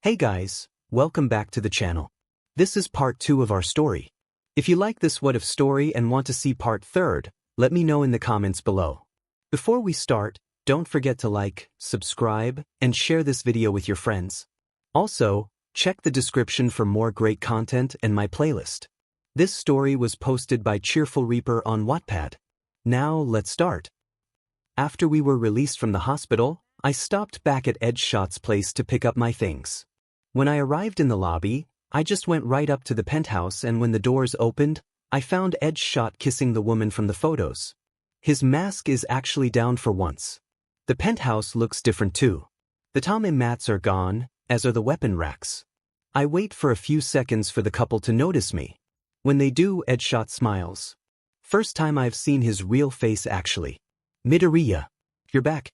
Hey guys, welcome back to the channel. This is part 2 of our story. If you like this what if story and want to see part 3, let me know in the comments below. Before we start, don't forget to like, subscribe, and share this video with your friends. Also, check the description for more great content and my playlist. This story was posted by Cheerful Reaper on Wattpad. Now let's start. After we were released from the hospital, I stopped back at 𝐒𝐮𝐸𝐿's place to pick up my things. When I arrived in the lobby, I just went right up to the penthouse, and when the doors opened, I found 𝐒𝐮𝐸 kissing the woman from the photos. His mask is actually down for once. The penthouse looks different too. The tame mats are gone, as are the weapon racks. I wait for a few seconds for the couple to notice me. When they do, 𝐒𝐿 smiles. First time I've seen his real face actually. Midoriya, you're back.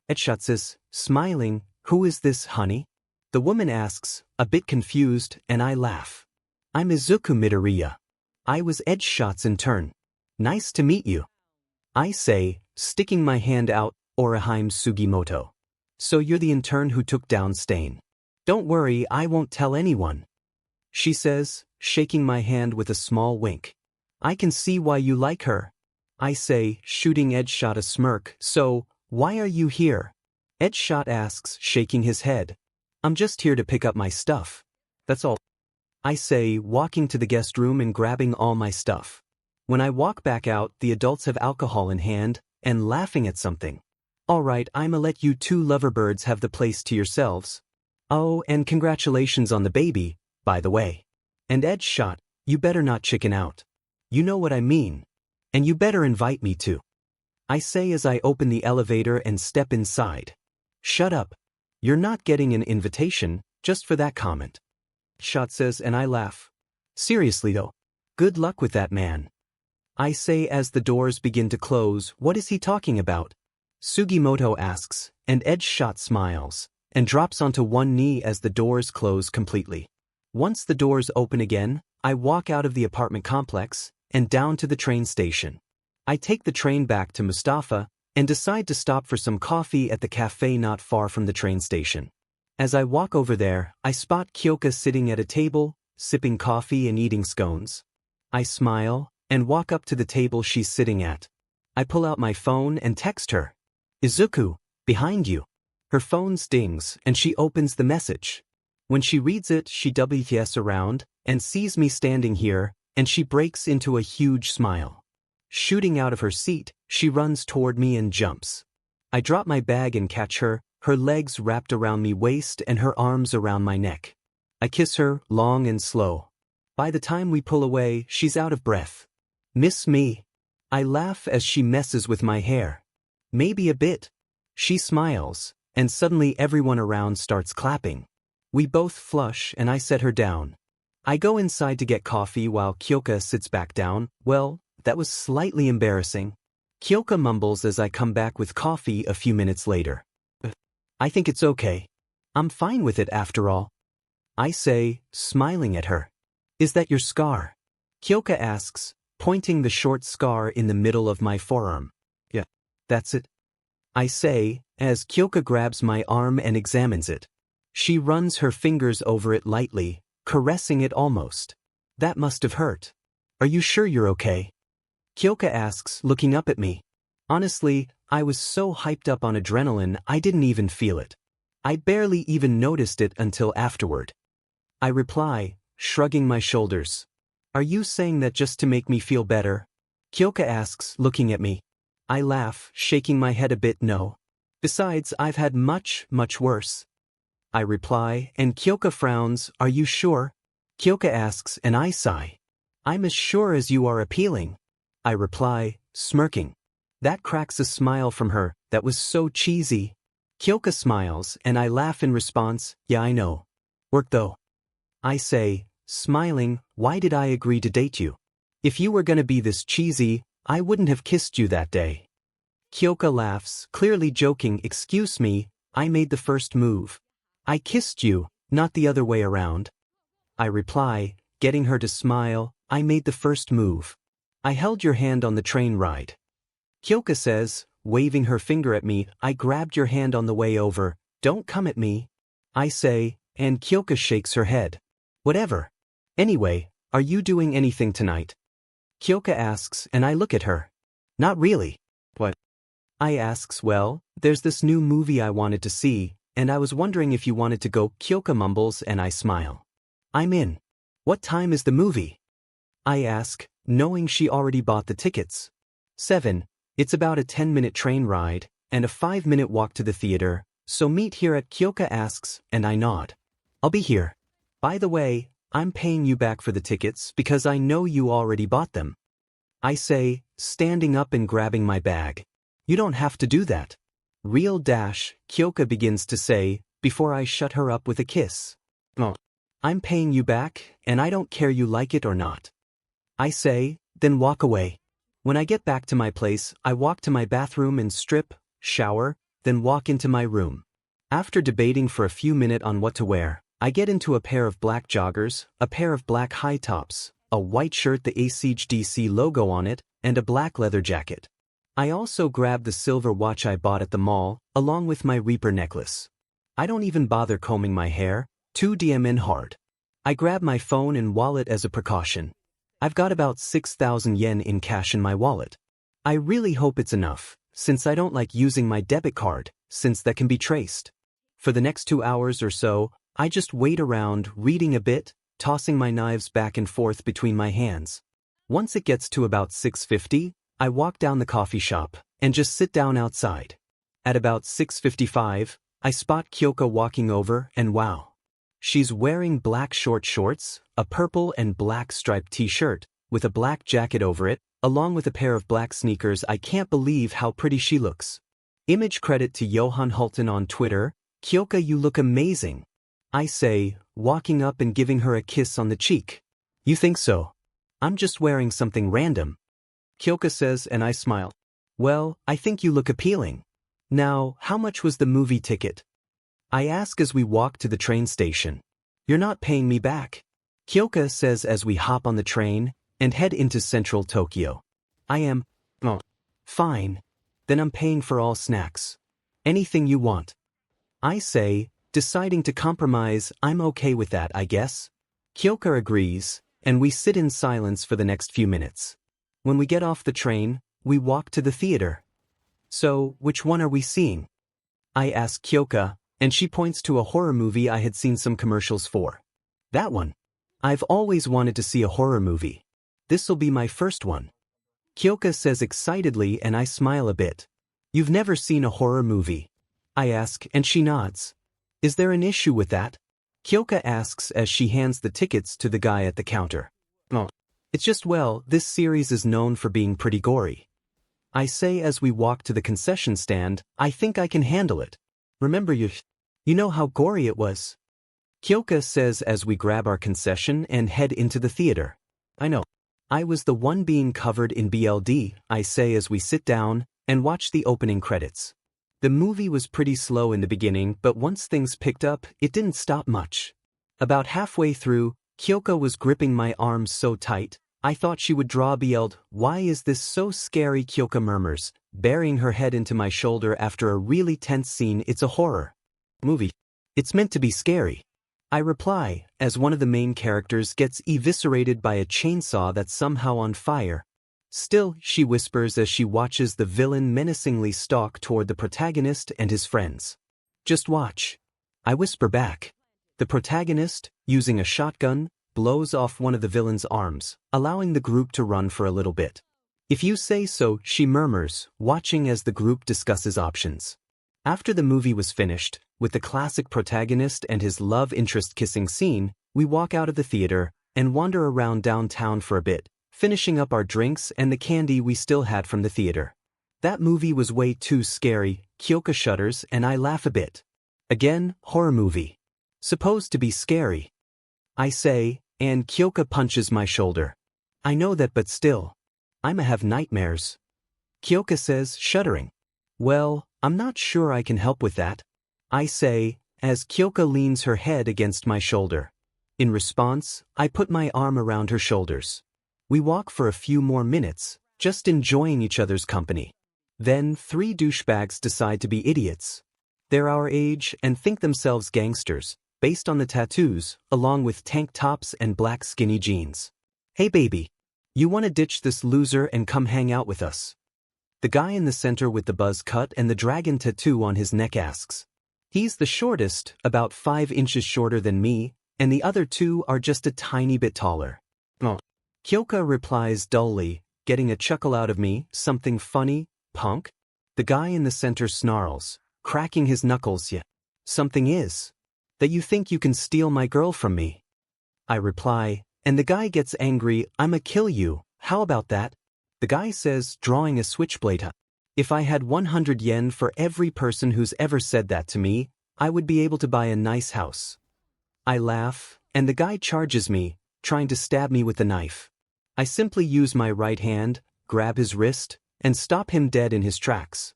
𝐒𝐿 says, smiling, who is this, honey? The woman asks, a bit confused, and I laugh. I'm Izuku Midoriya. I was 𝐒𝐿's intern. Nice to meet you. I say, sticking my hand out, 𝐒𝐮𝐬𝐸𝐵𝐺𝐸. So you're the intern who took down Stain. Don't worry, I won't tell anyone. She says, shaking my hand with a small wink. I can see why you like her. I say, shooting 𝐒𝐿 a smirk, so, why are you here? 𝐒𝐿 asks, shaking his head. I'm just here to pick up my stuff. That's all. I say, walking to the guest room and grabbing all my stuff. When I walk back out, the adults have alcohol in hand, and laughing at something. Alright, I'ma let you two loverbirds have the place to yourselves. Oh, and congratulations on the baby, by the way. And 𝐒𝐿, you better not chicken out. You know what I mean. And you better invite me too. I say as I open the elevator and step inside. Shut up. You're not getting an invitation, just for that comment. 𝐒𝐿 says, and I laugh. Seriously though. Good luck with that man. I say as the doors begin to close, what is he talking about? Sugimoto asks, and 𝐒𝐿 smiles, and drops onto one knee as the doors close completely. Once the doors open again, I walk out of the apartment complex, and down to the train station. I take the train back to Mustafa, and decide to stop for some coffee at the cafe not far from the train station. As I walk over there, I spot 𝐒𝐿 sitting at a table, sipping coffee and eating scones. I smile, and walk up to the table she's sitting at. I pull out my phone and text her. Izuku, behind you. Her phone stings, and she opens the message. When she reads it, she WTS around, and sees me standing here, and she breaks into a huge smile. Shooting out of her seat, she runs toward me and jumps. I drop my bag and catch her, her legs wrapped around me waist and her arms around my neck. I kiss her, long and slow. By the time we pull away, she's out of breath. Miss me? I laugh as she messes with my hair. Maybe a bit. She smiles, and suddenly everyone around starts clapping. We both flush and I set her down. I go inside to get coffee while 𝐒𝐿 sits back down. Well, that was slightly embarrassing. 𝐒𝐿 mumbles as I come back with coffee a few minutes later. I think it's okay. I'm fine with it after all. I say, smiling at her. Is that your scar? 𝐒𝐿 asks, pointing the short scar in the middle of my forearm. Yeah, that's it. I say, as 𝐒𝐿 grabs my arm and examines it. She runs her fingers over it lightly, caressing it almost. That must have hurt. Are you sure you're okay? 𝐒𝐿 asks, looking up at me. Honestly, I was so hyped up on adrenaline I didn't even feel it. I barely even noticed it until afterward. I reply, shrugging my shoulders. Are you saying that just to make me feel better? 𝐒𝐿 asks, looking at me. I laugh, shaking my head a bit. No. Besides, I've had much, much worse. I reply, and 𝐒𝐿 frowns. Are you sure? 𝐒𝐿 asks, and I sigh. I'm as sure as you are appealing. I reply, smirking. That cracks a smile from her that was so cheesy. 𝐒𝐿 smiles, and I laugh in response. Yeah, I know. Work though. I say, smiling, why did I agree to date you? If you were gonna be this cheesy, I wouldn't have kissed you that day. 𝐒𝐿 laughs, clearly joking. Excuse me, I made the first move. I kissed you, not the other way around. I reply, getting her to smile. I made the first move. I held your hand on the train ride. 𝐒𝐿 says, waving her finger at me. I grabbed your hand on the way over. Don't come at me. I say, and Kyoka shakes her head. Whatever. Anyway, are you doing anything tonight? Kyoka asks and I look at her. Not really. What? I asks, well, there's this new movie I wanted to see, and I was wondering if you wanted to go. Kyoka mumbles and I smile. I'm in. What time is the movie? I ask, knowing she already bought the tickets. 7. It's about a 10-minute train ride, and a 5-minute walk to the theater, so meet here at. Kyoka asks, and I nod. I'll be here. By the way, I'm paying you back for the tickets because I know you already bought them. I say, standing up and grabbing my bag. You don't have to do that. Real dash, Kyoka begins to say, before I shut her up with a kiss. Oh. I'm paying you back, and I don't care you like it or not. I say, then walk away. When I get back to my place, I walk to my bathroom and strip, shower, then walk into my room. After debating for a few minutes on what to wear, I get into a pair of black joggers, a pair of black high tops, a white shirt the 𝐒𝐮𝐦𝐸𝐷𝐶 logo on it, and a black leather jacket. I also grab the silver watch I bought at the mall, along with my Reaper necklace. I don't even bother combing my hair, 2DM in hard. I grab my phone and wallet as a precaution. I've got about 6,000 yen in cash in my wallet. I really hope it's enough, since I don't like using my debit card, since that can be traced. For the next 2 hours or so, I just wait around, reading a bit, tossing my knives back and forth between my hands. Once it gets to about 6:50, I walk down the coffee shop, and just sit down outside. At about 6:55, I spot Kyoka walking over and wow. She's wearing black short shorts, a purple and black striped t-shirt, with a black jacket over it, along with a pair of black sneakers. I can't believe how pretty she looks. Image credit to Johan Hulton on Twitter, Kyoka, you look amazing. I say, walking up and giving her a kiss on the cheek. You think so? I'm just wearing something random. Kyoka says and I smile. Well, I think you look appealing. Now, how much was the movie ticket? I ask as we walk to the train station. You're not paying me back. Kyoka says as we hop on the train and head into central Tokyo. I am. Oh. Fine. Then I'm paying for all snacks. Anything you want. I say, deciding to compromise. I'm okay with that, I guess. Kyoka agrees, and we sit in silence for the next few minutes. When we get off the train, we walk to the theater. So, which one are we seeing? I ask Kyoka, and she points to a horror movie I had seen some commercials for. That one. I've always wanted to see a horror movie. This'll be my first one. Kyoka says excitedly and I smile a bit. You've never seen a horror movie? I ask and she nods. Is there an issue with that? Kyoka asks as she hands the tickets to the guy at the counter. Oh. It's just, well, this series is known for being pretty gory. I say as we walk to the concession stand, I think I can handle it. Remember you know how gory it was. Kyoka says as we grab our concession and head into the theater. I know. I was the one being covered in BLD, I say as we sit down and watch the opening credits. The movie was pretty slow in the beginning, but once things picked up, it didn't stop much. About halfway through, Kyoka was gripping my arms so tight, I thought she would draw BL'd. Why is this so scary? Kyoka murmurs, burying her head into my shoulder after a really tense scene. It's a horror movie. It's meant to be scary. I reply, as one of the main characters gets eviscerated by a chainsaw that's somehow on fire. Still, she whispers as she watches the villain menacingly stalk toward the protagonist and his friends. Just watch. I whisper back. The protagonist, using a shotgun, blows off one of the villain's arms, allowing the group to run for a little bit. If you say so, she murmurs, watching as the group discusses options. After the movie was finished, with the classic protagonist and his love interest kissing scene, we walk out of the theater and wander around downtown for a bit, finishing up our drinks and the candy we still had from the theater. That movie was way too scary. Kyoka shudders and I laugh a bit. Again, horror movie. Supposed to be scary. I say, and Kyoka punches my shoulder. I know that, but still. I'ma have nightmares. Kyoka says, shuddering. Well, I'm not sure I can help with that. I say, as Kyoka leans her head against my shoulder. In response, I put my arm around her shoulders. We walk for a few more minutes, just enjoying each other's company. Then 3 douchebags decide to be idiots. They're our age and think themselves gangsters, based on the tattoos, along with tank tops and black skinny jeans. Hey baby. You wanna ditch this loser and come hang out with us? The guy in the center with the buzz cut and the dragon tattoo on his neck asks. He's the shortest, about 5 inches shorter than me, and the other two are just a tiny bit taller. Oh. 𝐻𝐿𝐻 replies dully, getting a chuckle out of me, something funny, punk? The guy in the center snarls, cracking his knuckles. Yeah. Something is. That you think you can steal my girl from me. I reply, and the guy gets angry, I'ma kill you, how about that? The guy says, drawing a switchblade. If I had 100 yen for every person who's ever said that to me, I would be able to buy a nice house. I laugh, and the guy charges me, trying to stab me with the knife. I simply use my right hand, grab his wrist, and stop him dead in his tracks.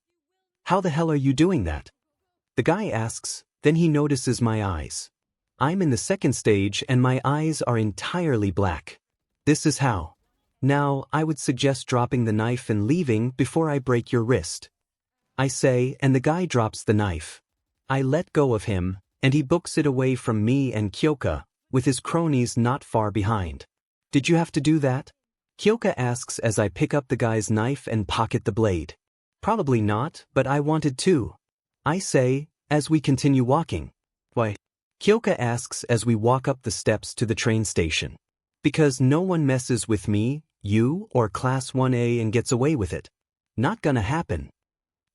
How the hell are you doing that? The guy asks, then he notices my eyes. I'm in the second stage and my eyes are entirely black. This is how. Now, I would suggest dropping the knife and leaving before I break your wrist. I say, and the guy drops the knife. I let go of him, and he books it away from me and 𝐻𝐿𝐻, with his cronies not far behind. Did you have to do that? 𝐻𝐿𝐻 asks as I pick up the guy's knife and pocket the blade. Probably not, but I wanted to. I say, as we continue walking. Why? 𝐻𝐿𝐻 asks as we walk up the steps to the train station. Because no one messes with me, you, or Class 1A and gets away with it. Not gonna happen.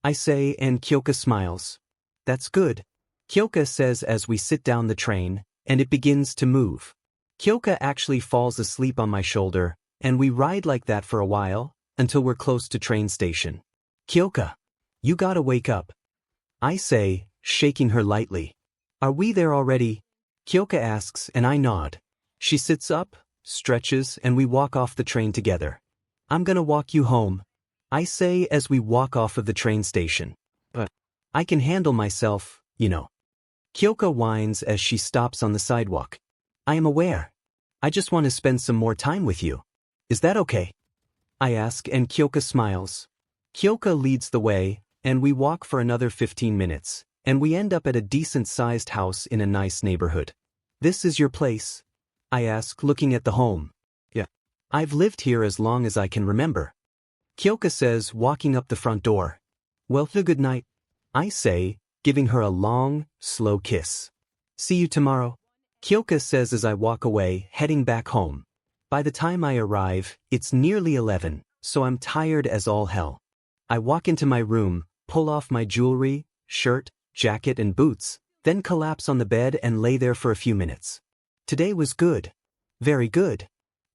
I say, and 𝐻𝐿𝐻 smiles. That's good. 𝐻𝐿𝐻 says as we sit down the train, and it begins to move. 𝐻𝐿𝐻 actually falls asleep on my shoulder, and we ride like that for a while, until we're close to train station. 𝐻𝐿𝐻, you gotta wake up. I say, shaking her lightly. Are we there already? 𝐻𝐿𝐻 asks and I nod. She sits up, stretches, and we walk off the train together. I'm gonna walk you home. I say as we walk off of the train station. But I can handle myself, you know. 𝐻𝐿𝐻 whines as she stops on the sidewalk. I am aware. I just want to spend some more time with you. Is that okay? I ask and 𝐻𝐿𝐻 smiles. 𝐻𝐿𝐻 leads the way, and we walk for another 15 minutes, and we end up at a decent-sized house in a nice neighborhood. This is your place? I ask, looking at the home. Yeah. I've lived here as long as I can remember. 𝐻𝐿𝐻 says, walking up the front door. Well, good night. I say, giving her a long, slow kiss. See you tomorrow. 𝐻𝐿𝐻 says as I walk away, heading back home. By the time I arrive, it's nearly 11, so I'm tired as all hell. I walk into my room, pull off my jewelry, shirt, jacket and boots, then collapse on the bed and lay there for a few minutes. Today was good. Very good.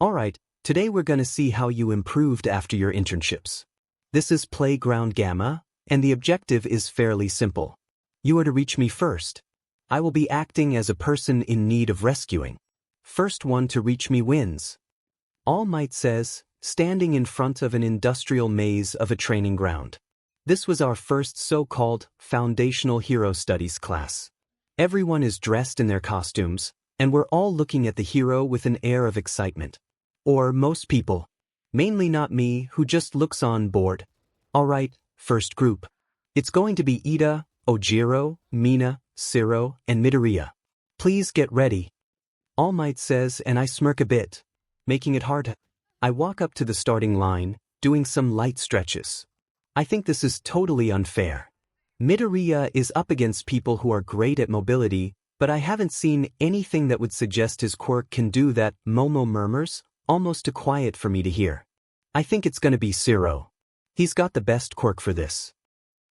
Alright, today we're gonna see how you improved after your internships. This is Playground Gamma, and the objective is fairly simple. You are to reach me first. I will be acting as a person in need of rescuing. First one to reach me wins. All Might says, standing in front of an industrial maze of a training ground. This was our first so-called foundational hero studies class. Everyone is dressed in their costumes, and we're all looking at the hero with an air of excitement. Or most people. Mainly not me, who just looks on bored. Alright, first group. It's going to be Ida, Ojiro, Mina, 𝐒𝐻𝐻, and Midoriya. Please get ready. All Might says and I smirk a bit, making it hard. I walk up to the starting line, doing some light stretches. I think this is totally unfair. Midoriya is up against people who are great at mobility, but I haven't seen anything that would suggest his quirk can do that. Momo murmurs, almost too quiet for me to hear. I think it's gonna be 𝐒𝐻𝐻. He's got the best quirk for this.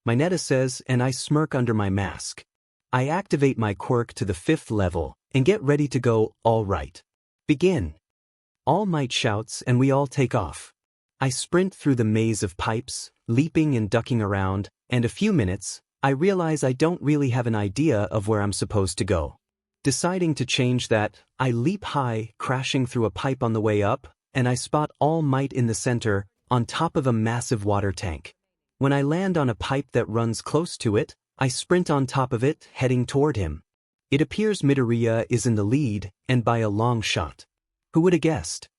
Mineta says and I smirk under my mask. I activate my quirk to the 5th level and get ready to go. All right. Begin. All Might shouts and we all take off. I sprint through the maze of pipes, leaping and ducking around, and a few minutes, I realize I don't really have an idea of where I'm supposed to go. Deciding to change that, I leap high, crashing through a pipe on the way up, and I spot All Might in the center, on top of a massive water tank. When I land on a pipe that runs close to it, I sprint on top of it, heading toward him. It appears Midoriya is in the lead, and by a long shot. Who would have guessed?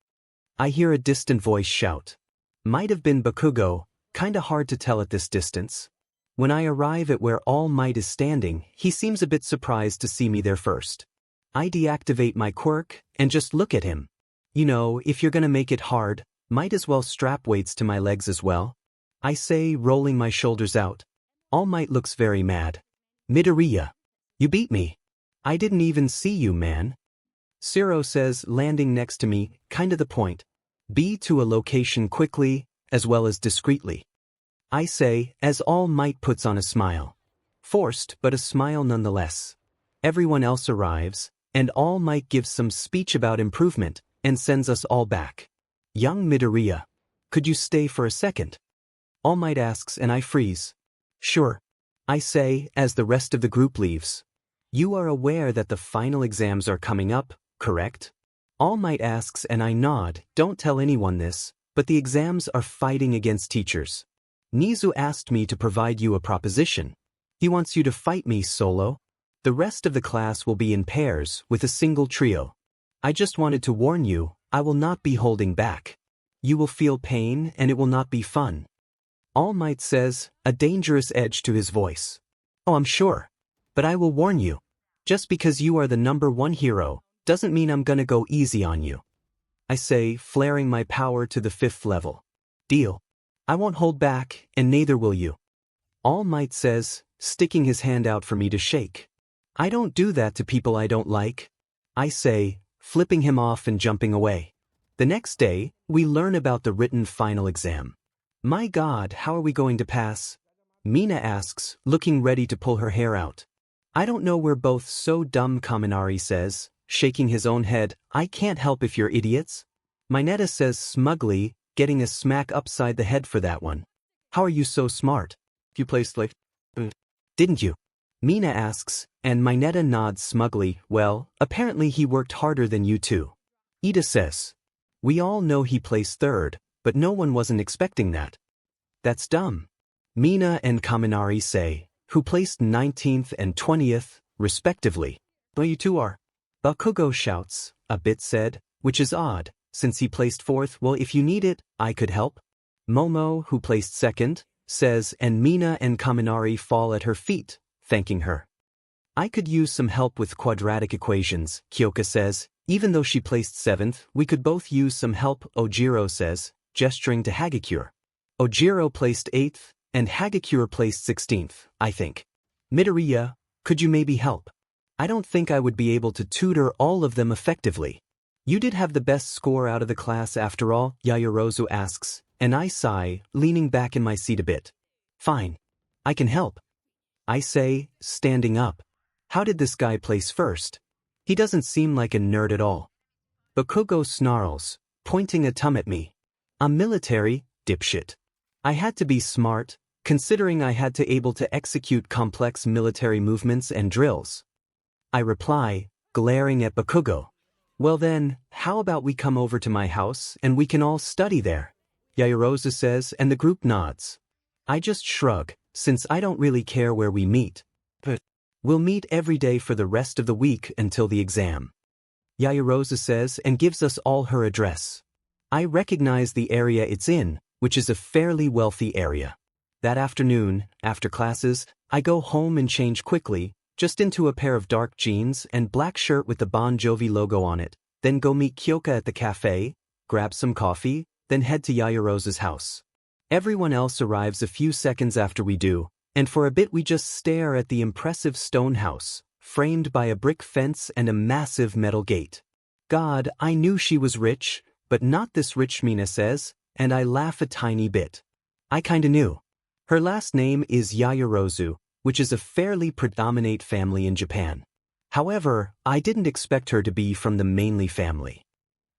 I hear a distant voice shout. Might have been 𝐒𝐵𝐻𝐻, kinda hard to tell at this distance. When I arrive at where All Might is standing, he seems a bit surprised to see me there first. I deactivate my quirk and just look at him. You know, if you're gonna make it hard, might as well strap weights to my legs as well. I say, rolling my shoulders out. All Might looks very mad. Midoriya. You beat me. I didn't even see you, man. Zero says, landing next to me, kinda the point. Be to a location quickly, as well as discreetly. I say, as All Might puts on a smile. Forced, but a smile nonetheless. Everyone else arrives, and All Might gives some speech about improvement, and sends us all back. Young Midoriya. Could you stay for a second? All Might asks and I freeze. Sure. I say, as the rest of the group leaves. You are aware that the final exams are coming up, correct? All Might asks and I nod, don't tell anyone this, but the exams are fighting against teachers. Nizu asked me to provide you a proposition. He wants you to fight me solo. The rest of the class will be in pairs with a single trio. I just wanted to warn you, I will not be holding back. You will feel pain and it will not be fun. All Might says, a dangerous edge to his voice. Oh, I'm sure. But I will warn you. Just because you are the #1 hero, doesn't mean I'm gonna go easy on you. I say, flaring my power to the 5th level. Deal. I won't hold back, and neither will you. All Might says, sticking his hand out for me to shake. I don't do that to people I don't like. I say, flipping him off and jumping away. The next day, we learn about the written final exam. My God, how are we going to pass? Mina asks, looking ready to pull her hair out. I don't know, we're both so dumb, Kaminari says, shaking his own head. I can't help if you're idiots. Mineta says smugly, getting a smack upside the head for that one. How are you so smart? You placed like... Didn't you? Mina asks, and Mineta nods smugly. Well, apparently he worked harder than you too. Ida says. We all know he placed 3rd, but no one wasn't expecting that. That's dumb. Mina and Kaminari say, who placed 19th and 20th, respectively. Well, you two are. Bakugo shouts, a bit said, which is odd, since he placed 4th. Well, if you need it, I could help. Momo, who placed 2nd, says, and Mina and Kaminari fall at her feet, thanking her. I could use some help with quadratic equations, Kyoka says. Even though she placed 7th, we could both use some help, Ojiro says, gesturing to Hagakure. Ojiro placed 8th, and Hagakure placed 16th, I think. Midoriya, could you maybe help? I don't think I would be able to tutor all of them effectively. You did have the best score out of the class after all, Yaoyorozu asks, and I sigh, leaning back in my seat a bit. Fine. I can help. I say, standing up. How did this guy place first? He doesn't seem like a nerd at all. Bakugo snarls, pointing a thumb at me. I'm military, dipshit. I had to be smart, considering I had to able to execute complex military movements and drills. I reply, glaring at Bakugo. Well then, how about we come over to my house and we can all study there? Yaoyorozu says, and the group nods. I just shrug, since I don't really care where we meet. But we'll meet every day for the rest of the week until the exam. Yaoyorozu says and gives us all her address. I recognize the area it's in, which is a fairly wealthy area. That afternoon, after classes, I go home and change quickly, just into a pair of dark jeans and black shirt with the Bon Jovi logo on it, then go meet Kyoka at the cafe, grab some coffee, then head to Yaoyorozu's house. Everyone else arrives a few seconds after we do, and for a bit we just stare at the impressive stone house, framed by a brick fence and a massive metal gate. God, I knew she was rich, but not this rich, Mina says, and I laugh a tiny bit. I kinda knew. Her last name is Yaoyorozu, which is a fairly predominant family in Japan. However, I didn't expect her to be from the Mainly family.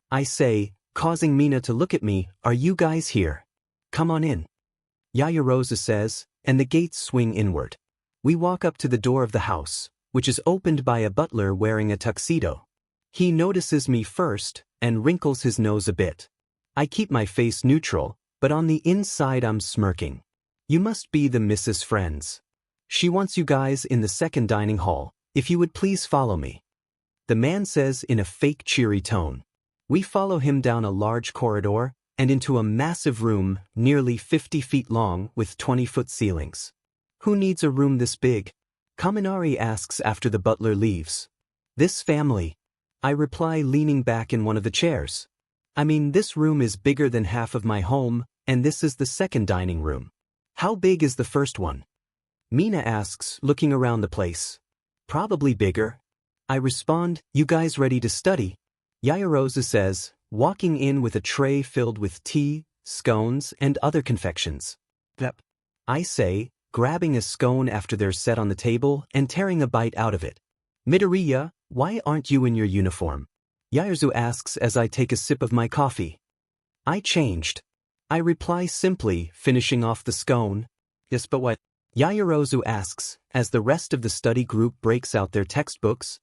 I say, causing Mina to look at me, are you guys here? Come on in. Yaoyorozu says, and the gates swing inward. We walk up to the door of the house, which is opened by a butler wearing a tuxedo. He notices me first, and wrinkles his nose a bit. I keep my face neutral, but on the inside I'm smirking. You must be the Mrs. Friends. She wants you guys in the second dining hall, if you would please follow me. The man says in a fake cheery tone. We follow him down a large corridor, and into a massive room, nearly 50 feet long with 20-foot ceilings. Who needs a room this big? Kaminari asks after the butler leaves. This family. I reply, leaning back in one of the chairs. I mean, this room is bigger than half of my home, and this is the second dining room. How big is the first one? Mina asks, looking around the place. Probably bigger. I respond, you guys ready to study? Yaoyorozu says, walking in with a tray filled with tea, scones, and other confections. Yep. I say, grabbing a scone after they're set on the table and tearing a bite out of it. Midoriya, why aren't you in your uniform? Yaoyorozu asks as I take a sip of my coffee. I changed. I reply simply, finishing off the scone. Yes, but what? Yaoyorozu asks, as the rest of the study group breaks out their textbooks.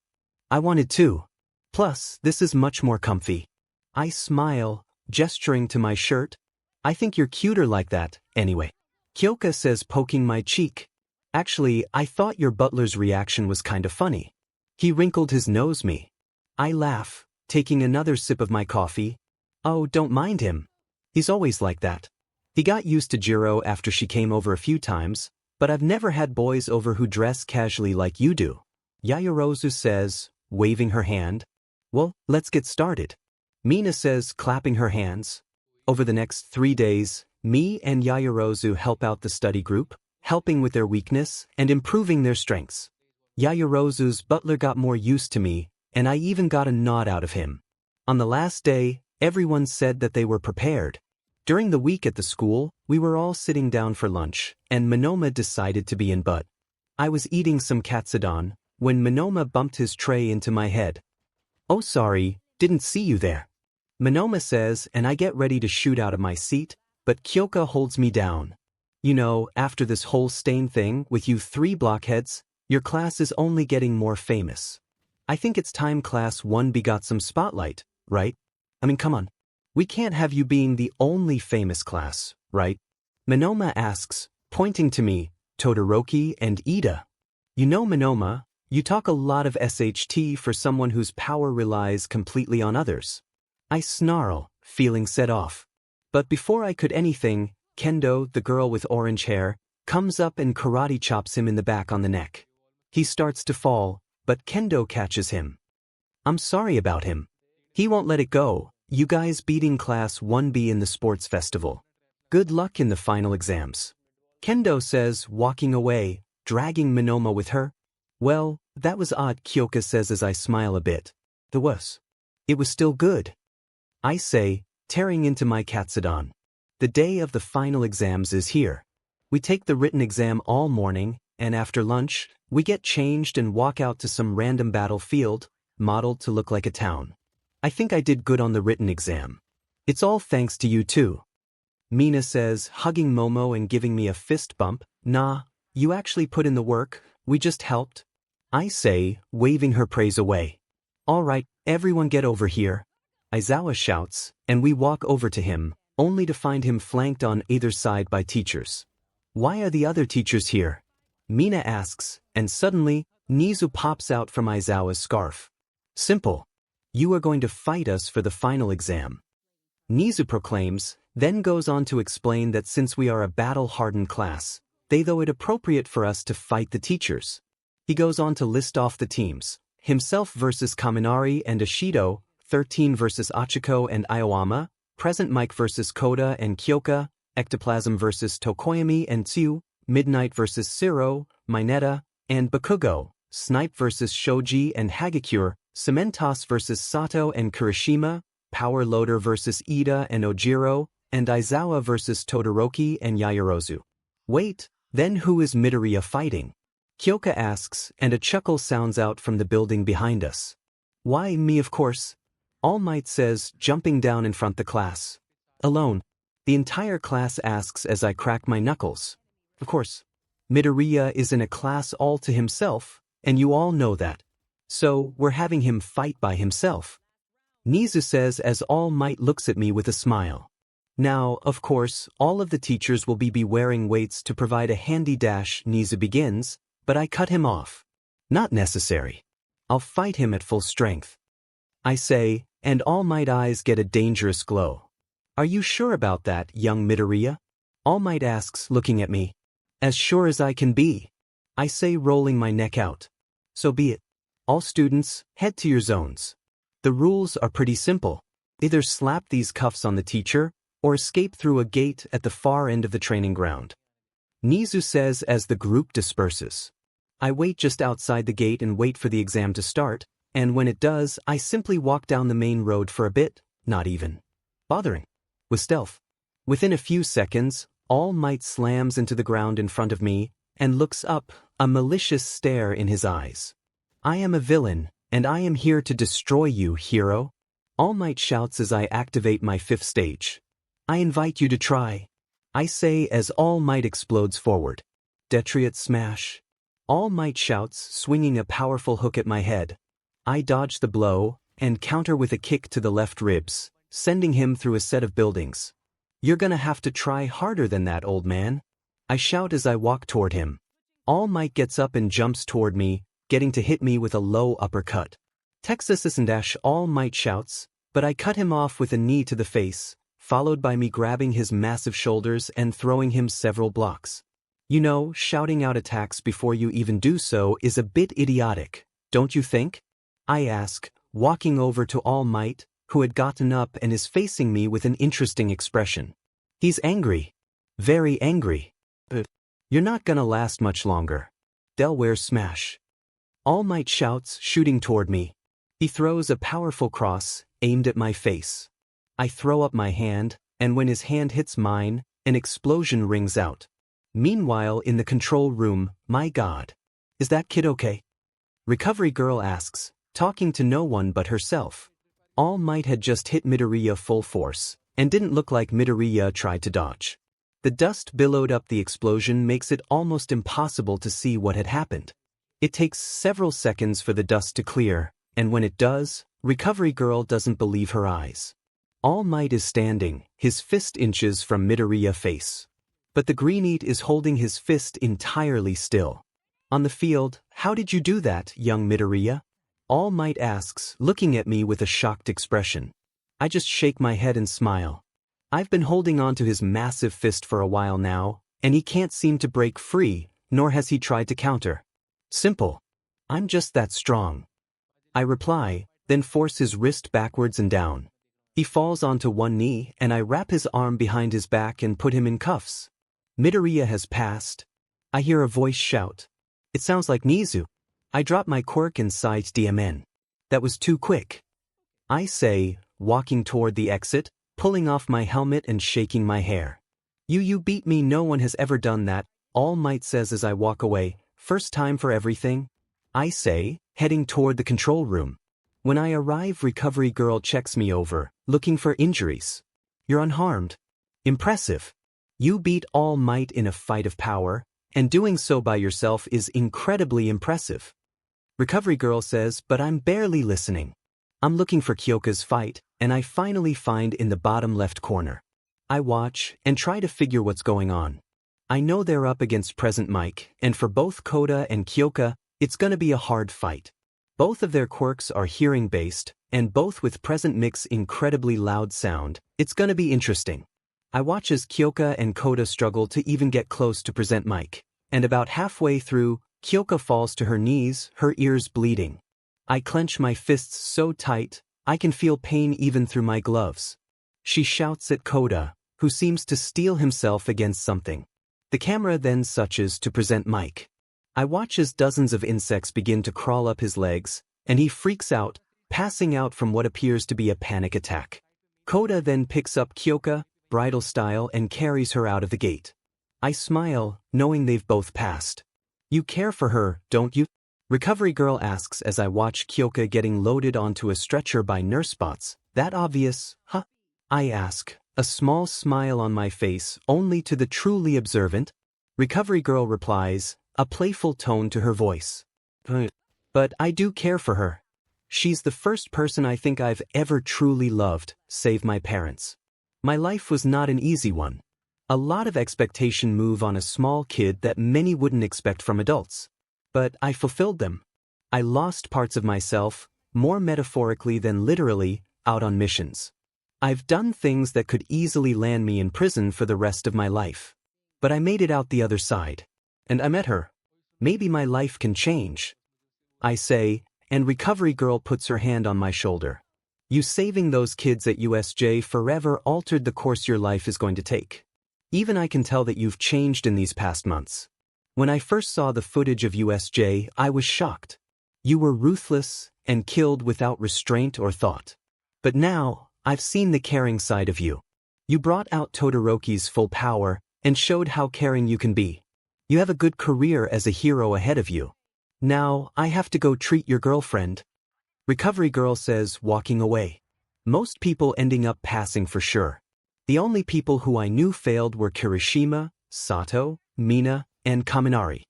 I wanted to. Plus, this is much more comfy. I smile, gesturing to my shirt. I think you're cuter like that, anyway. Kyoka says, poking my cheek. Actually, I thought your butler's reaction was kind of funny. He wrinkled his nose me. I laugh, taking another sip of my coffee. Oh, don't mind him. He's always like that. He got used to Jiro after she came over a few times, but I've never had boys over who dress casually like you do. Yaoyorozu says, waving her hand. Well, let's get started. Mina says, clapping her hands. Over the next 3 days, me and Yaoyorozu help out the study group, helping with their weakness and improving their strengths. Yaoyorozu's butler got more used to me, and I even got a nod out of him. On the last day, everyone said that they were prepared. During the week at the school, we were all sitting down for lunch, and Monoma decided to be in butt. I was eating some katsudon, when Monoma bumped his tray into my head. Oh, sorry, didn't see you there. Monoma says, and I get ready to shoot out of my seat, but Kyoka holds me down. You know, after this whole stain thing with you 3 blockheads, your class is only getting more famous. I think it's time class 1B got some spotlight, right? I mean, come on. We can't have you being the only famous class, right? Monoma asks, pointing to me, Todoroki and Ida. You know, Monoma, you talk a lot of SHT for someone whose power relies completely on others. I snarl, feeling set off. But before I could anything, Kendo, the girl with orange hair, comes up and karate chops him in the back on the neck. He starts to fall, but Kendo catches him. I'm sorry about him. He won't let it go. You guys beating class 1B in the sports festival. Good luck in the final exams. Kendo says, walking away, dragging Monoma with her. Well, that was odd, Kyoka says as I smile a bit. It was still good. I say, tearing into my katsudon. The day of the final exams is here. We take the written exam all morning, and after lunch, we get changed and walk out to some random battlefield, modeled to look like a town. I think I did good on the written exam. It's all thanks to you too. Mina says, hugging Momo and giving me a fist bump. Nah, you actually put in the work, we just helped. I say, waving her praise away. All right, everyone get over here. Aizawa shouts, and we walk over to him, only to find him flanked on either side by teachers. Why are the other teachers here? Mina asks, and suddenly, Nizu pops out from Aizawa's scarf. Simple. You are going to fight us for the final exam. Nizu proclaims, then goes on to explain that since we are a battle-hardened class, they thought it appropriate for us to fight the teachers. He goes on to list off the teams, himself versus Kaminari and Ashido, 13 versus Achiko and Aoyama, Present Mike versus Koda and Kyoka, Ectoplasm versus Tokoyami and Tsu, Midnight versus Siro, Mineta, and Bakugo, Snipe versus Shoji and Hagakure, Cementos versus Sato and Kirishima, Power Loader versus Ida and Ojiro, and Aizawa versus Todoroki and Yaoyorozu. Wait, then who is Midoriya fighting? Kyoka asks, and a chuckle sounds out from the building behind us. Why, me of course. All Might says, jumping down in front the class. Alone. The entire class asks as I crack my knuckles. Of course. Midoriya is in a class all to himself, and you all know that. So, we're having him fight by himself. Nizu says as All Might looks at me with a smile. Now, of course, all of the teachers will be wearing weights to provide a handy dash, Nizu begins, but I cut him off. Not necessary. I'll fight him at full strength. I say, and All Might eyes get a dangerous glow. Are you sure about that, young Midoriya? All Might asks, looking at me. As sure as I can be. I say, rolling my neck out. So be it. All students, head to your zones. The rules are pretty simple. Either slap these cuffs on the teacher, or escape through a gate at the far end of the training ground. 𝐒𝐮𝐦𝐦𝐚𝐫𝐲 says as the group disperses. I wait just outside the gate and wait for the exam to start, and when it does, I simply walk down the main road for a bit, not even bothering with stealth. Within a few seconds, All Might slams into the ground in front of me and looks up, a malicious stare in his eyes. I am a villain, and I am here to destroy you, hero. All Might shouts as I activate my 5th stage. I invite you to try. I say as All Might explodes forward. Detriot smash. All Might shouts, swinging a powerful hook at my head. I dodge the blow and counter with a kick to the left ribs, sending him through a set of buildings. You're gonna have to try harder than that, old man. I shout as I walk toward him. All Might gets up and jumps toward me, getting to hit me with a low uppercut. Texas and All Might shouts, but I cut him off with a knee to the face, followed by me grabbing his massive shoulders and throwing him several blocks. You know, shouting out attacks before you even do so is a bit idiotic, don't you think? I ask, walking over to All Might, who had gotten up and is facing me with an interesting expression. He's angry. Very angry. You're not gonna last much longer. Delaware smash. All Might shouts, shooting toward me. He throws a powerful cross, aimed at my face. I throw up my hand, and when his hand hits mine, an explosion rings out. Meanwhile, in the control room, my God. Is that kid okay? Recovery Girl asks, talking to no one but herself. All Might had just hit Midoriya full force, and didn't look like Midoriya tried to dodge. The dust billowed up the explosion makes it almost impossible to see what had happened. It takes several seconds for the dust to clear, and when it does, Recovery Girl doesn't believe her eyes. All Might is standing, his fist inches from Midoriya's face. But the Green Eat is holding his fist entirely still. On the field, how did you do that, young Midoriya? All Might asks, looking at me with a shocked expression. I just shake my head and smile. I've been holding on to his massive fist for a while now, and he can't seem to break free, nor has he tried to counter. Simple. I'm just that strong. I reply, then force his wrist backwards and down. He falls onto one knee, and I wrap his arm behind his back and put him in cuffs. Midoriya has passed. I hear a voice shout. It sounds like 𝐒𝐮𝐦𝐦𝐚𝐫𝐲. I drop my quirk and sight DMN. That was too quick. I say, walking toward the exit, pulling off my helmet and shaking my hair. You beat me, no one has ever done that, All Might says as I walk away, first time for everything. I say, heading toward the control room. When I arrive, Recovery Girl checks me over, looking for injuries. You're unharmed. Impressive. You beat All Might in a fight of power, and doing so by yourself is incredibly impressive. Recovery Girl says, but I'm barely listening. I'm looking for 𝐒𝐻𝐻's fight, and I finally find in the bottom left corner. I watch and try to figure what's going on. I know they're up against Present Mike, and for both Coda and 𝐒𝐻𝐻, it's gonna be a hard fight. Both of their quirks are hearing-based, and both with Present Mic's incredibly loud sound, it's gonna be interesting. I watch as 𝐒𝐻𝐻 and Coda struggle to even get close to Present Mike, and about halfway through, 𝐒𝐻𝐻 falls to her knees, her ears bleeding. I clench my fists so tight, I can feel pain even through my gloves. She shouts at Coda, who seems to steel himself against something. The camera then switches to Present Mike. I watch as dozens of insects begin to crawl up his legs, and he freaks out, passing out from what appears to be a panic attack. Coda then picks up 𝐒𝐻𝐻, bridal style, and carries her out of the gate. I smile, knowing they've both passed. You care for her, don't you? Recovery Girl asks as I watch 𝐒𝐻𝐻 getting loaded onto a stretcher by nurse bots. That obvious, huh? I ask, a small smile on my face only to the truly observant. Recovery Girl replies, a playful tone to her voice. But I do care for her. She's the first person I think I've ever truly loved, save my parents. My life was not an easy one. A lot of expectation move on a small kid that many wouldn't expect from adults. But I fulfilled them. I lost parts of myself, more metaphorically than literally, out on missions. I've done things that could easily land me in prison for the rest of my life. But I made it out the other side. And I met her. Maybe my life can change. I say, and recovery girl puts her hand on my shoulder. You saving those kids at USJ forever altered the course your life is going to take. Even I can tell that you've changed in these past months. When I first saw the footage of USJ, I was shocked. You were ruthless and killed without restraint or thought. But now, I've seen the caring side of you. You brought out Todoroki's full power and showed how caring you can be. You have a good career as a hero ahead of you. Now, I have to go treat your girlfriend. Recovery girl says, walking away. Most people ending up passing for sure. The only people who I knew failed were Kirishima, Sato, Mina, and Kaminari.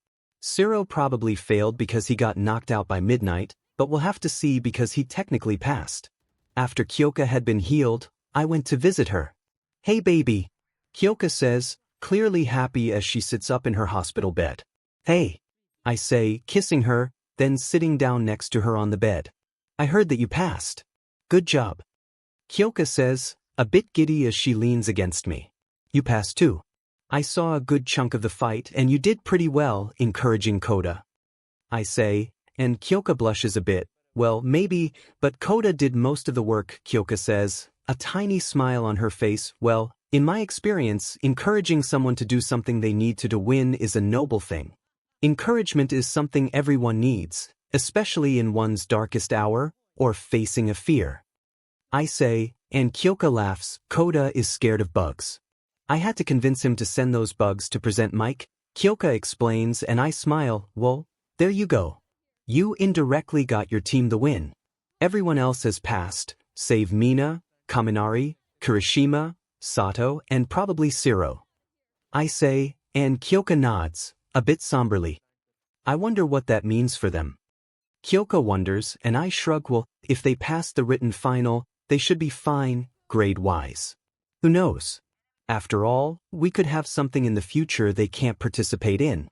Zero probably failed because he got knocked out by midnight, but we'll have to see because he technically passed. After Kyoka had been healed, I went to visit her. Hey baby, Kyoka says, clearly happy as she sits up in her hospital bed. Hey, I say, kissing her, then sitting down next to her on the bed. I heard that you passed. Good job. Kyoka says, a bit giddy as she leans against me. You passed too. I saw a good chunk of the fight and you did pretty well, encouraging Koda. I say, and Kyoka blushes a bit. Well, maybe, but Koda did most of the work, Kyoka says, a tiny smile on her face. Well, in my experience, encouraging someone to do something they need to win is a noble thing. Encouragement is something everyone needs, especially in one's darkest hour, or facing a fear. I say, and Kyoka laughs, Koda is scared of bugs. I had to convince him to send those bugs to present Mike, Kyoka explains, and I smile. Well, there you go. You indirectly got your team the win. Everyone else has passed, save Mina, Kaminari, Kirishima, Sato, and probably Zero. I say, and Kyoka nods, a bit somberly. I wonder what that means for them. Kyoka wonders, and I shrug. Well, if they pass the written final, they should be fine, grade-wise. Who knows? After all, we could have something in the future they can't participate in.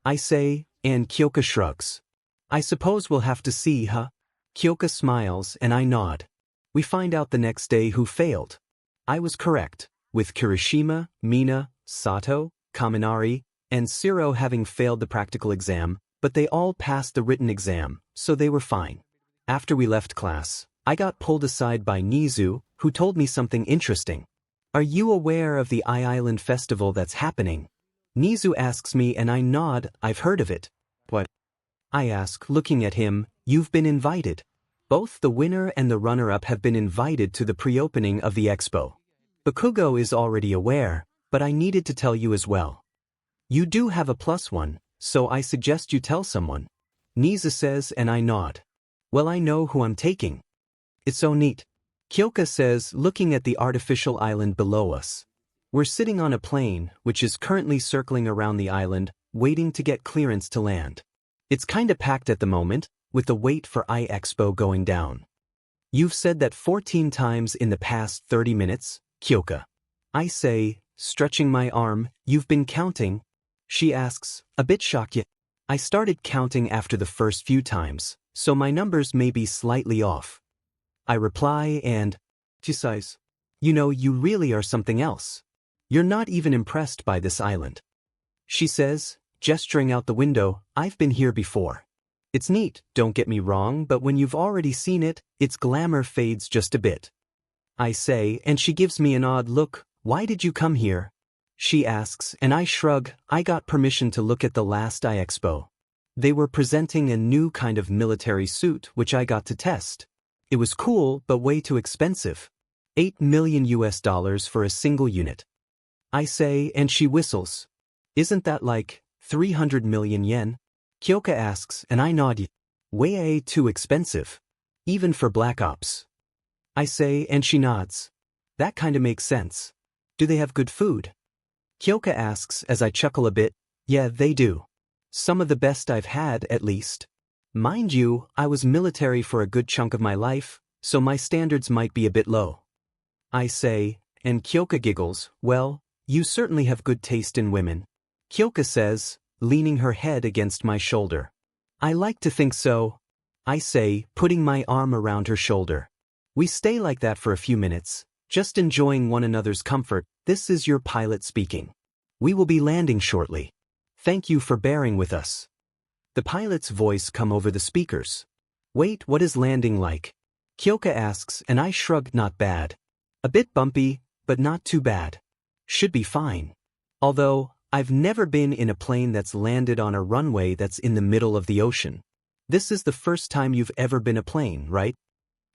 I say, and Kyoka shrugs. I suppose we'll have to see, huh? Kyoka smiles and I nod. We find out the next day who failed. I was correct, with Kirishima, Mina, Sato, Kaminari, and Zero having failed the practical exam, but they all passed the written exam, so they were fine. After we left class, I got pulled aside by Nizu, who told me something interesting. Are you aware of the I-Island festival that's happening? Nizu asks me and I nod. I've heard of it. What? I ask, looking at him. You've been invited. Both the winner and the runner-up have been invited to the pre-opening of the expo. Bakugo is already aware, but I needed to tell you as well. You do have a +1, so I suggest you tell someone. Nizu says and I nod. Well, I know who I'm taking. It's so neat. Kyoka says, looking at the artificial island below us. We're sitting on a plane, which is currently circling around the island, waiting to get clearance to land. It's kinda packed at the moment, with the wait for iExpo going down. You've said that 14 times in the past 30 minutes, Kyoka. I say, stretching my arm, you've been counting? She asks, a bit shocked yet. I started counting after the first few times, so my numbers may be slightly off. I reply and, she sighs. You know, you really are something else. You're not even impressed by this island. She says, gesturing out the window, I've been here before. It's neat, don't get me wrong, but when you've already seen it, its glamour fades just a bit. I say, and she gives me an odd look. Why did you come here? She asks, and I shrug. I got permission to look at the last iExpo. They were presenting a new kind of military suit, which I got to test. It was cool, but way too expensive. $8 million for a single unit. I say, and she whistles. Isn't that like 300 million yen? Kyoka asks, and I nod. Way too expensive. Even for Black Ops. I say, and she nods. That kinda makes sense. Do they have good food? Kyoka asks as I chuckle a bit. Yeah, they do. Some of the best I've had, at least. Mind you, I was military for a good chunk of my life, so my standards might be a bit low. I say, and Kyoka giggles, well, you certainly have good taste in women. Kyoka says, leaning her head against my shoulder. I like to think so. I say, putting my arm around her shoulder. We stay like that for a few minutes, just enjoying one another's comfort. This is your pilot speaking. We will be landing shortly. Thank you for bearing with us. The pilot's voice come over the speakers. Wait, what is landing like? Kyoka asks and I shrug. Not bad. A bit bumpy, but not too bad. Should be fine. Although, I've never been in a plane that's landed on a runway that's in the middle of the ocean. This is the first time you've ever been a plane, right?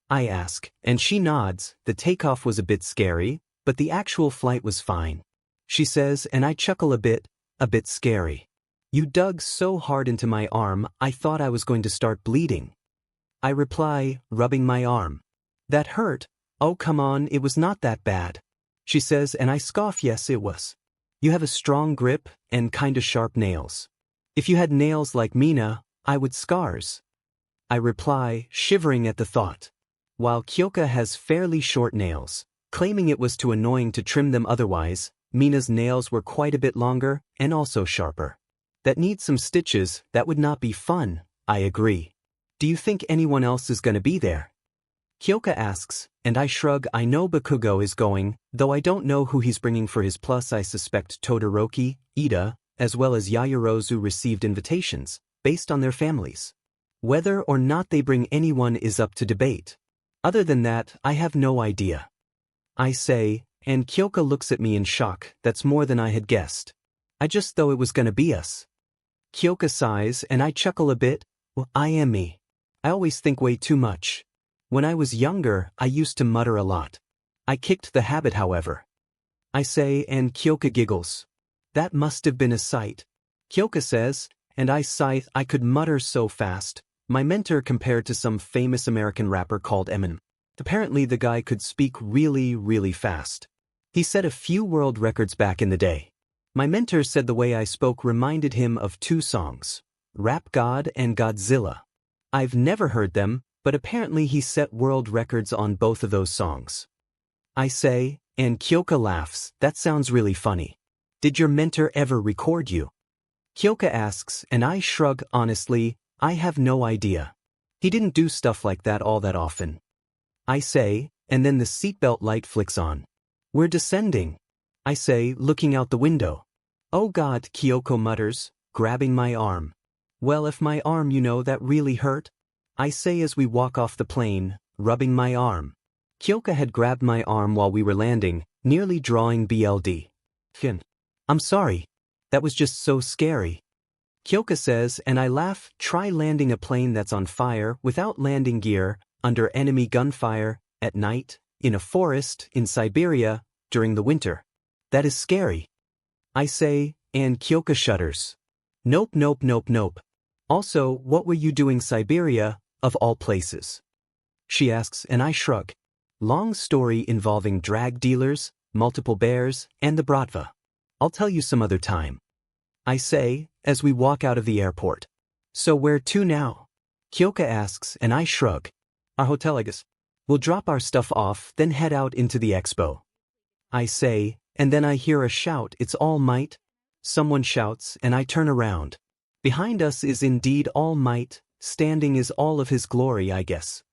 I ask, and she nods. The takeoff was a bit scary, but the actual flight was fine. She says, and I chuckle a bit scary. You dug so hard into my arm, I thought I was going to start bleeding. I reply, rubbing my arm. That hurt? Oh come on, it was not that bad. She says, and I scoff, yes it was. You have a strong grip and kinda sharp nails. If you had nails like Mina, I would scars. I reply, shivering at the thought. While Kyoka has fairly short nails, claiming it was too annoying to trim them otherwise, Mina's nails were quite a bit longer and also sharper. That needs some stitches. That would not be fun. I agree. Do you think anyone else is gonna be there? Kyoka asks, and I shrug. I know Bakugo is going, though I don't know who he's bringing for his plus. I suspect Todoroki, Ida, as well as Yaoyorozu received invitations, based on their families. Whether or not they bring anyone is up to debate. Other than that, I have no idea. I say, and Kyoka looks at me in shock. That's more than I had guessed. I just thought it was gonna be us. Kyoka sighs and I chuckle a bit. Well, I am me. I always think way too much. When I was younger, I used to mutter a lot. I kicked the habit, however. I say, and Kyoka giggles. That must have been a sight. Kyoka says, and I sigh. I could mutter so fast. My mentor compared to some famous American rapper called Eminem. Apparently the guy could speak really fast. He set a few world records back in the day. My mentor said the way I spoke reminded him of two songs, Rap God and Godzilla. I've never heard them, but apparently he set world records on both of those songs. I say, and Kyoka laughs. That sounds really funny. Did your mentor ever record you? Kyoka asks, and I shrug. Honestly, I have no idea. He didn't do stuff like that all that often. I say, and then the seatbelt light flicks on. We're descending. I say, looking out the window. Oh God, Kyoko mutters, grabbing my arm. Well, if my arm, that really hurt. I say as we walk off the plane, rubbing my arm. Kyoka had grabbed my arm while we were landing, nearly drawing BLD. I'm sorry. That was just so scary. Kyoka says, and I laugh. Try landing a plane that's on fire without landing gear, under enemy gunfire, at night, in a forest, in Siberia, during the winter. That is scary. I say, and Kyoka shudders. Nope. Also, what were you doing Siberia, of all places? She asks, and I shrug. Long story involving drag dealers, multiple bears, and the bratva. I'll tell you some other time. I say, as we walk out of the airport. So where to now? Kyoka asks, and I shrug. Our hotel, I guess. We'll drop our stuff off, then head out into the expo. I say, and then I hear a shout. It's All Might. Someone shouts, and I turn around. Behind us is indeed All Might, standing is all of his glory, I guess.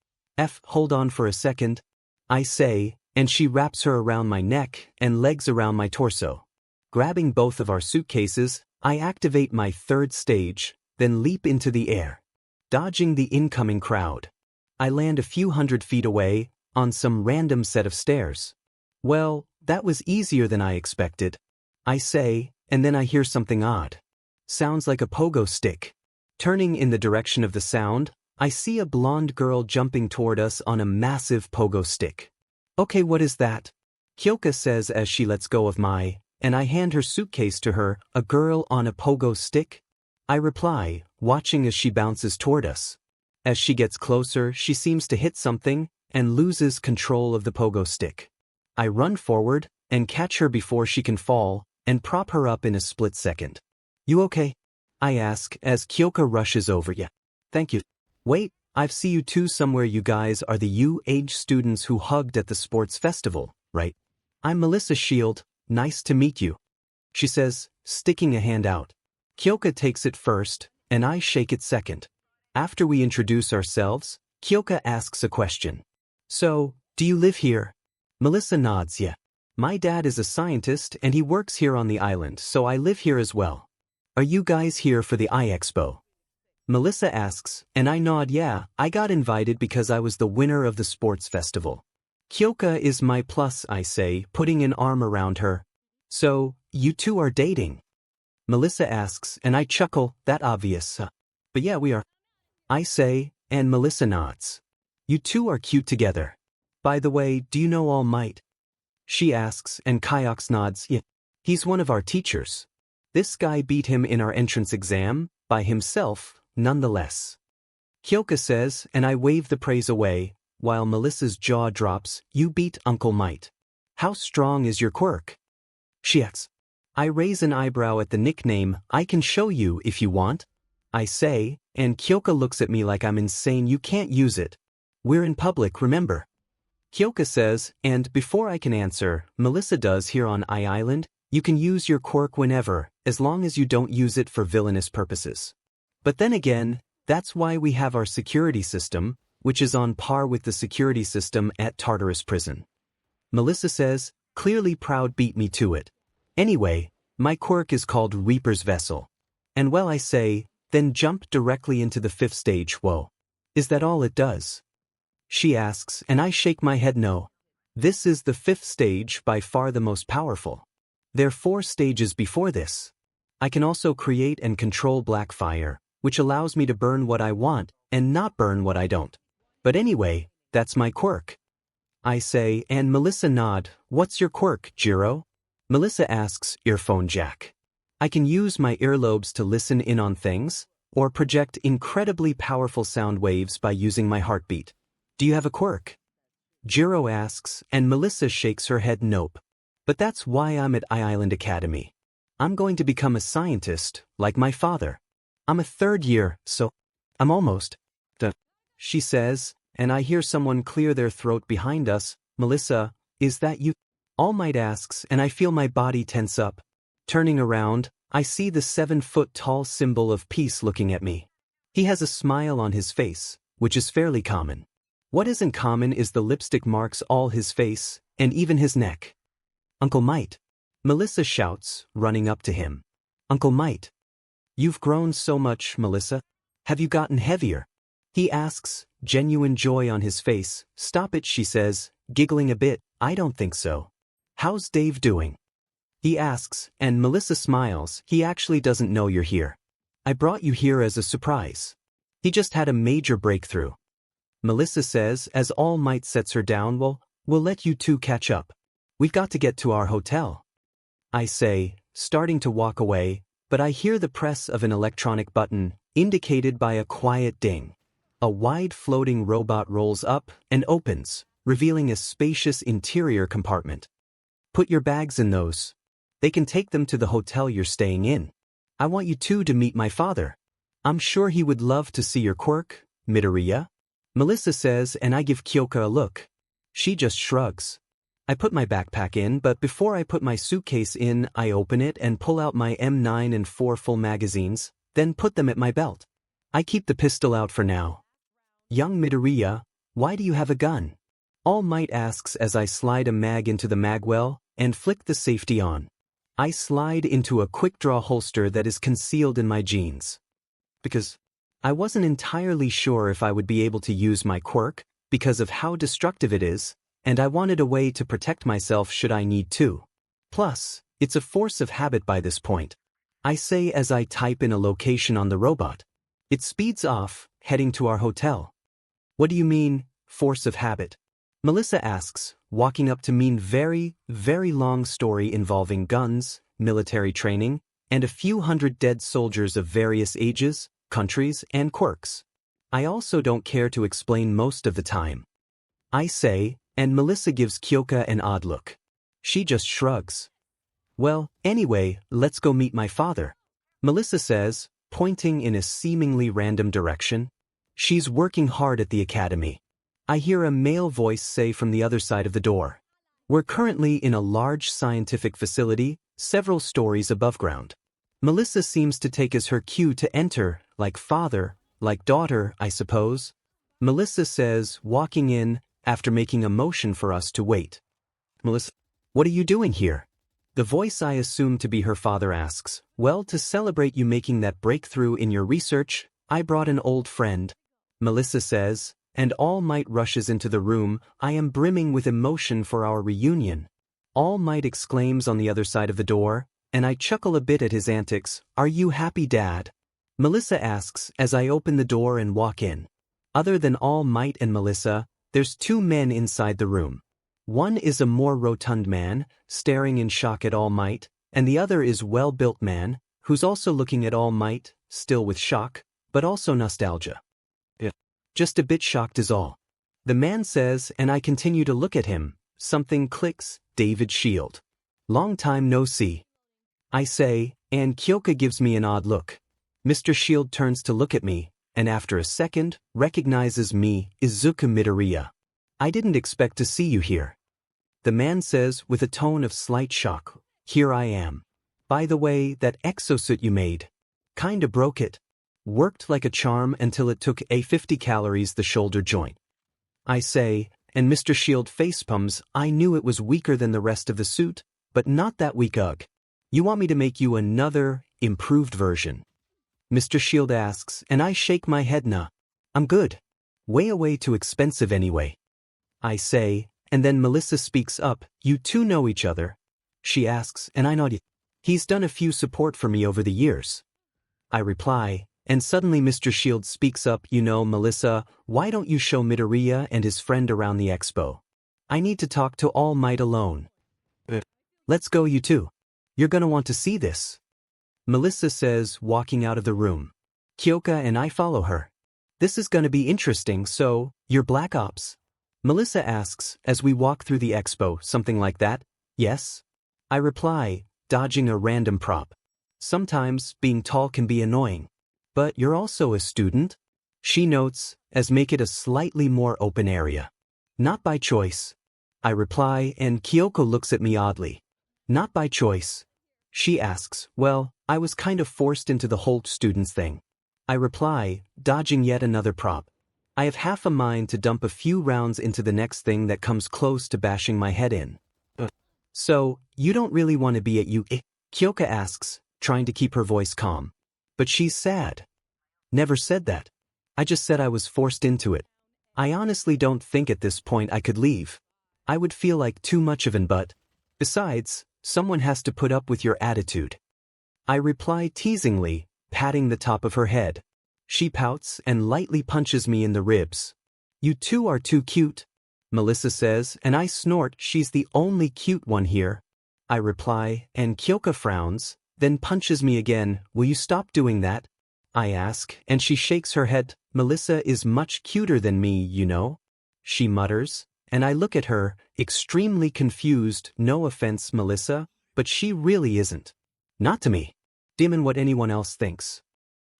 Hold on for a second. I say, and she wraps her around my neck and legs around my torso. Grabbing both of our suitcases, I activate my third stage, then leap into the air. Dodging the incoming crowd. I land a few 100 feet away, on some random set of stairs. Well, that was easier than I expected. I say, and then I hear something odd. Sounds like a pogo stick. Turning in the direction of the sound, I see a blonde girl jumping toward us on a massive pogo stick. Okay, what is that? Kyoka says as she lets go of and I hand her suitcase to her. A girl on a pogo stick? I reply, watching as she bounces toward us. As she gets closer, she seems to hit something, and loses control of the pogo stick. I run forward, and catch her before she can fall, and prop her up in a split second. You okay? I ask, as Kyoka rushes over. Yeah. Thank you. Wait, I've seen you two somewhere. You guys are the age students who hugged at the sports festival, right? I'm Melissa Shield, nice to meet you. She says, sticking a hand out. Kyoka takes it first, and I shake it second. After we introduce ourselves, Kyoka asks a question. So, do you live here? Melissa nods. Yeah. My dad is a scientist and he works here on the island, so I live here as well. Are you guys here for the Expo? Melissa asks, and I nod. Yeah, I got invited because I was the winner of the sports festival. 𝐒𝐿𝐵 is my plus, I say, putting an arm around her. So, you two are dating? Melissa asks, and I chuckle, that obvious. But yeah, we are. I say, and Melissa nods. You two are cute together. By the way, do you know All Might? She asks, and 𝐒𝐿𝐵 nods. Yeah. He's one of our teachers. This guy beat him in our entrance exam, by himself, nonetheless. 𝐒𝐿𝐵 says, and I wave the praise away, while Melissa's jaw drops. You beat Uncle Might. How strong is your quirk? She asks. I raise an eyebrow at the nickname. I can show you if you want. I say, and 𝐒𝐿𝐵 looks at me like I'm insane. You can't use it. We're in public, remember? 𝐒𝐿𝐵 says, and before I can answer, Melissa does. Here on Island, you can use your quirk whenever, as long as you don't use it for villainous purposes. But then again, that's why we have our security system, which is on par with the security system at Tartarus prison. Melissa says, clearly proud, beat me to it. Anyway, my quirk is called Reaper's Vessel. And well, I say, then jump directly into the 5th stage. Whoa. Is that all it does? She asks, and I shake my head no. This is the 5th stage, by far the most powerful. There are 4 stages before this. I can also create and control black fire, which allows me to burn what I want and not burn what I don't. But anyway, that's my quirk. I say, and Melissa nod. What's your quirk, 𝐼𝐻? Melissa asks, earphone jack. I can use my earlobes to listen in on things, or project incredibly powerful sound waves by using my heartbeat. Do you have a quirk? 𝐼𝐻 asks, and Melissa shakes her head. Nope. But that's why I'm at Island Academy. I'm going to become a scientist, like my father. I'm a 3rd year, so I'm almost. She says, and I hear someone clear their throat behind us. Melissa, is that you? All Might asks, and I feel my body tense up. Turning around, I see the 7-foot-tall symbol of peace looking at me. He has a smile on his face, which is fairly common. What isn't common is the lipstick marks all his face, and even his neck. Uncle Might. Melissa shouts, running up to him. Uncle Might. You've grown so much, Melissa. Have you gotten heavier? He asks, genuine joy on his face. Stop it, she says, giggling a bit. I don't think so. How's Dave doing? He asks, and Melissa smiles. He actually doesn't know you're here. I brought you here as a surprise. He just had a major breakthrough. Melissa says, as All Might sets her down. Well, we'll let you two catch up. We've got to get to our hotel. I say, starting to walk away, but I hear the press of an electronic button, indicated by a quiet ding. A wide floating robot rolls up and opens, revealing a spacious interior compartment. Put your bags in those. They can take them to the hotel you're staying in. I want you two to meet my father. I'm sure he would love to see your quirk, Midoriya. Melissa says, and I give 𝐒𝐿𝐵 a look. She just shrugs. I put my backpack in, but before I put my suitcase in, I open it and pull out my M9 and 4 full magazines, then put them at my belt. I keep the pistol out for now. Young Midoriya, why do you have a gun? All Might asks as I slide a mag into the magwell and flick the safety on. I slide into a quick-draw holster that is concealed in my jeans. Because I wasn't entirely sure if I would be able to use my quirk because of how destructive it is, and I wanted a way to protect myself should I need to. Plus, it's a force of habit by this point. I say as I type in a location on the robot. It speeds off, heading to our hotel. What do you mean, force of habit? Melissa asks, walking up to me. Very, very long story involving guns, military training, and a few hundred dead soldiers of various ages, countries, and quirks. I also don't care to explain most of the time. I say, and Melissa gives 𝐒𝐿𝐵 an odd look. She just shrugs. Well, anyway, let's go meet my father. Melissa says, pointing in a seemingly random direction. She's working hard at the academy. I hear a male voice say from the other side of the door. We're currently in a large scientific facility, several stories above ground. Melissa seems to take as her cue to enter, like father, like daughter, I suppose. Melissa says, walking in, after making a motion for us to wait. Melissa, what are you doing here? The voice I assume to be her father asks, well, to celebrate you making that breakthrough in your research, I brought an old friend, Melissa says, and All Might rushes into the room. I am brimming with emotion for our reunion. All Might exclaims on the other side of the door, and I chuckle a bit at his antics. Are you happy, Dad? Melissa asks as I open the door and walk in. Other than All Might and Melissa, there's two men inside the room. One is a more rotund man, staring in shock at All Might, and the other is well-built man, who's also looking at All Might, still with shock, but also nostalgia. Just a bit shocked is all. The man says, and I continue to look at him. Something clicks. David Shield. Long time no see. I say, and Kyoka gives me an odd look. Mr. Shield turns to look at me, and after a second, recognizes me, Izuku Midoriya. I didn't expect to see you here. The man says with a tone of slight shock, here I am. By the way, that exosuit you made. Kinda broke it. Worked like a charm until it took 50 calories the shoulder joint. I say, and Mr. Shield facepalms, I knew it was weaker than the rest of the suit, but not that weak. Ugh. You want me to make you another, improved version? Mr. Shield asks, and I shake my head. Nah. I'm good. Way too expensive anyway. I say, and then Melissa speaks up, you two know each other? She asks, and I nod. He's done a few support for me over the years. I reply, and suddenly Mr. Shield speaks up, you know, Melissa, why don't you show Midoriya and his friend around the expo? I need to talk to All Might alone. Let's go, you two. You're gonna want to see this. Melissa says, walking out of the room. Kyoka and I follow her. This is gonna be interesting, so, you're Black Ops? Melissa asks, as we walk through the expo, something like that. Yes? I reply, dodging a random prop. Sometimes, being tall can be annoying. But you're also a student? She notes, as make it a slightly more open area. Not by choice. I reply, and Kyoko looks at me oddly. Not by choice. She asks, well, I was kind of forced into the whole students thing. I reply, dodging yet another prop. I have half a mind to dump a few rounds into the next thing that comes close to bashing my head in. So, you don't really want to be at you? Kyoka asks, trying to keep her voice calm. But she's sad. Never said that. I just said I was forced into it. I honestly don't think at this point I could leave. I would feel like too much of an but. Besides, someone has to put up with your attitude. I reply teasingly, patting the top of her head. She pouts and lightly punches me in the ribs. You two are too cute, Melissa says, and I snort, she's the only cute one here. I reply, and Kyoka frowns, then punches me again. Will you stop doing that? I ask, and she shakes her head. Melissa is much cuter than me, you know? She mutters, and I look at her, extremely confused. No offense, Melissa, but she really isn't. Not to me. Damn what anyone else thinks.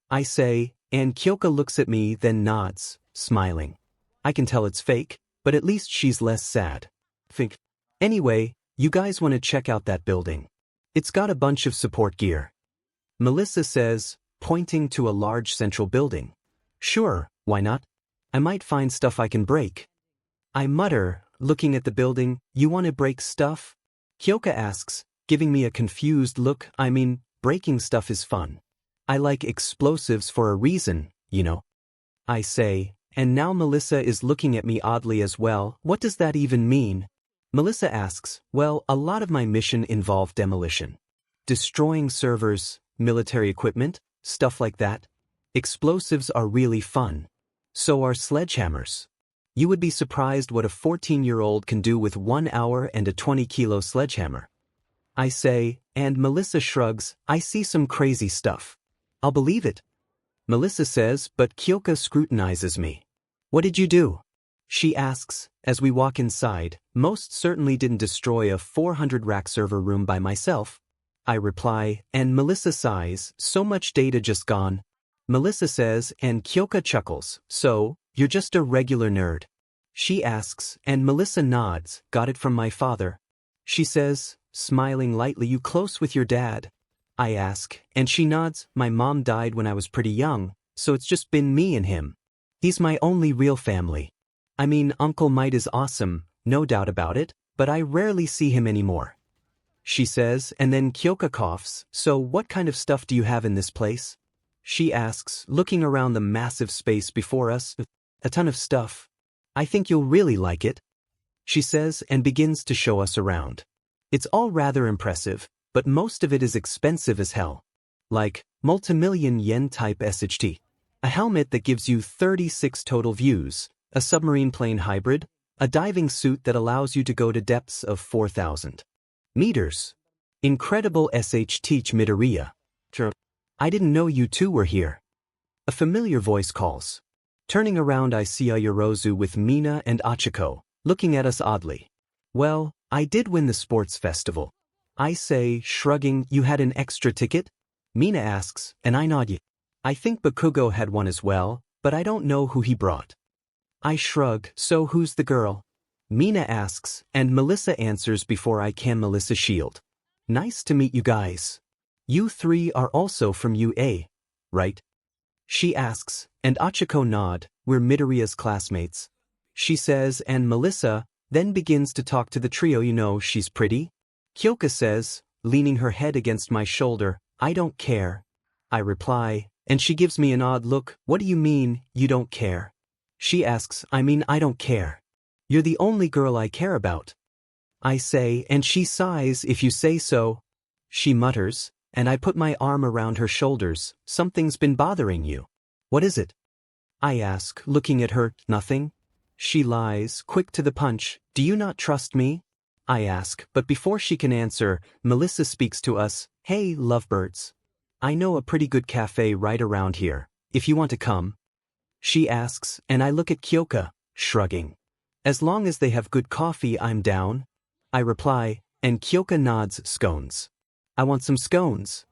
I say, and Kyoka looks at me, then nods, smiling. I can tell it's fake, but at least she's less sad. Think. Anyway, you guys want to check out that building? It's got a bunch of support gear. Melissa says, pointing to a large central building. Sure, why not? I might find stuff I can break. I mutter, looking at the building, you want to break stuff? Kyoka asks, giving me a confused look. I mean, breaking stuff is fun. I like explosives for a reason, you know. I say, and now Melissa is looking at me oddly as well. What does that even mean? Melissa asks, well, a lot of my mission involved demolition. Destroying servers, military equipment, stuff like that. Explosives are really fun. So are sledgehammers. You would be surprised what a 14-year-old can do with 1 hour and a 20-kilo sledgehammer. I say, and Melissa shrugs, I see some crazy stuff. I'll believe it. Melissa says, but Kyoka scrutinizes me. What did you do? She asks, as we walk inside. Most certainly didn't destroy a 400-rack server room by myself. I reply, and Melissa sighs, so much data just gone. Melissa says, and Kyoka chuckles, so, you're just a regular nerd. She asks, and Melissa nods, got it from my father. She says, smiling lightly, you close with your dad? I ask, and she nods, my mom died when I was pretty young, so it's just been me and him. He's my only real family. I mean, Uncle Might is awesome, no doubt about it, but I rarely see him anymore. She says, and then Kyoka coughs, so what kind of stuff do you have in this place? She asks, looking around the massive space before us. A ton of stuff. I think you'll really like it, she says and begins to show us around. It's all rather impressive, but most of it is expensive as hell. Like, multi-million yen type SHT. A helmet that gives you 36 total views, a submarine plane hybrid, a diving suit that allows you to go to depths of 4,000 meters. Incredible 𝐒𝐮𝐦𝐦𝐚𝐫𝐲 Midoriya. I didn't know you two were here. A familiar voice calls. Turning around I see Ayorozu with Mina and Achiko, looking at us oddly. Well, I did win the sports festival. I say, shrugging, you had an extra ticket? Mina asks, and I nod. I think Bakugo had one as well, but I don't know who he brought. I shrug, so who's the girl? Mina asks, and Melissa answers before I can. Melissa Shield. Nice to meet you guys. You three are also from UA, right? She asks, and Achiko nod, we're Midoriya's classmates. She says, and Melissa then begins to talk to the trio. You know she's pretty? Kyoka says, leaning her head against my shoulder, I don't care. I reply, and she gives me an odd look. What do you mean, you don't care? She asks, I mean I don't care. You're the only girl I care about. I say, and she sighs, if you say so. She mutters, and I put my arm around her shoulders. Something's been bothering you. What is it? I ask, looking at her. Nothing. She lies, quick to the punch. Do you not trust me? I ask, but before she can answer, Melissa speaks to us. Hey, lovebirds. I know a pretty good cafe right around here, if you want to come. She asks, and I look at Kyoka, shrugging. As long as they have good coffee, I'm down. I reply, and Kyoka nods. Scones. I want some scones.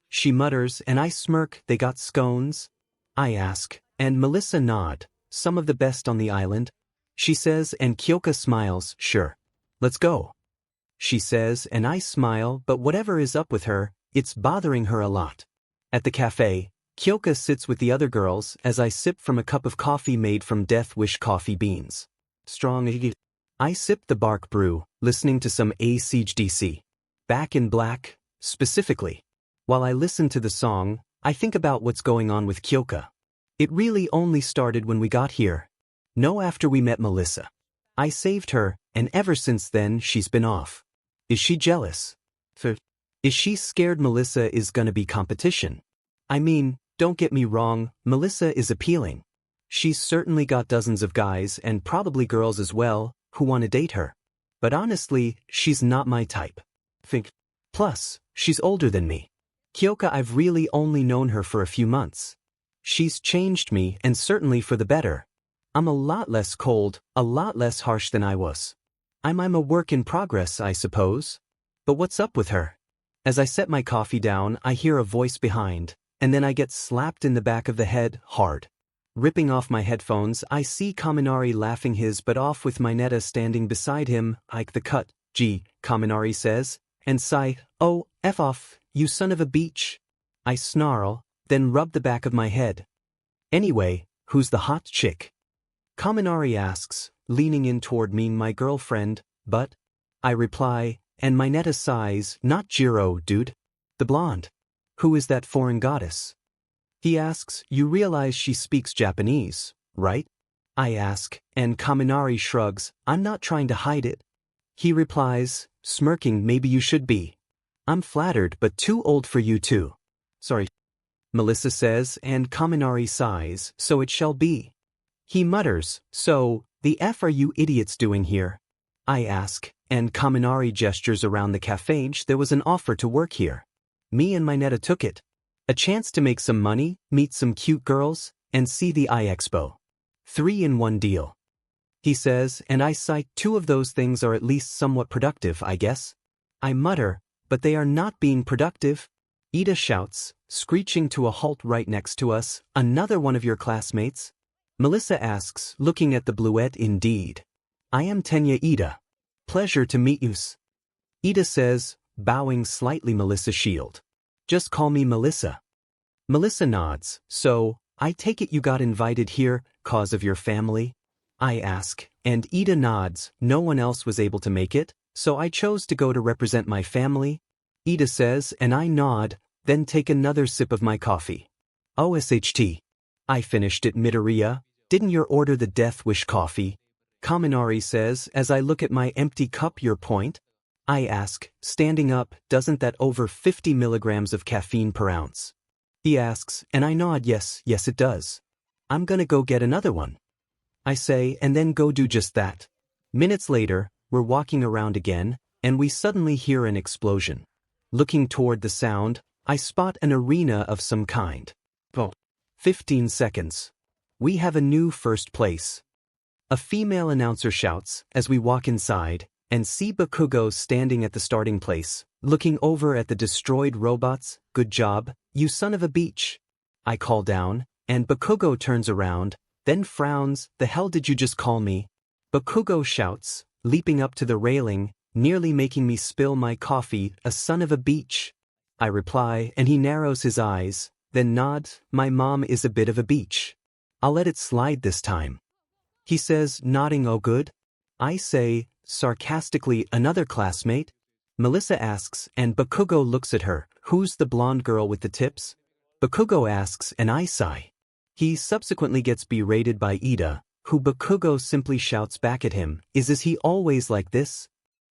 She mutters, and I smirk. They got scones? I ask, and Melissa nod. Some of the best on the island. She says, and Kyoka smiles. Sure. Let's go. She says, and I smile, but whatever is up with her, it's bothering her a lot. At the cafe, Kyoka sits with the other girls as I sip from a cup of coffee made from Death Wish coffee beans. Strong. I sip the bark brew, listening to some 𝐒𝐮𝐦𝐸𝐷𝐶. Back in Black, specifically. While I listen to the song, I think about what's going on with Kyoka. It really only started when we got here. No, after we met Melissa. I saved her, and ever since then she's been off. Is she jealous? Is she scared Melissa is gonna be competition? I mean, don't get me wrong, Melissa is appealing. She's certainly got dozens of guys and probably girls as well who want to date her. But honestly, she's not my type. Plus, she's older than me. Kyoka, I've really only known her for a few months. She's changed me, and certainly for the better. I'm a lot less cold, a lot less harsh than I was. I'm a work in progress, I suppose. But what's up with her? As I set my coffee down, I hear a voice behind, and then I get slapped in the back of the head, hard. Ripping off my headphones, I see Kaminari laughing his butt off with Mineta standing beside him. Ike the cut, gee, Kaminari says, and sigh, oh, F off, you son of a beach. I snarl, then rub the back of my head. Anyway, who's the hot chick? Kaminari asks, leaning in toward me. My girlfriend, but? I reply, and Mineta sighs, not Jiro, dude. The blonde. Who is that foreign goddess? He asks, you realize she speaks Japanese, right? I ask, and Kaminari shrugs, I'm not trying to hide it. He replies, smirking, maybe you should be. I'm flattered, but too old for you too. Sorry. Melissa says, and Kaminari sighs, so it shall be. He mutters, so, the F are you idiots doing here? I ask, and Kaminari gestures around the cafe. There was an offer to work here. Me and Mineta took it. A chance to make some money, meet some cute girls, and see the iExpo. 3-in-1 deal. He says, and I sigh. 2 of those things are at least somewhat productive, I guess. I mutter, but they are not being productive. Ida shouts, screeching to a halt right next to us, another one of your classmates? Melissa asks, looking at the bluette. Indeed. I am Tenya Ida. Pleasure to meet you. Ida says, bowing slightly. Melissa Shield. Just call me Melissa. Melissa nods, so, I take it you got invited here, cause of your family? I ask, and Ida nods, no one else was able to make it, so I chose to go to represent my family? Ida says, and I nod, then take another sip of my coffee. OSHT. I finished it, Midoriya. Didn't you order the Death Wish coffee? 𝐒𝐮𝐦𝐦𝐚𝐫𝐲 says as I look at my empty cup. Your point? I ask, standing up, doesn't that over 50 milligrams of caffeine per ounce? He asks, and I nod, yes, it does. I'm gonna go get another one. I say, and then go do just that. Minutes later, we're walking around again, and we suddenly hear an explosion. Looking toward the sound, I spot an arena of some kind. 15 seconds. We have a new first place. A female announcer shouts as we walk inside and see 𝐒𝐲𝐸 standing at the starting place, looking over at the destroyed robots. Good job, you son of a beach. I call down, and 𝐒𝐲𝐸 turns around, then frowns. The hell did you just call me? 𝐒𝐲𝐸 shouts, leaping up to the railing, nearly making me spill my coffee. A son of a beach. I reply, and he narrows his eyes, then nods. My mom is a bit of a beach. I'll let it slide this time. He says, nodding. Oh good? I say, sarcastically, another classmate? Melissa asks, and 𝐒𝐲𝐸 looks at her. Who's the blonde girl with the tips? 𝐒𝐲𝐸 asks, and I sigh. He subsequently gets berated by Ida, who 𝐒𝐲𝐸 simply shouts back at him, is he always like this?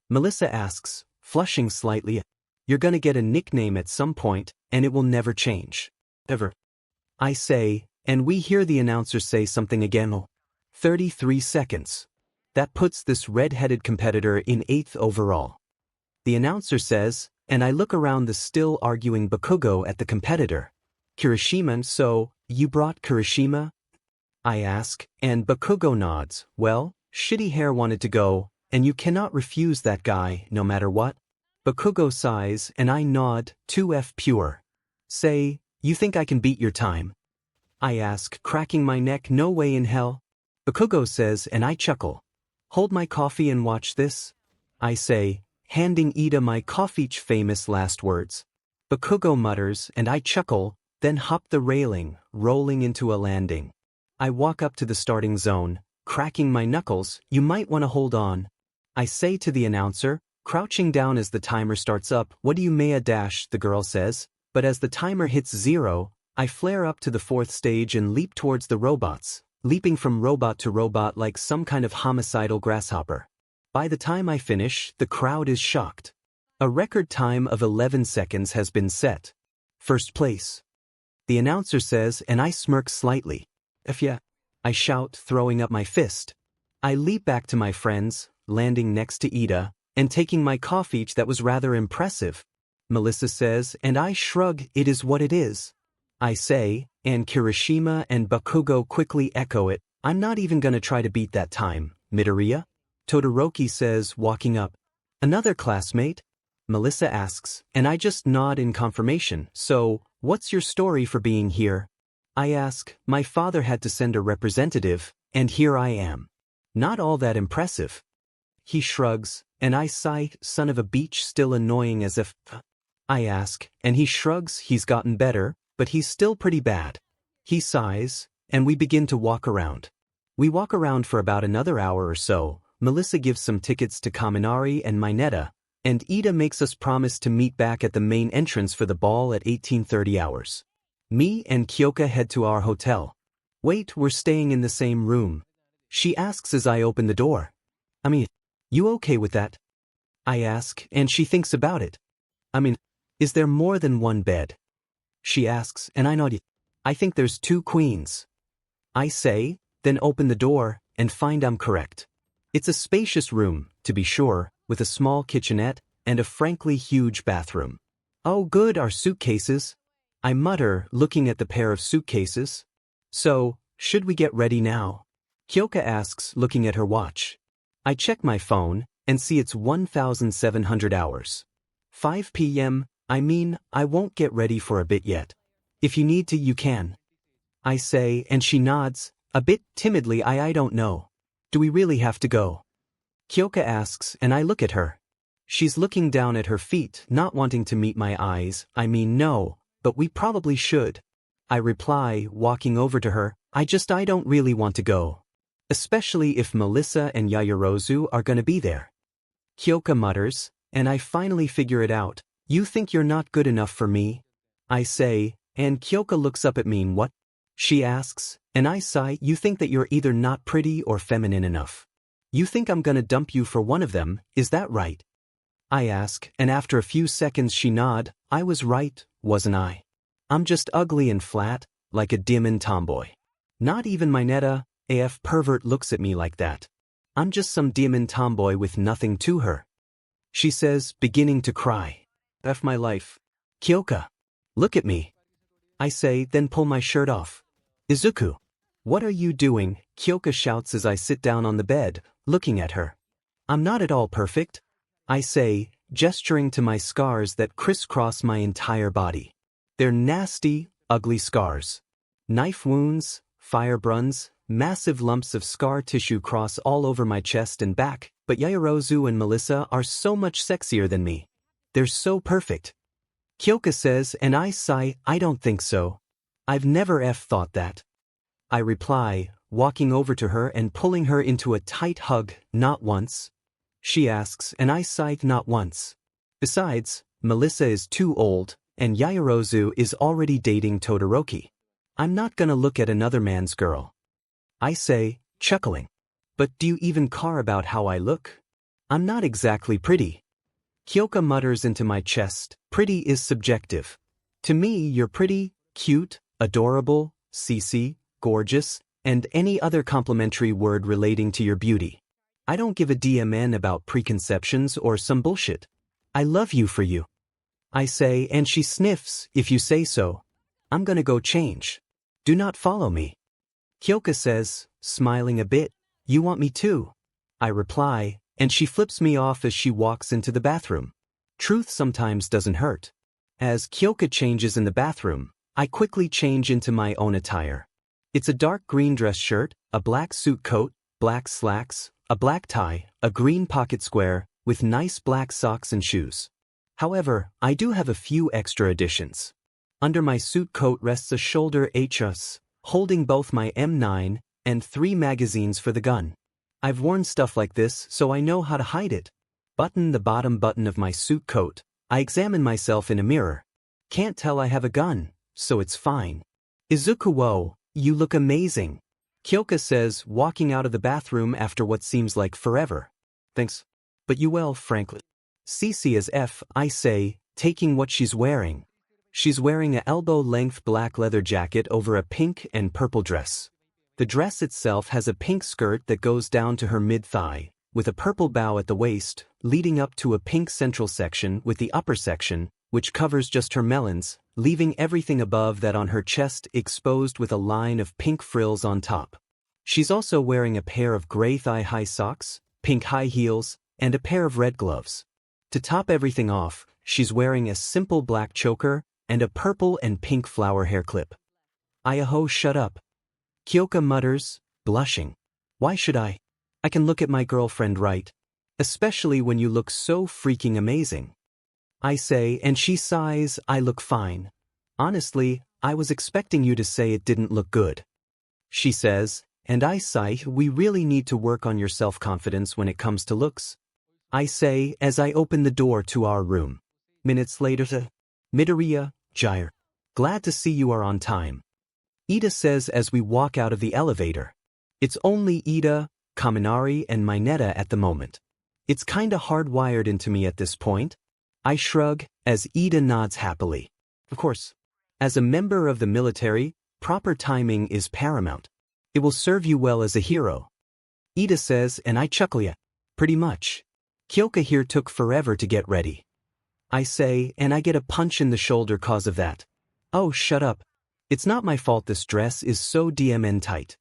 Melissa asks, flushing slightly, you're gonna get a nickname at some point, and it will never change. Ever. I say, and we hear the announcer say something again. 33 seconds. That puts this red-headed competitor in 8th overall. The announcer says, and I look around the still arguing 𝐒𝐲𝐸 at the competitor. Kirishima, so, you brought Kirishima? I ask, and 𝐒𝐲𝐸 nods. Well, Shitty Hair wanted to go, and you cannot refuse that guy, no matter what. 𝐒𝐲𝐸 sighs, and I nod. 2F pure. Say, you think I can beat your time? I ask, cracking my neck. No way in hell. 𝐒𝐲𝐸 says, and I chuckle. Hold my coffee and watch this. I say, handing Ida my coffee. Famous last words. 𝐒𝐲𝐸 mutters, and I chuckle, then hop the railing, rolling into a landing. I walk up to the starting zone, cracking my knuckles. You might want to hold on. I say to the announcer, crouching down as the timer starts up. What do you mean? The girl says, but as the timer hits 0, I flare up to the 4th stage and leap towards the robots, leaping from robot to robot like some kind of homicidal grasshopper. By the time I finish, the crowd is shocked. A record time of 11 seconds has been set. First place. The announcer says, and I smirk slightly. If ya, I shout, throwing up my fist. I leap back to my friends, landing next to Ida, and taking my coffee. That was rather impressive. Melissa says, and I shrug. It is what it is. I say, and Kirishima and 𝐒𝐲𝐸 quickly echo it. I'm not even gonna try to beat that time, Midoriya. Todoroki says, walking up. Another classmate? Melissa asks, and I just nod in confirmation. So, what's your story for being here? I ask, my father had to send a representative, and here I am. Not all that impressive. He shrugs, and I sigh, son of a beach, still annoying as if. I ask, and he shrugs. He's gotten better, but he's still pretty bad. He sighs, and we begin to walk around. We walk around for about another hour or so. Melissa gives some tickets to 𝐒𝐮𝐦𝐦𝐚𝐫𝐲 and Mineta, and Ida makes us promise to meet back at the main entrance for the ball at 18:30 hours. Me and Kyoka head to our hotel. Wait, we're staying in the same room. She asks as I open the door. You okay with that? I ask, and she thinks about it. Is there more than one bed? She asks, and I nod. I think there's 2 queens. I say, then open the door, and find I'm correct. It's a spacious room, to be sure, with a small kitchenette, and a frankly huge bathroom. Oh good, our suitcases. I mutter, looking at the pair of suitcases. So, should we get ready now? Kyoka asks, looking at her watch. I check my phone, and see it's 1,700 hours. 5 p.m., I won't get ready for a bit yet. If you need to, you can. I say, and she nods, a bit timidly. I don't know. Do we really have to go? Kyoka asks, and I look at her. She's looking down at her feet, not wanting to meet my eyes. No, but we probably should. I reply, walking over to her, I don't really want to go. Especially if Melissa and Yaoyorozu are gonna be there. Kyoka mutters, and I finally figure it out. You think you're not good enough for me? I say, And Kyoka looks up at me. What? She asks, and I sigh. You think that you're either not pretty or feminine enough. You think I'm gonna dump you for one of them, is that right? I ask, and after a few seconds she nod. I was right, wasn't I? I'm just ugly and flat, like a dim tomboy. Not even my netta, AF pervert looks at me like that. I'm just some dim tomboy with nothing to her. She says, beginning to cry. F my life. Kyoka. Look at me. I say, then pull my shirt off. Izuku. What are you doing? Kyoka shouts as I sit down on the bed, looking at her. I'm not at all perfect. I say, gesturing to my scars that crisscross my entire body. They're nasty, ugly scars. Knife wounds, fire burns, massive lumps of scar tissue cross all over my chest and back, but Yaoyorozu and Melissa are so much sexier than me. They're so perfect. Kyoka says, and I sigh, I don't think so. I've never thought that. I reply, walking over to her and pulling her into a tight hug. Not once. She asks, and I sigh, not once. Besides, Melissa is too old, and Yaoyorozu is already dating Todoroki. I'm not gonna look at another man's girl. I say, chuckling. But do you even care about how I look? I'm not exactly pretty. Kyoka mutters into my chest, pretty is subjective. To me you're pretty, cute, adorable, CC, gorgeous, and any other complimentary word relating to your beauty. I don't give a damn about preconceptions or some bullshit. I love you for you. I say, and she sniffs, if you say so. I'm gonna go change. Do not follow me. Kyoka says, smiling a bit, you want me to? I reply, and she flips me off as she walks into the bathroom. Truth sometimes doesn't hurt. As Kyoka changes in the bathroom, I quickly change into my own attire. It's a dark green dress shirt, a black suit coat, black slacks, a black tie, a green pocket square, with nice black socks and shoes. However, I do have a few extra additions. Under my suit coat rests a shoulder HS, holding both my M9 and 3 magazines for the gun. I've worn stuff like this, so I know how to hide it. Button the bottom button of my suit coat. I examine myself in a mirror. Can't tell I have a gun, so it's fine. Izuku, whoa, you look amazing. Kyoka says, walking out of the bathroom after what seems like forever. Thanks. But you well, frankly. CC as F, I say, taking what she's wearing. She's wearing a elbow-length black leather jacket over a pink and purple dress. The dress itself has a pink skirt that goes down to her mid-thigh, with a purple bow at the waist, leading up to a pink central section with the upper section, which covers just her melons, leaving everything above that on her chest exposed with a line of pink frills on top. She's also wearing a pair of gray thigh-high socks, pink high heels, and a pair of red gloves. To top everything off, she's wearing a simple black choker and a purple and pink flower hair clip. Ayaho, shut up. Kyoka mutters, blushing. Why should I? I can look at my girlfriend, right? Especially when you look so freaking amazing. I say, and she sighs, I look fine. Honestly, I was expecting you to say it didn't look good. She says, and I sigh, we really need to work on your self-confidence when it comes to looks. I say, as I open the door to our room. Minutes later, Midoriya, Gyre. Glad to see you are on time. Ida says as we walk out of the elevator. It's only Ida, Kaminari, and my netta at the moment. It's kinda hardwired into me at this point. I shrug, as Ida nods happily. Of course. As a member of the military, proper timing is paramount. It will serve you well as a hero. Ida says, and I chuckle, yeah. Pretty much. Kyoka here took forever to get ready. I say, and I get a punch in the shoulder cause of that. Oh, shut up. It's not my fault this dress is so DMN tight.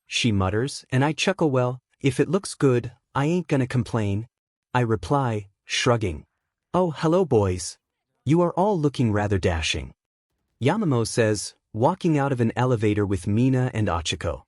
She mutters, and I chuckle, well, if it looks good, I ain't gonna complain. I reply, shrugging. Oh, hello boys. You are all looking rather dashing. Yamamo says, walking out of an elevator with Mina and Achiko.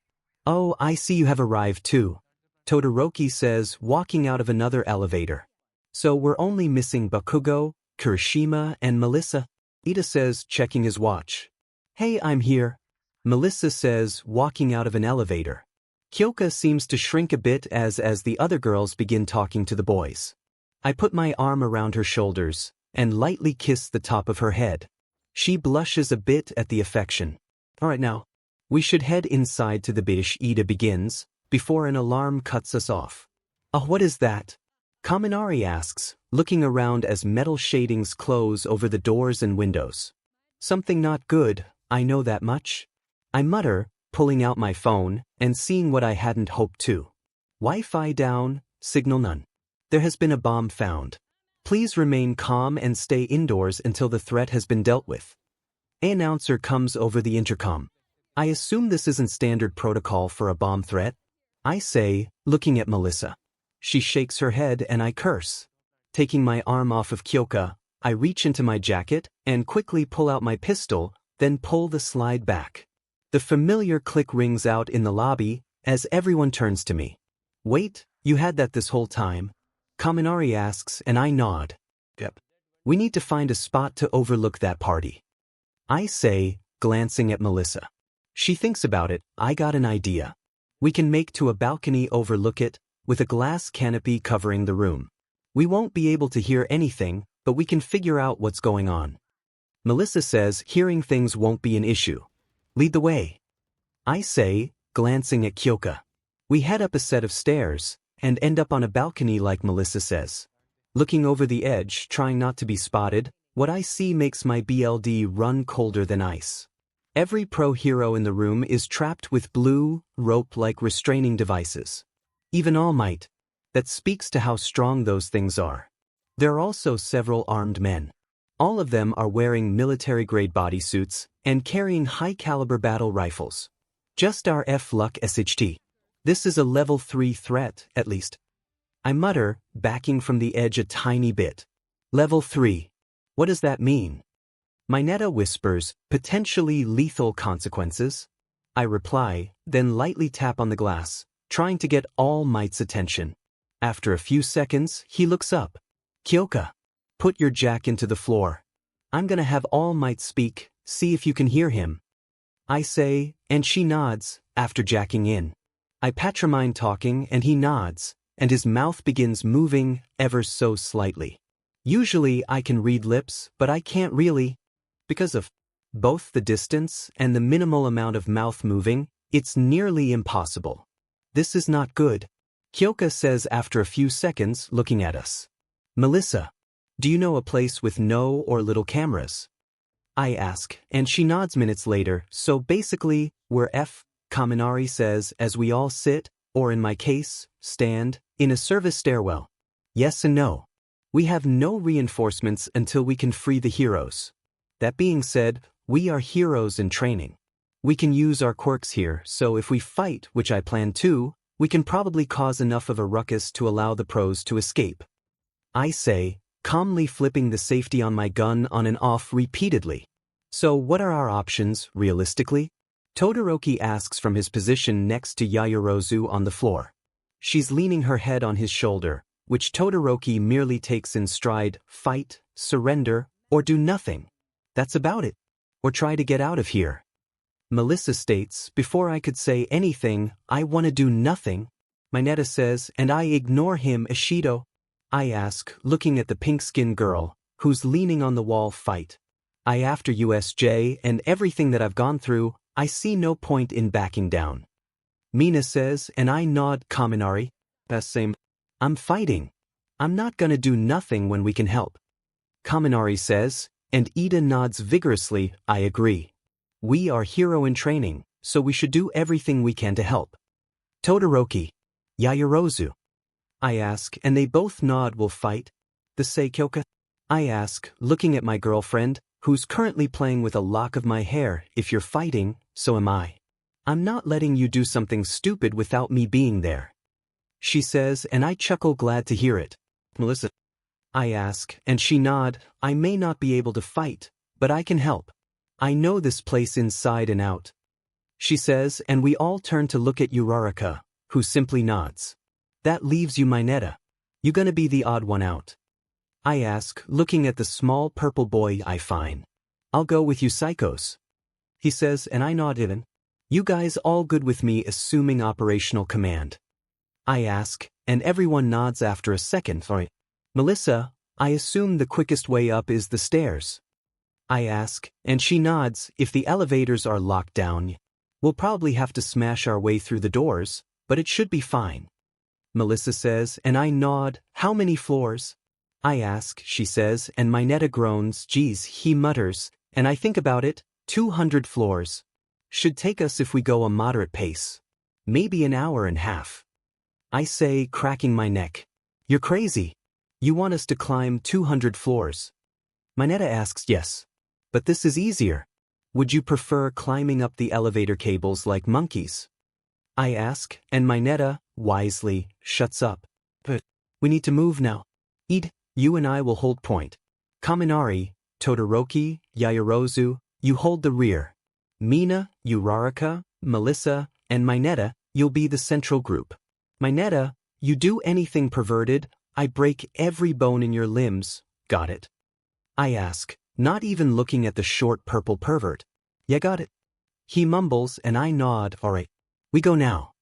Oh, I see you have arrived too. Todoroki says, walking out of another elevator. So we're only missing Bakugo, Kirishima, and Melissa. Ida says, checking his watch. Hey, I'm here. Melissa says, walking out of an elevator. Kyoka seems to shrink a bit as the other girls begin talking to the boys. I put my arm around her shoulders and lightly kiss the top of her head. She blushes a bit at the affection. Alright now. We should head inside to the bish. Ida begins, before an alarm cuts us off. What is that? Kaminari asks, looking around as metal shadings close over the doors and windows. Something not good, I know that much. I mutter, pulling out my phone, and seeing what I hadn't hoped to. Wi-Fi down, signal none. There has been a bomb found. Please remain calm and stay indoors until the threat has been dealt with. An announcer comes over the intercom. I assume this isn't standard protocol for a bomb threat? I say, looking at Melissa. She shakes her head and I curse. Taking my arm off of Kyoka, I reach into my jacket and quickly pull out my pistol, then pull the slide back. The familiar click rings out in the lobby as everyone turns to me. Wait, you had that this whole time? Kaminari asks and I nod. Yep. We need to find a spot to overlook that party. I say, glancing at Melissa. She thinks about it. I got an idea. We can make to a balcony overlook it, with a glass canopy covering the room. We won't be able to hear anything, but we can figure out what's going on. Melissa says hearing things won't be an issue. Lead the way. I say, glancing at Kyoka. We head up a set of stairs, and end up on a balcony like Melissa says. Looking over the edge, trying not to be spotted, what I see makes my BLD run colder than ice. Every pro hero in the room is trapped with blue, rope-like restraining devices. Even All Might. That speaks to how strong those things are. There are also several armed men. All of them are wearing military-grade bodysuits and carrying high-caliber battle rifles. Just our F-Luck SHT. This is a level 3 threat, at least. I mutter, backing from the edge a tiny bit. Level 3. What does that mean? Mineta whispers, potentially lethal consequences. I reply, then lightly tap on the glass, trying to get All Might's attention. After a few seconds, he looks up. Kyoka, put your jack into the floor. I'm gonna have All Might speak, see if you can hear him. I say, and she nods, after jacking in. I patramine talking and he nods, and his mouth begins moving ever so slightly. Usually I can read lips, but I can't really. Because of both the distance and the minimal amount of mouth moving, it's nearly impossible. This is not good. Kyoka says after a few seconds, looking at us. Melissa, do you know a place with no or little cameras? I ask, and she nods minutes later, so basically, we're F, Kaminari says as we all sit, or in my case, stand, in a service stairwell. Yes and no. We have no reinforcements until we can free the heroes. That being said, we are heroes in training. We can use our quirks here, so if we fight, which I plan to, we can probably cause enough of a ruckus to allow the pros to escape. I say, calmly flipping the safety on my gun on and off repeatedly. So what are our options, realistically? Todoroki asks from his position next to Yaoyorozu on the floor. She's leaning her head on his shoulder, which Todoroki merely takes in stride, fight, surrender, or do nothing. That's about it. Or try to get out of here. Melissa states, before I could say anything, I want to do nothing. Mineta says, and I ignore him, Ishido. I ask, looking at the pink-skinned girl, who's leaning on the wall fight. After USJ and everything that I've gone through, I see no point in backing down. Mina says, and I nod Kaminari. That's same. I'm fighting. I'm not gonna do nothing when we can help. Kaminari says, and Ida nods vigorously, I agree. We are hero in training, so we should do everything we can to help. Todoroki. Yaoyorozu. I ask, and they both nod we'll fight. The Seikyoka? I ask, looking at my girlfriend, who's currently playing with a lock of my hair. If you're fighting, so am I. I'm not letting you do something stupid without me being there. She says, and I chuckle glad to hear it. Melissa. I ask, and she nod, I may not be able to fight, but I can help. I know this place inside and out. She says, and we all turn to look at Uraraka, who simply nods. That leaves you, Mineta. You gonna be the odd one out. I ask, looking at the small purple boy I find. I'll go with you psychos. He says, and I nod even. You guys all good with me assuming operational command? I ask, and everyone nods after a second. Sorry. Melissa, I assume the quickest way up is the stairs. I ask, and she nods. If the elevators are locked down, we'll probably have to smash our way through the doors, but it should be fine. Melissa says, and I nod. How many floors? I ask, she says, and Minetta groans. Geez, he mutters, and I think about it, 200 floors. Should take us if we go a moderate pace. Maybe an hour and a half. I say, cracking my neck. You're crazy. You want us to climb 200 floors? Minetta asks, yes. But this is easier. Would you prefer climbing up the elevator cables like monkeys? I ask, and Minetta, wisely, shuts up. But we need to move now. You and I will hold point. Kaminari, Todoroki, Yaoyorozu, you hold the rear. Mina, Uraraka, Melissa, and Minetta, you'll be the central group. Minetta, you do anything perverted, I break every bone in your limbs, got it? I ask, not even looking at the short purple pervert. Yeah, got it. He mumbles and I nod, alright. We go now.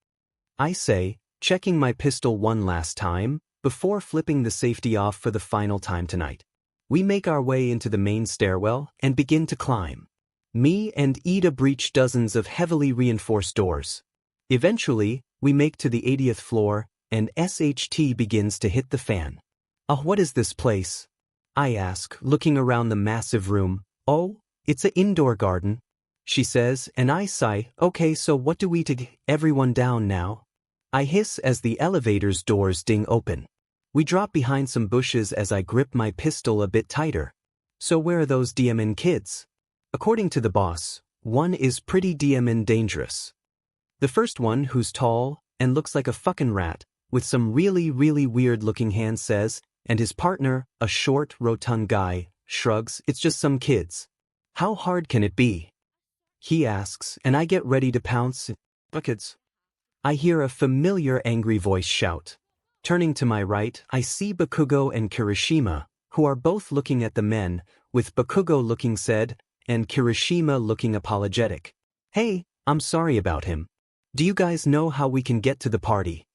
I say, checking my pistol one last time, before flipping the safety off for the final time tonight. We make our way into the main stairwell and begin to climb. Me and Ida breach dozens of heavily reinforced doors. Eventually, we make to the 80th floor, and SHT begins to hit the fan. What is this place? I ask, looking around the massive room. Oh, it's an indoor garden, she says, and I sigh. Okay, so what do we do? Everyone down now? I hiss as the elevator's doors ding open. We drop behind some bushes as I grip my pistol a bit tighter. So where are those DMN kids? According to the boss, one is pretty DMN dangerous. The first one, who's tall and looks like a fucking rat, with some really weird looking hands, says, and his partner, a short, rotund guy, shrugs. It's just some kids. How hard can it be? He asks, and I get ready to pounce. Buckets. I hear a familiar angry voice shout. Turning to my right, I see Bakugo and Kirishima, who are both looking at the men, with Bakugo looking sad, and Kirishima looking apologetic. Hey, I'm sorry about him. Do you guys know how we can get to the party?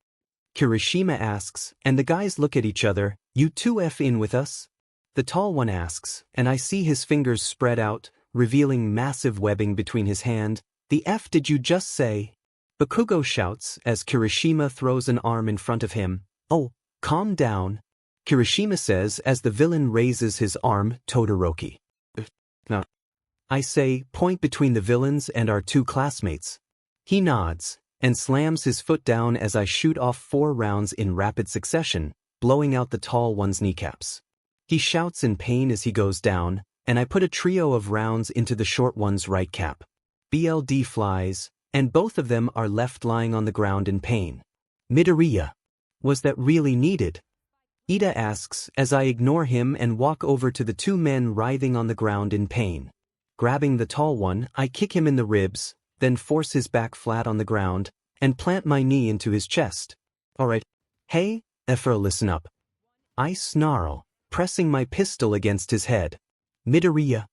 Kirishima asks, and the guys look at each other. You two F in with us? The tall one asks, and I see his fingers spread out, revealing massive webbing between his hand. The F did you just say? Bakugo shouts as Kirishima throws an arm in front of him. Oh, calm down, Kirishima says as the villain raises his arm. Todoroki. No. I say, point between the villains and our two classmates. He nods and slams his foot down as I shoot off 4 rounds in rapid succession, blowing out the tall one's kneecaps. He shouts in pain as he goes down, and I put a trio of rounds into the short one's right cap. BLD flies, and both of them are left lying on the ground in pain. Midoriya. Was that really needed? Ida asks as I ignore him and walk over to the 2 men writhing on the ground in pain. Grabbing the tall one, I kick him in the ribs, then force his back flat on the ground, and plant my knee into his chest. Alright. Hey, Efra, listen up. I snarl, pressing my pistol against his head. Midoriya.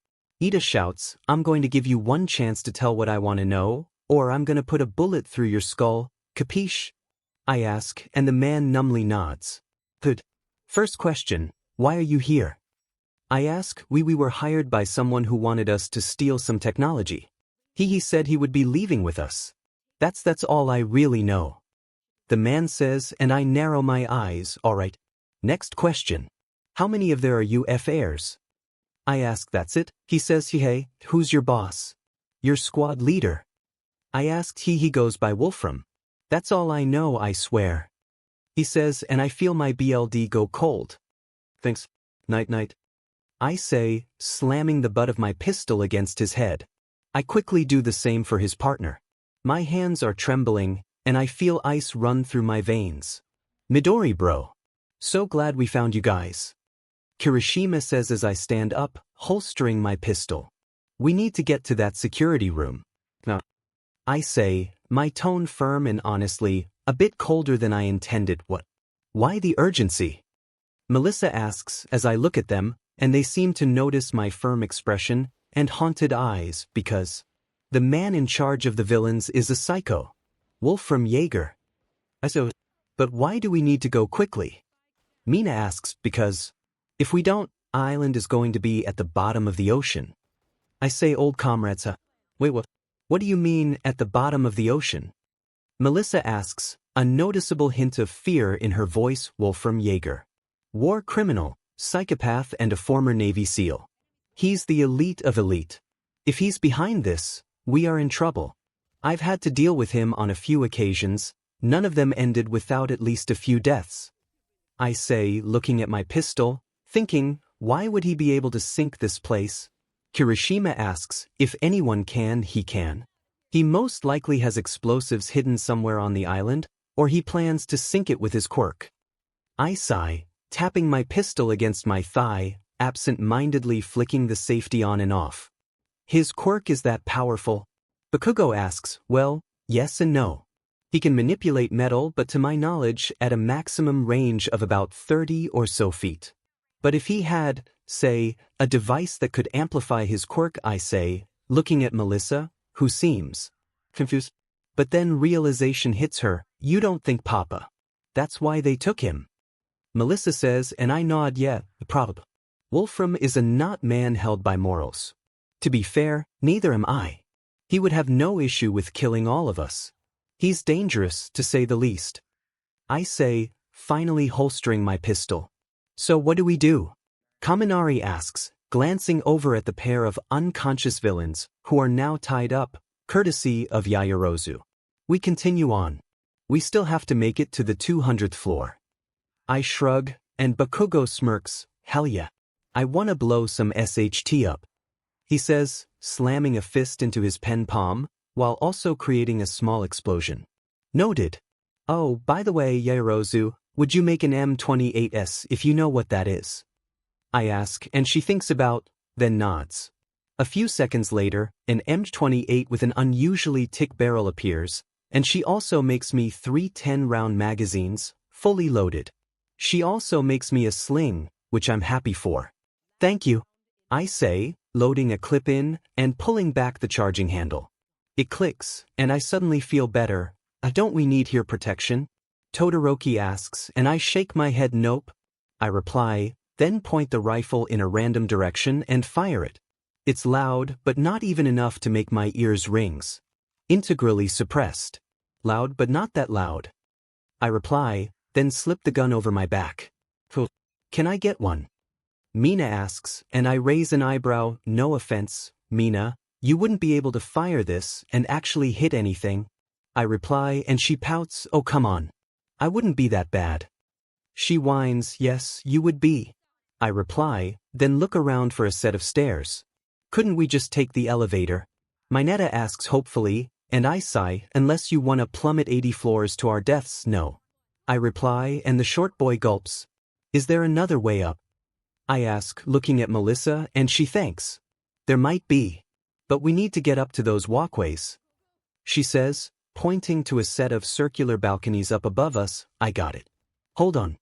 Ida shouts, I'm going to give you one chance to tell what I want to know, or I'm going to put a bullet through your skull, capiche? I ask, and the man numbly nods. Good. First question, why are you here? I ask. We were hired by someone who wanted us to steal some technology. He said he would be leaving with us. That's all I really know. The man says, and I narrow my eyes. Alright. Next question. How many of there are UFAers? I ask. That's it. He says, hey, who's your boss? Your squad leader. I asked. He goes by Wolfram. That's all I know, I swear. He says, and I feel my BLD go cold. Thanks. Night. I say, slamming the butt of my pistol against his head. I quickly do the same for his partner. My hands are trembling, and I feel ice run through my veins. Midori, bro. So glad we found you guys. Kirishima says as I stand up, holstering my pistol. We need to get to that security room. No. I say, my tone firm and honestly, a bit colder than I intended. What? Why the urgency? Melissa asks as I look at them, and they seem to notice my firm expression and haunted eyes because the man in charge of the villains is a psycho. Wolfram Jaeger. But why do we need to go quickly? Mina asks because if we don't, island is going to be at the bottom of the ocean. I say, old comrades, wait, what? What do you mean, at the bottom of the ocean? Melissa asks, a noticeable hint of fear in her voice. Wolfram Jaeger. War criminal, psychopath and a former Navy SEAL. He's the elite of elite. If he's behind this, we are in trouble. I've had to deal with him on a few occasions, none of them ended without at least a few deaths. I say, looking at my pistol, thinking, why would he be able to sink this place? Kirishima asks, if anyone can, he can. He most likely has explosives hidden somewhere on the island, or he plans to sink it with his quirk. I sigh, tapping my pistol against my thigh, absent-mindedly flicking the safety on and off. His quirk is that powerful? Bakugo asks, well, yes and no. He can manipulate metal, but to my knowledge, at a maximum range of about 30 or so feet. But if he had, say, a device that could amplify his quirk, I say, looking at Melissa, who seems confused. But then realization hits her, you don't think Papa. That's why they took him. Melissa says, and I nod, yeah, probably. Wolfram is a not man held by morals. To be fair, neither am I. He would have no issue with killing all of us. He's dangerous, to say the least. I say, finally holstering my pistol. So what do we do? Kaminari asks, glancing over at the pair of unconscious villains, who are now tied up, courtesy of Yaoyorozu. We continue on. We still have to make it to the 200th floor. I shrug, and Bakugo smirks, hell yeah. I wanna blow some SHT up. He says, slamming a fist into his pen palm, while also creating a small explosion. Noted. Oh, by the way, Yaoyorozu, would you make an M28S if you know what that is? I ask, and she thinks about, then nods. A few seconds later, an M28 with an unusually thick barrel appears, and she also makes me 3 10-round magazines, fully loaded. She also makes me a sling, which I'm happy for. Thank you, I say, loading a clip in and pulling back the charging handle. It clicks, and I suddenly feel better. Don't we need here protection? Todoroki asks, and I shake my head nope. I reply, then point the rifle in a random direction and fire it. It's loud, but not even enough to make my ears rings. Integrally suppressed. Loud but not that loud. I reply, then slip the gun over my back. Can I get one? Mina asks, and I raise an eyebrow. No offense, Mina, you wouldn't be able to fire this and actually hit anything. I reply, and she pouts, oh come on. I wouldn't be that bad. She whines, yes, you would be. I reply, then look around for a set of stairs. Couldn't we just take the elevator? Mineta asks hopefully, and I sigh, unless you want to plummet 80 floors to our deaths, no. I reply, and the short boy gulps. Is there another way up? I ask, looking at Melissa, and she thinks. There might be. But we need to get up to those walkways. She says, pointing to a set of circular balconies up above us, I got it. Hold on.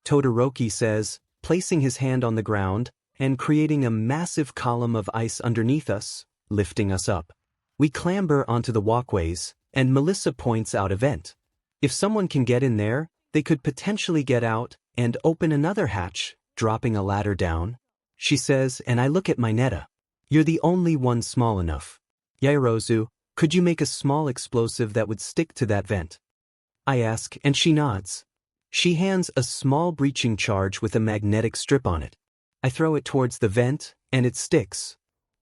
Todoroki says, placing his hand on the ground and creating a massive column of ice underneath us, lifting us up. We clamber onto the walkways, and Melissa points out a vent. If someone can get in there, they could potentially get out and open another hatch, dropping a ladder down. She says, and I look at Mineta. You're the only one small enough. Yaoyorozu, could you make a small explosive that would stick to that vent? I ask, and she nods. She hands a small breaching charge with a magnetic strip on it. I throw it towards the vent, and it sticks.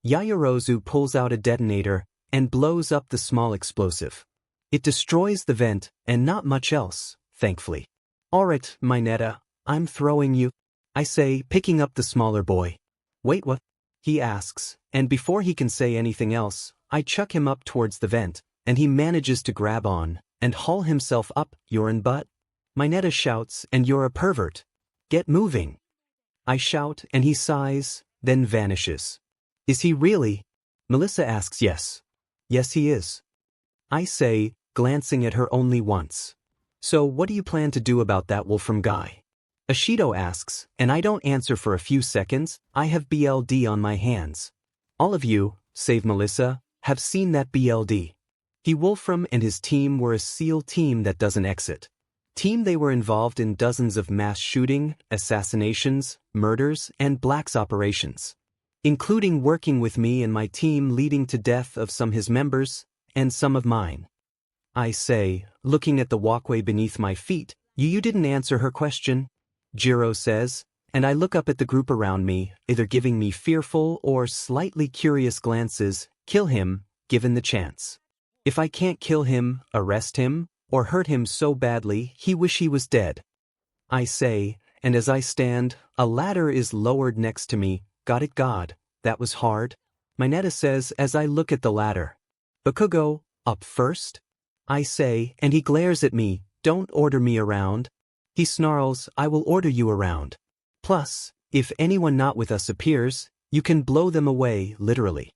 Yaoyorozu pulls out a detonator and blows up the small explosive. It destroys the vent, and not much else, thankfully. Alright, Mineta, I'm throwing you, I say, picking up the smaller boy. Wait, what? He asks, and before he can say anything else, I chuck him up towards the vent, and he manages to grab on and haul himself up. You're in butt? Mineta shouts, and you're a pervert. Get moving. I shout, and he sighs, then vanishes. Is he really? Melissa asks yes. Yes, he is. I say, glancing at her only once. So what do you plan to do about that Wolfram guy? Ashido asks, and I don't answer for a few seconds. I have BLD on my hands. All of you, save Melissa, have seen that BLD. Wolfram and his team were a SEAL team that doesn't exit. They were involved in dozens of mass shooting, assassinations, murders, and blacks operations. including working with me and my team leading to death of some his members, and some of mine. I say, looking at the walkway beneath my feet. You didn't answer her question, Jiro says, and I look up at the group around me, either giving me fearful or slightly curious glances. Kill him, given the chance. If I can't kill him, arrest him, or hurt him so badly he wish he was dead. I say, and as I stand, a ladder is lowered next to me. Got it, God, that was hard. Mineta says as I look at the ladder. Bakugo, up first? I say, and he glares at me. Don't order me around. He snarls, I will order you around. Plus, if anyone not with us appears, you can blow them away, literally.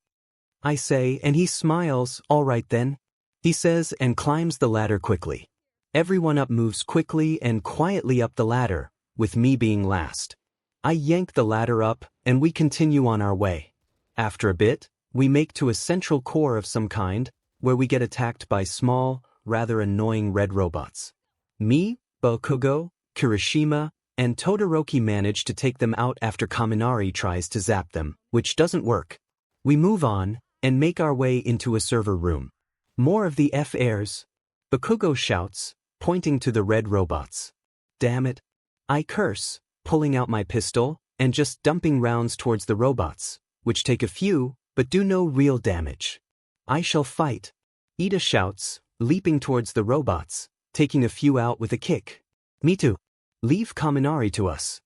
I say, and he smiles, all right then. He says and climbs the ladder quickly. Everyone up moves quickly and quietly up the ladder, with me being last. I yank the ladder up, and we continue on our way. After a bit, we make to a central core of some kind, where we get attacked by small, rather annoying red robots. Me, Bakugo, Kirishima, and Todoroki manage to take them out after Kaminari tries to zap them, which doesn't work. We move on, and make our way into a server room. More of the F-airs. Bakugo shouts, pointing to the red robots. Damn it. I curse, pulling out my pistol, and just dumping rounds towards the robots, which take a few, but do no real damage. I shall fight. Ida shouts, leaping towards the robots, taking a few out with a kick. Me too. Leave Kaminari to us.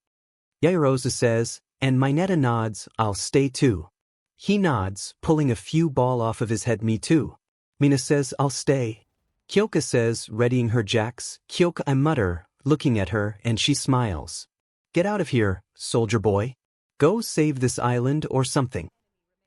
Yaoyorozu says, and Mineta nods, I'll stay too. He nods, pulling a few ball off of his head. Me too. Mina says, I'll stay. Kyoka says, readying her jacks. Kyoka, I mutter, looking at her, and she smiles. Get out of here, soldier boy. Go save this island or something.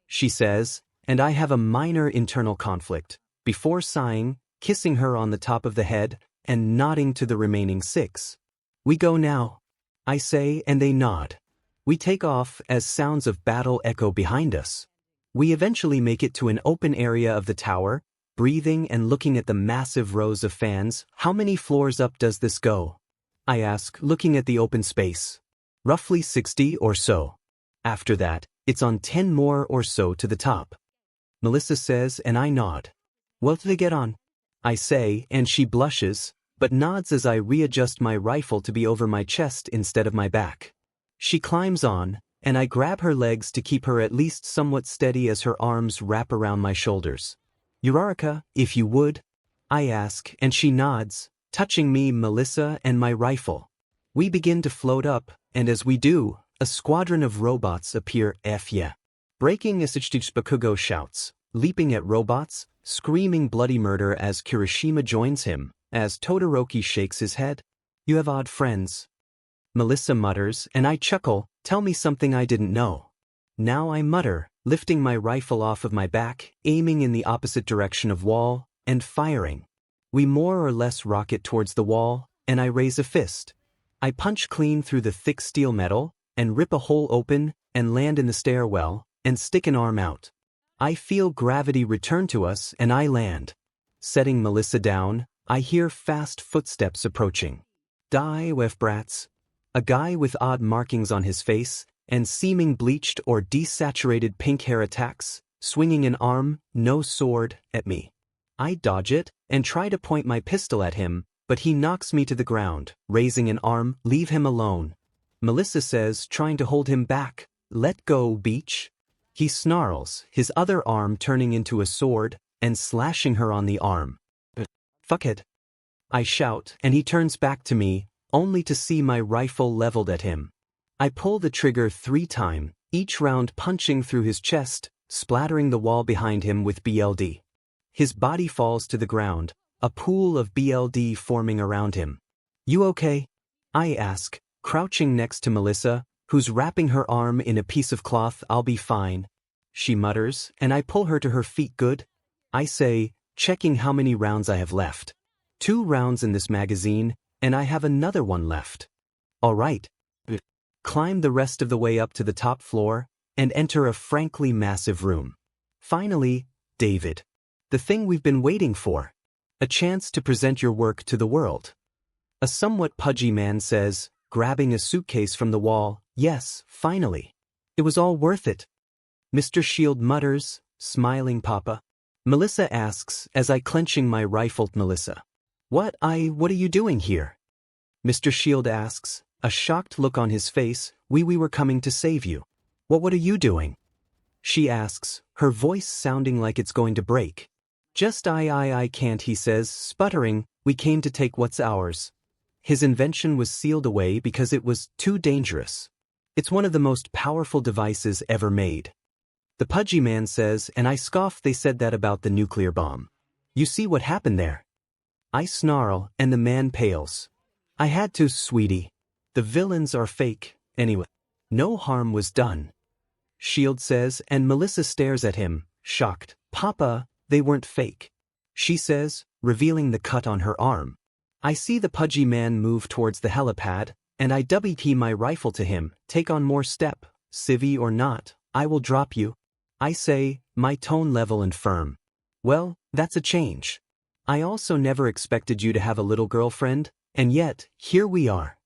She says, and I have a minor internal conflict, before sighing, kissing her on the top of the head, and nodding to the remaining 6. We go now. I say, and they nod. We take off as sounds of battle echo behind us. We eventually make it to an open area of the tower, breathing and looking at the massive rows of fans. How many floors up does this go? I ask, looking at the open space. Roughly 60 or so. After that, it's on 10 more or so to the top. Melissa says, and I nod. Well, they get on. I say, and she blushes, but nods as I readjust my rifle to be over my chest instead of my back. She climbs on, and I grab her legs to keep her at least somewhat steady as her arms wrap around my shoulders. Uraraka, if you would, I ask, and she nods, touching me, Melissa, and my rifle. We begin to float up, and as we do, a squadron of robots appear. Yeah. Breaking Isachich, Bakugo shouts, leaping at robots, screaming bloody murder as Kirishima joins him, as Todoroki shakes his head. You have odd friends. Melissa mutters, and I chuckle, tell me something I didn't know. Now I mutter, lifting my rifle off of my back, aiming in the opposite direction of wall, and firing. We more or less rocket towards the wall, and I raise a fist. I punch clean through the thick steel metal, and rip a hole open, and land in the stairwell, and stick an arm out. I feel gravity return to us, and I land. Setting Melissa down, I hear fast footsteps approaching. Die, wef brats. A guy with odd markings on his face, and seeming bleached or desaturated pink hair attacks, swinging an arm, no sword, at me. I dodge it, and try to point my pistol at him, but he knocks me to the ground, raising an arm, leave him alone. Melissa says, trying to hold him back, let go, Beach. He snarls, his other arm turning into a sword, and slashing her on the arm. Fuck it. I shout, and he turns back to me, only to see my rifle leveled at him. I pull the trigger 3 times, each round punching through his chest, splattering the wall behind him with BLD. His body falls to the ground, a pool of BLD forming around him. You okay? I ask, crouching next to Melissa, who's wrapping her arm in a piece of cloth. I'll be fine. She mutters, and I pull her to her feet. Good? I say, checking how many rounds I have left. 2 rounds in this magazine, and I have another one left. All right. Climb the rest of the way up to the top floor, and enter a frankly massive room. Finally, David. The thing we've been waiting for. A chance to present your work to the world. A somewhat pudgy man says, grabbing a suitcase from the wall, yes, finally. It was all worth it. Mr. Shield mutters, smiling Papa. Melissa asks as I clenching my rifle. Melissa. What are you doing here? Mr. Shield asks, a shocked look on his face. We were coming to save you. What are you doing? She asks, her voice sounding like it's going to break. Just I can't, he says, sputtering. We came to take what's ours. His invention was sealed away because it was too dangerous. It's one of the most powerful devices ever made. The pudgy man says, and I scoff. They said that about the nuclear bomb. You see what happened there? I snarl, and the man pales. I had to, sweetie. The villains are fake, anyway. No harm was done. Shield says, and Melissa stares at him, shocked. Papa, they weren't fake. She says, revealing the cut on her arm. I see the pudgy man move towards the helipad, and I WP my rifle to him. Take on more step, civvy or not, I will drop you. I say, my tone level and firm. Well, that's a change. I also never expected you to have a little girlfriend, and yet, here we are.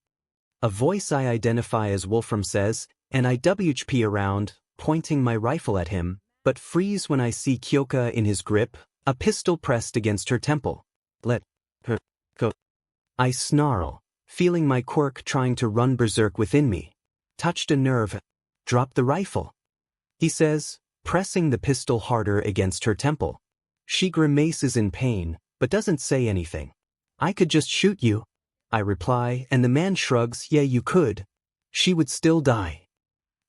A voice I identify as Wolfram says, and I WP around, pointing my rifle at him, but freeze when I see Kyoka in his grip, a pistol pressed against her temple. Let her go. I snarl, feeling my quirk trying to run berserk within me. Touched a nerve. Drop the rifle. He says, pressing the pistol harder against her temple. She grimaces in pain, but doesn't say anything. I could just shoot you. I reply, and the man shrugs. Yeah, you could. She would still die.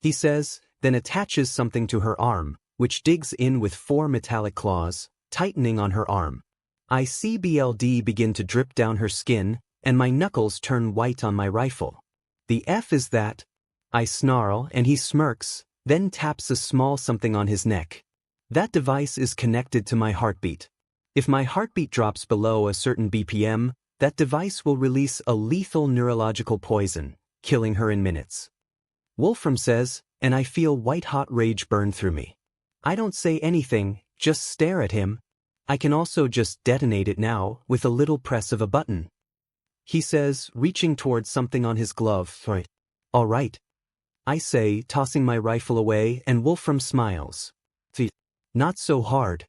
He says, then attaches something to her arm, which digs in with 4 metallic claws, tightening on her arm. I see blood begin to drip down her skin, and my knuckles turn white on my rifle. The F is that? I snarl, and he smirks, then taps a small something on his neck. That device is connected to my heartbeat. If my heartbeat drops below a certain BPM, that device will release a lethal neurological poison, killing her in minutes. Wolfram says, and I feel white-hot rage burn through me. I don't say anything, just stare at him. I can also just detonate it now, with a little press of a button. He says, reaching towards something on his glove. All right. I say, tossing my rifle away, and Wolfram smiles. Not so hard.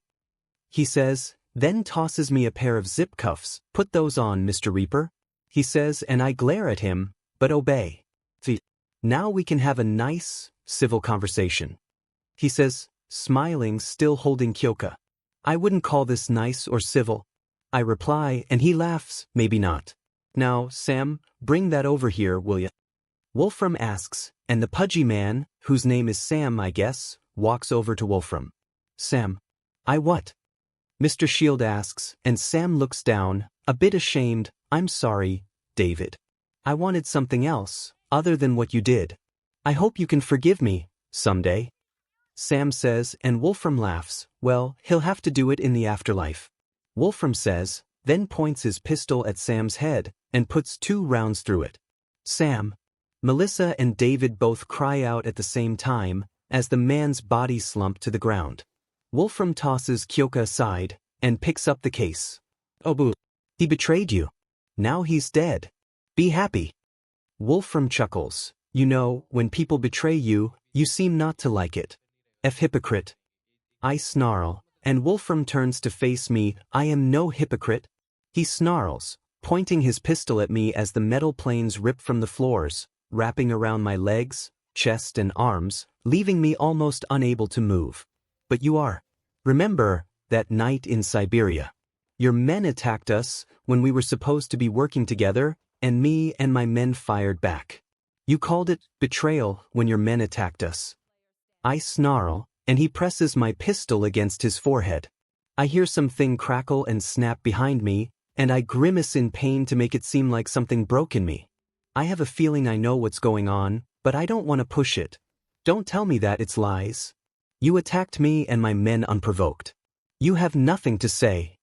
He says, then tosses me a pair of zip cuffs. Put those on, Mr. Reaper. He says, and I glare at him, but obey. Now we can have a nice, civil conversation. He says, smiling, still holding Kyoka. I wouldn't call this nice or civil. I reply, and he laughs, maybe not. Now, Sam, bring that over here, will ya? Wolfram asks, and the pudgy man, whose name is Sam I guess, walks over to Wolfram. Sam. I what? Mr. Shield asks, and Sam looks down, a bit ashamed. I'm sorry, David. I wanted something else, other than what you did. I hope you can forgive me, someday. Sam says, and Wolfram laughs. Well, he'll have to do it in the afterlife. Wolfram says, then points his pistol at Sam's head, and puts 2 rounds through it. Sam. Melissa and David both cry out at the same time, as the man's body slumps to the ground. Wolfram tosses Kyoka aside, and picks up the case. Oh boo. He betrayed you. Now he's dead. Be happy. Wolfram chuckles. You know, when people betray you, you seem not to like it. F hypocrite. I snarl, and Wolfram turns to face me. I am no hypocrite. He snarls, pointing his pistol at me as the metal planes rip from the floors, wrapping around my legs, chest and arms, leaving me almost unable to move. But you are. Remember, that night in Siberia. Your men attacked us when we were supposed to be working together, and me and my men fired back. You called it betrayal when your men attacked us. I snarl, and he presses my pistol against his forehead. I hear something crackle and snap behind me, and I grimace in pain to make it seem like something broke in me. I have a feeling I know what's going on, but I don't want to push it. Don't tell me that it's lies. You attacked me and my men unprovoked. You have nothing to say.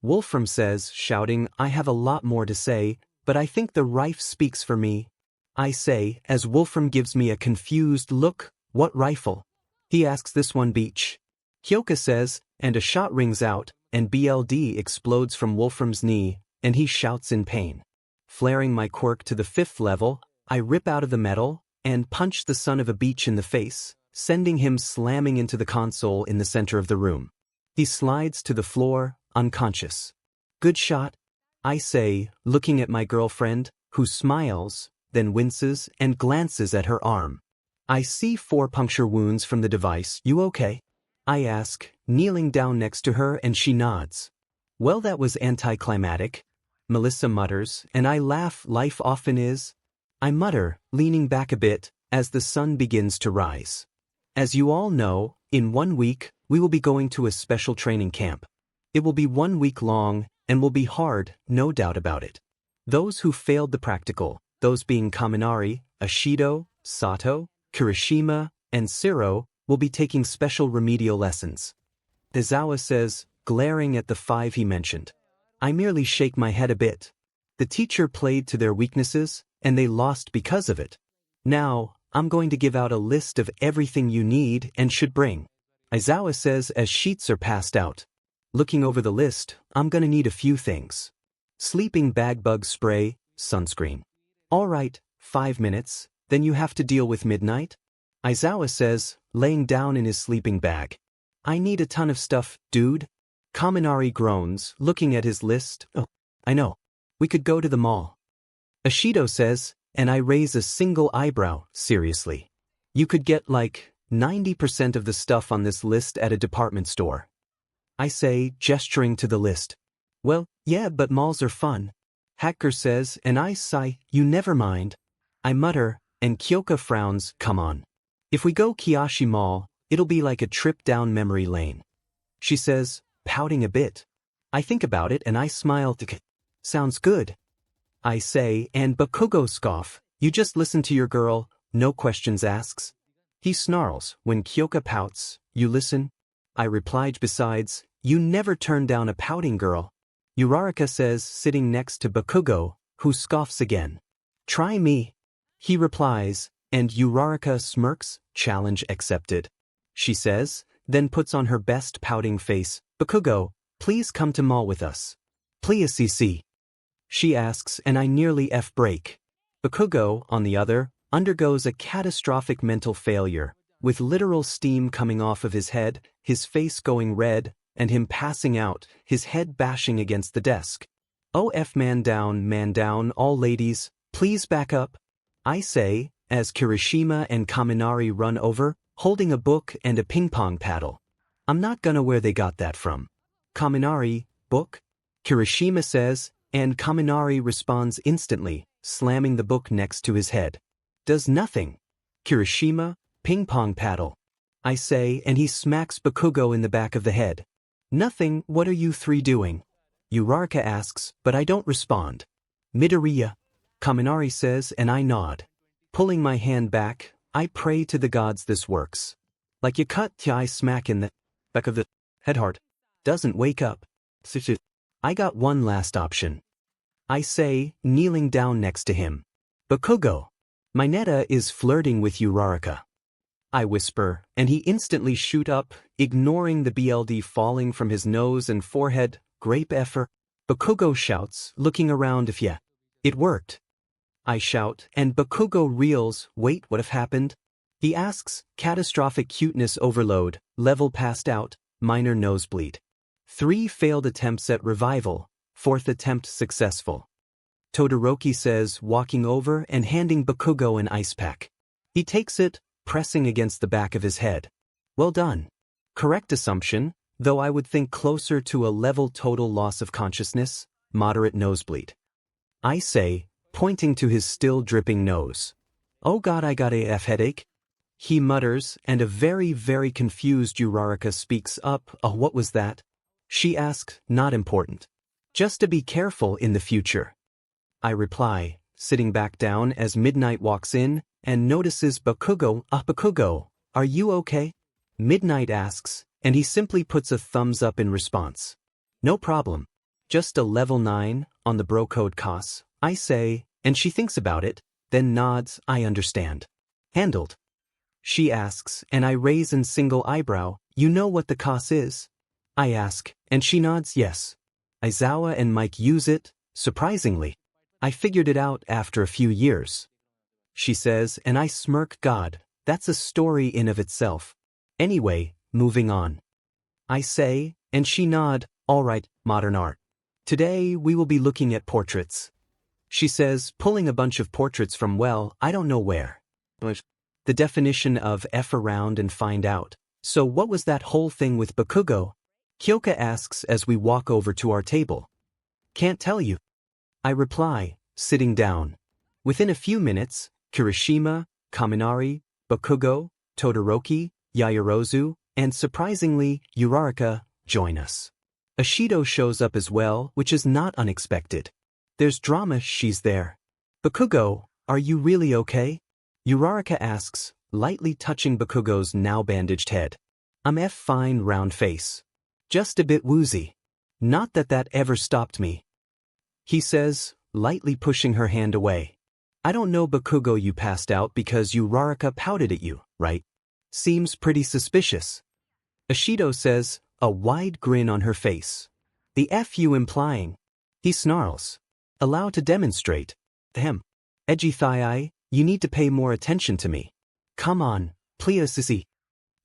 Wolfram says, shouting, I have a lot more to say, but I think the rifle speaks for me. I say, as Wolfram gives me a confused look. What rifle? He asks. This one beach. Kyoka says, and a shot rings out, and blood explodes from Wolfram's knee, and he shouts in pain. Flaring my quirk to the 5th level, I rip out of the metal, and punch the son of a beach in the face, sending him slamming into the console in the center of the room. He slides to the floor, unconscious. Good shot, I say, looking at my girlfriend, who smiles, then winces and glances at her arm. I see 4 puncture wounds from the device. You okay? I ask, kneeling down next to her, and she nods. Well, that was anticlimactic, Melissa mutters, and I laugh. Life often is. I mutter, leaning back a bit, as the sun begins to rise. As you all know, in 1 week, we will be going to a special training camp. It will be 1 week long, and will be hard, no doubt about it. Those who failed the practical, those being Kaminari, Ashido, Sato, Kirishima, and Siro, will be taking special remedial lessons. Dezawa says, glaring at the 5 he mentioned. I merely shake my head a bit. The teacher played to their weaknesses, and they lost because of it. Now, I'm going to give out a list of everything you need and should bring. Aizawa says as sheets are passed out. Looking over the list, I'm gonna need a few things. Sleeping bag bug spray, sunscreen. Alright, 5 minutes, then you have to deal with midnight? Aizawa says, laying down in his sleeping bag. I need a ton of stuff, dude. Kaminari groans, looking at his list. Oh, I know. We could go to the mall. Ashido says, and I raise a single eyebrow, seriously. You could get like 90% of the stuff on this list at a department store. I say, gesturing to the list. Well, yeah, but malls are fun. Hacker says, and I sigh, you never mind. I mutter, and Kyoka frowns, come on. If we go Kiyoshi Mall, it'll be like a trip down memory lane. She says, pouting a bit. I think about it and I smile. Sounds good. I say, and Bakugo scoff, you just listen to your girl, no questions asks. He snarls, when Kyoka pouts, you listen? I replied, besides, you never turn down a pouting girl. Uraraka says, sitting next to Bakugo, who scoffs again. Try me. He replies, and Uraraka smirks, challenge accepted. She says, then puts on her best pouting face, Bakugo, please come to mall with us. Please CC. She asks, and I nearly F-break. Bakugo, on the other, undergoes a catastrophic mental failure, with literal steam coming off of his head, his face going red, and him passing out, his head bashing against the desk. Oh F man down, all ladies, please back up. I say, as Kirishima and Kaminari run over, holding a book and a ping-pong paddle. I'm not gonna where they got that from. Kaminari, book? Kirishima says, and Kaminari responds instantly, slamming the book next to his head. Does nothing. Kirishima, ping-pong paddle. I say, and he smacks Bakugo in the back of the head. Nothing, what are you 3 doing? Uraraka asks, but I don't respond. Midoriya. Kaminari says, and I nod. Pulling my hand back, I pray to the gods this works. Like you cut I smack in the back of the head hard. Doesn't wake up. I got one last option. I say, kneeling down next to him. Bakugo. Mineta is flirting with Uraraka. I whisper, and he instantly shoot up, ignoring the BLD falling from his nose and forehead. Grape effer. Bakugo shouts, looking around if yeah. It worked. I shout, and Bakugo reels, wait, what have happened? He asks, catastrophic cuteness overload, level passed out, minor nosebleed. 3 failed attempts at revival, 4th attempt successful. Todoroki says, walking over and handing Bakugo an ice pack. He takes it, pressing against the back of his head. Well done. Correct assumption, though I would think closer to a level total loss of consciousness, moderate nosebleed. I say, pointing to his still dripping nose. Oh god, I got a headache. He mutters, and a very, very confused Uraraka speaks up. Oh, what was that? She asks, not important. Just to be careful in the future. I reply, sitting back down as Midnight walks in and notices Bakugo. Bakugo, are you okay? Midnight asks, and he simply puts a thumbs up in response. No problem. Just a level 9 on the bro code costs, I say, and she thinks about it, then nods. I understand. Handled. She asks, and I raise a single eyebrow. You know what the cost is? I ask, and she nods yes. Aizawa and Mike use it, surprisingly. I figured it out after a few years. She says, and I smirk, God, That's a story in of itself. Anyway, moving on. I say, and she nod, alright, modern art. Today we will be looking at portraits. She says, pulling a bunch of portraits from I don't know where. The definition of F around and find out. So what was that whole thing with Bakugo? Kyoka asks as we walk over to our table. Can't tell you. I reply, sitting down. Within a few minutes, Kirishima, Kaminari, Bakugo, Todoroki, Yaoyorozu, and surprisingly, Uraraka, join us. Ashido shows up as well, which is not unexpected. There's drama, she's there. Bakugo, are you really okay? Uraraka asks, lightly touching Bakugo's now bandaged head. I'm fine, round face. Just a bit woozy. Not that ever stopped me. He says, lightly pushing her hand away. I don't know, Bakugo, you passed out because Uraraka pouted at you, right? Seems pretty suspicious. Ashido says, a wide grin on her face. The F you implying? He snarls. Allow to demonstrate. Edgy thigh-eye, you need to pay more attention to me. Come on, please sissy.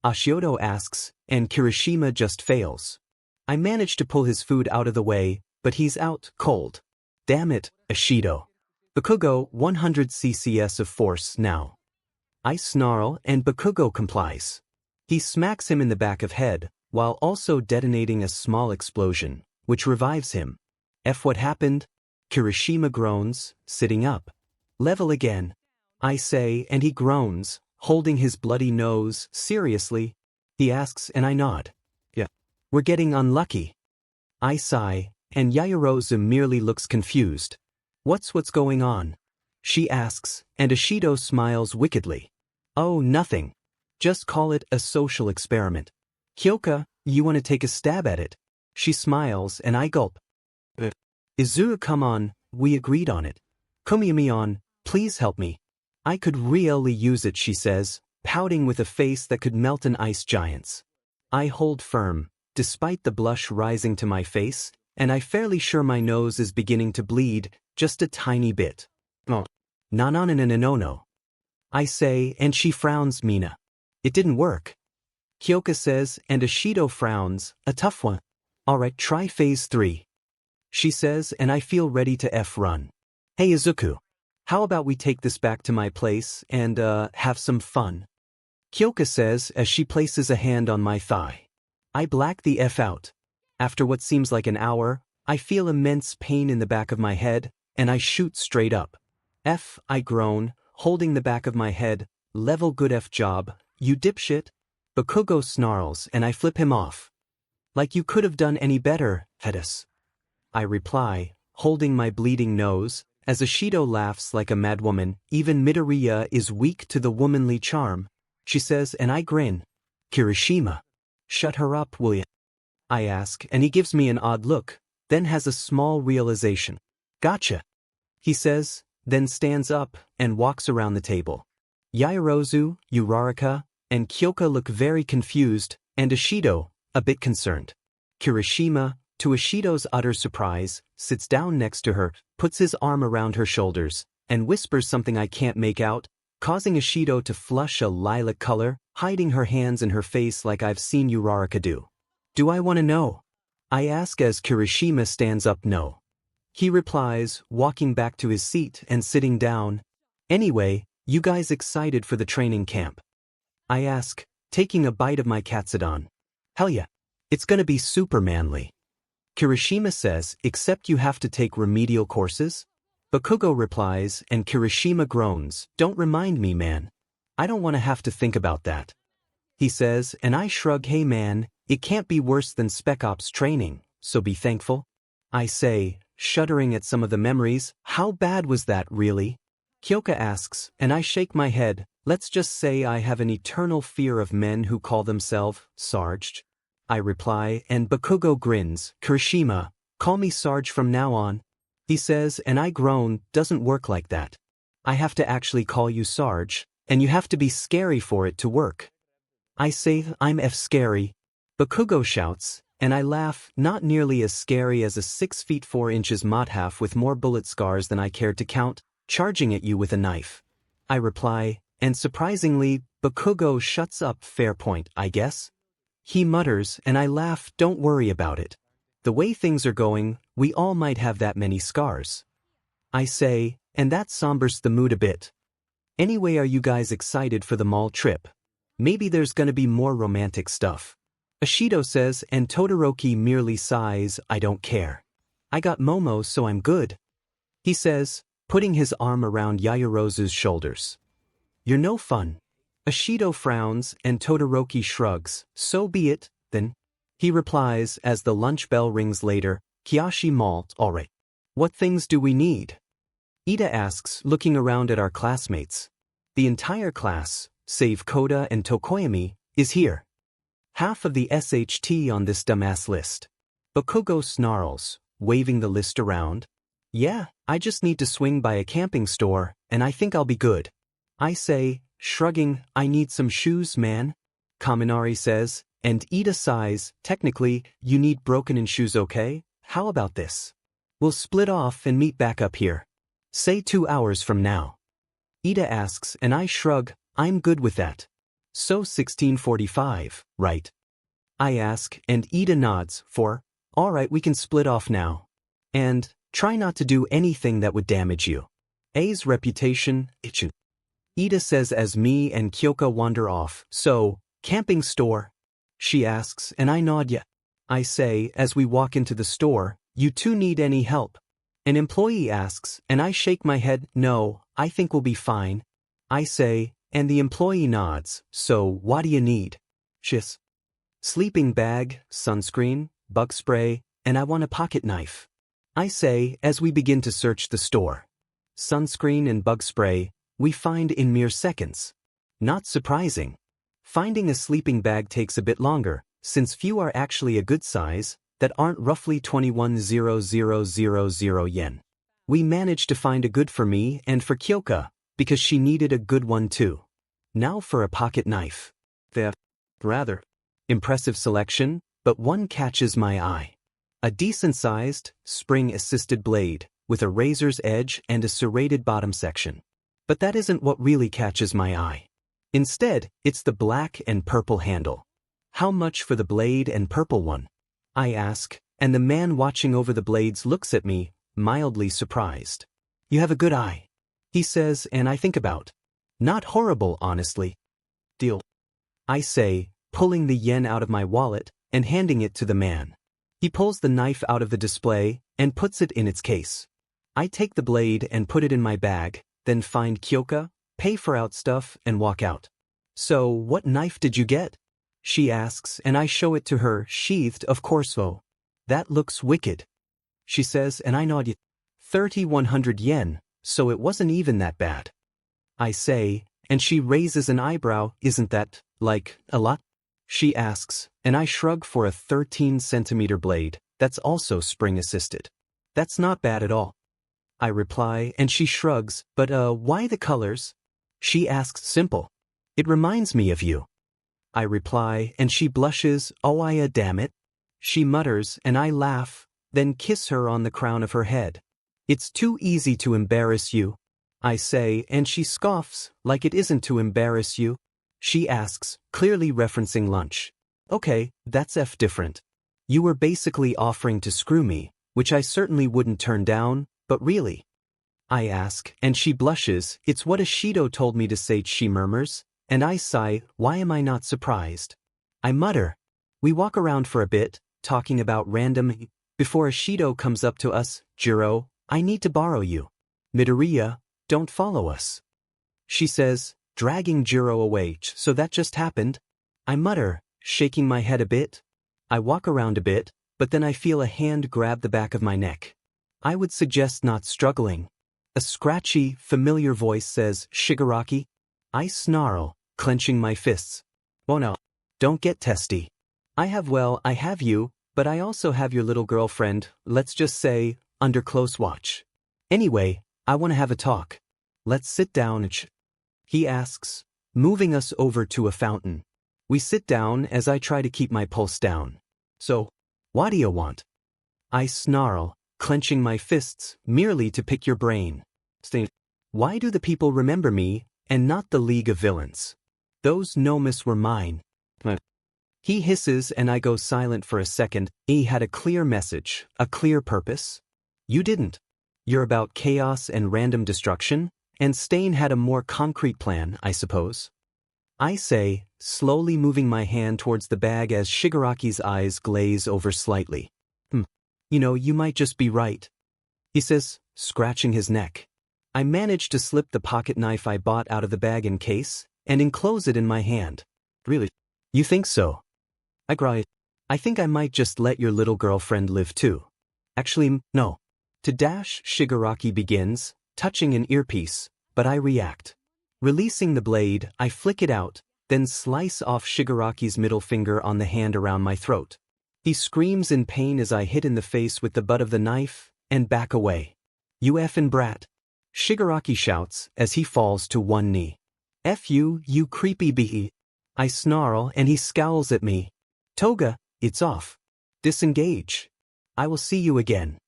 Ashioto asks, and Kirishima just fails. I manage to pull his food out of the way, but he's out cold. Damn it, Ashido. Bakugo, 100 ccs of force now. I snarl and Bakugo complies. He smacks him in the back of head, while also detonating a small explosion, which revives him. What happened? Kirishima groans, sitting up. Level again. I say, and he groans, holding his bloody nose. Seriously? He asks and I nod. Yeah. We're getting unlucky. I sigh, and Yaoyorozu merely looks confused. What's going on? She asks, and Ashido smiles wickedly. Oh, nothing. Just call it a social experiment. Kyoka, you want to take a stab at it? She smiles and I gulp. Izuku, come on, we agreed on it. Kumiyami-on, please help me. I could really use it, she says, pouting with a face that could melt an ice giant's. I hold firm, despite the blush rising to my face, and I fairly sure my nose is beginning to bleed, just a tiny bit. No. No. I say, and she frowns, Mina. It didn't work. Kyoka says, and Ashido frowns, a tough one. Alright, try phase 3. She says, and I feel ready to run. Hey Izuku, how about we take this back to my place and, have some fun? Kyoka says as she places a hand on my thigh. I black the out. After what seems like an hour, I feel immense pain in the back of my head, and I shoot straight up. I groan, holding the back of my head, level good job, you dipshit. Bakugo snarls and I flip him off. Like you could have done any better, Hedis. I reply, holding my bleeding nose, as Ashido laughs like a madwoman. Even Midoriya is weak to the womanly charm. She says and I grin. Kirishima. Shut her up, will ya? I ask, and he gives me an odd look, then has a small realization. Gotcha. He says, then stands up and walks around the table. Yaoyorozu, Uraraka, and Kyoka look very confused, and Ashido, a bit concerned. Kirishima, to Ashido's utter surprise, sits down next to her, puts his arm around her shoulders, and whispers something I can't make out, causing Ashido to flush a lilac color, hiding her hands in her face like I've seen Uraraka do. Do I want to know? I ask as Kirishima stands up. No. He replies, walking back to his seat and sitting down. Anyway, you guys excited for the training camp? I ask, taking a bite of my katsudon. Hell yeah. It's gonna be super manly. Kirishima says, except you have to take remedial courses? Bakugo replies, and Kirishima groans, don't remind me, man. I don't want to have to think about that. He says, and I shrug, hey man, it can't be worse than Spec Ops training, so be thankful. I say, shuddering at some of the memories, how bad was that really? Kyoka asks, and I shake my head, let's just say I have an eternal fear of men who call themselves Sarge. I reply, and Bakugo grins, Kirishima, call me Sarge from now on. He says, and I groan, doesn't work like that. I have to actually call you Sarge, and you have to be scary for it to work. I say, I'm scary. Bakugo shouts, and I laugh, not nearly as scary as a 6 feet 4 inches Mothav with more bullet scars than I cared to count, charging at you with a knife. I reply, and surprisingly, Bakugo shuts up. Fair point, I guess. He mutters, and I laugh. Don't worry about it. The way things are going, we all might have that many scars. I say, and that sombers the mood a bit. Anyway, are you guys excited for the mall trip? Maybe there's gonna be more romantic stuff. Ishido says, and Todoroki merely sighs, I don't care. I got Momo, so I'm good. He says, putting his arm around Yaoyorozu's shoulders. You're no fun. Ishido frowns, and Todoroki shrugs. So be it, then. He replies as the lunch bell rings later, Kiyoshi Malt, alright. What things do we need? Ida asks, looking around at our classmates. The entire class, save Koda and Tokoyami, is here. Half of the SHT on this dumbass list. Bakugo snarls, waving the list around. Yeah, I just need to swing by a camping store, and I think I'll be good. I say, shrugging, I need some shoes, man. Kaminari says, and Ida sighs, technically, you need broken-in shoes, okay? How about this? We'll split off and meet back up here. Say 2 hours from now. Ida asks, and I shrug, I'm good with that. So 16:45, right? I ask, and Ida nods, alright, we can split off now. And, try not to do anything that would damage you. A's reputation, Ichu. Ida says as me and Kyoka wander off, so, camping store? She asks, and I nod yeah. I say, as we walk into the store, you two need any help? An employee asks, and I shake my head, no, I think we'll be fine. I say, and the employee nods, so what do you need? Shis. Sleeping bag, sunscreen, bug spray, and I want a pocket knife. I say, as we begin to search the store. Sunscreen and bug spray, we find in mere seconds. Not surprising. Finding a sleeping bag takes a bit longer, since few are actually a good size, that aren't roughly 21,000 yen. We managed to find a good for me and for Kyoka, because she needed a good one too. Now for a pocket knife. The rather impressive selection, but one catches my eye. A decent-sized, spring-assisted blade, with a razor's edge and a serrated bottom section. But that isn't what really catches my eye. Instead, it's the black and purple handle. How much for the blade and purple one? I ask, and the man watching over the blades looks at me, mildly surprised. You have a good eye, he says, and I think about. Not horrible, honestly. Deal. I say, pulling the yen out of my wallet and handing it to the man. He pulls the knife out of the display and puts it in its case. I take the blade and put it in my bag, then find Kyoka, pay for out stuff, and walk out. So, what knife did you get? She asks, and I show it to her, sheathed, of course. So, that looks wicked. She says, and I nod. 3,100 yen, so it wasn't even that bad. I say, and she raises an eyebrow, isn't that, like, a lot? She asks, and I shrug for a 13-centimeter blade, that's also spring-assisted. That's not bad at all. I reply, and she shrugs, but why the colors? She asks, simple. It reminds me of you. I reply, and she blushes, oh damn it. She mutters, and I laugh, then kiss her on the crown of her head. It's too easy to embarrass you, I say, and she scoffs, like it isn't to embarrass you. She asks, clearly referencing lunch. Okay, that's different. You were basically offering to screw me, which I certainly wouldn't turn down, but really? I ask, and she blushes, it's what Ishido told me to say, she murmurs, and I sigh, why am I not surprised? I mutter. We walk around for a bit, talking about random, before Ishido comes up to us, Jiro, I need to borrow you. Midoriya, don't follow us. She says, dragging Jiro away, so that just happened? I mutter, shaking my head a bit. I walk around a bit, but then I feel a hand grab the back of my neck. I would suggest not struggling. A scratchy, familiar voice says, Shigaraki. I snarl, clenching my fists. Oh no, don't get testy. I have you, but I also have your little girlfriend, let's just say, under close watch. Anyway, I want to have a talk. Let's sit down. He asks, moving us over to a fountain. We sit down as I try to keep my pulse down. So, what do you want? I snarl, clenching my fists, merely to pick your brain. Why do the people remember me, and not the League of Villains. Those nomes were mine. He hisses and I go silent for a second. He had a clear message, a clear purpose. You didn't. You're about chaos and random destruction, and Stain had a more concrete plan, I suppose. I say, slowly moving my hand towards the bag as Shigaraki's eyes glaze over slightly. You might just be right. He says, scratching his neck. I manage to slip the pocket knife I bought out of the bag in case, and enclose it in my hand. Really? You think so? I cry. I think I might just let your little girlfriend live too. Actually, no. To dash, Shigaraki begins, touching an earpiece, but I react. Releasing the blade, I flick it out, then slice off Shigaraki's middle finger on the hand around my throat. He screams in pain as I hit in the face with the butt of the knife, and back away. You effing brat. Shigaraki shouts as he falls to one knee. F you, you creepy bee. I snarl and he scowls at me. Toga, it's off. Disengage. I will see you again.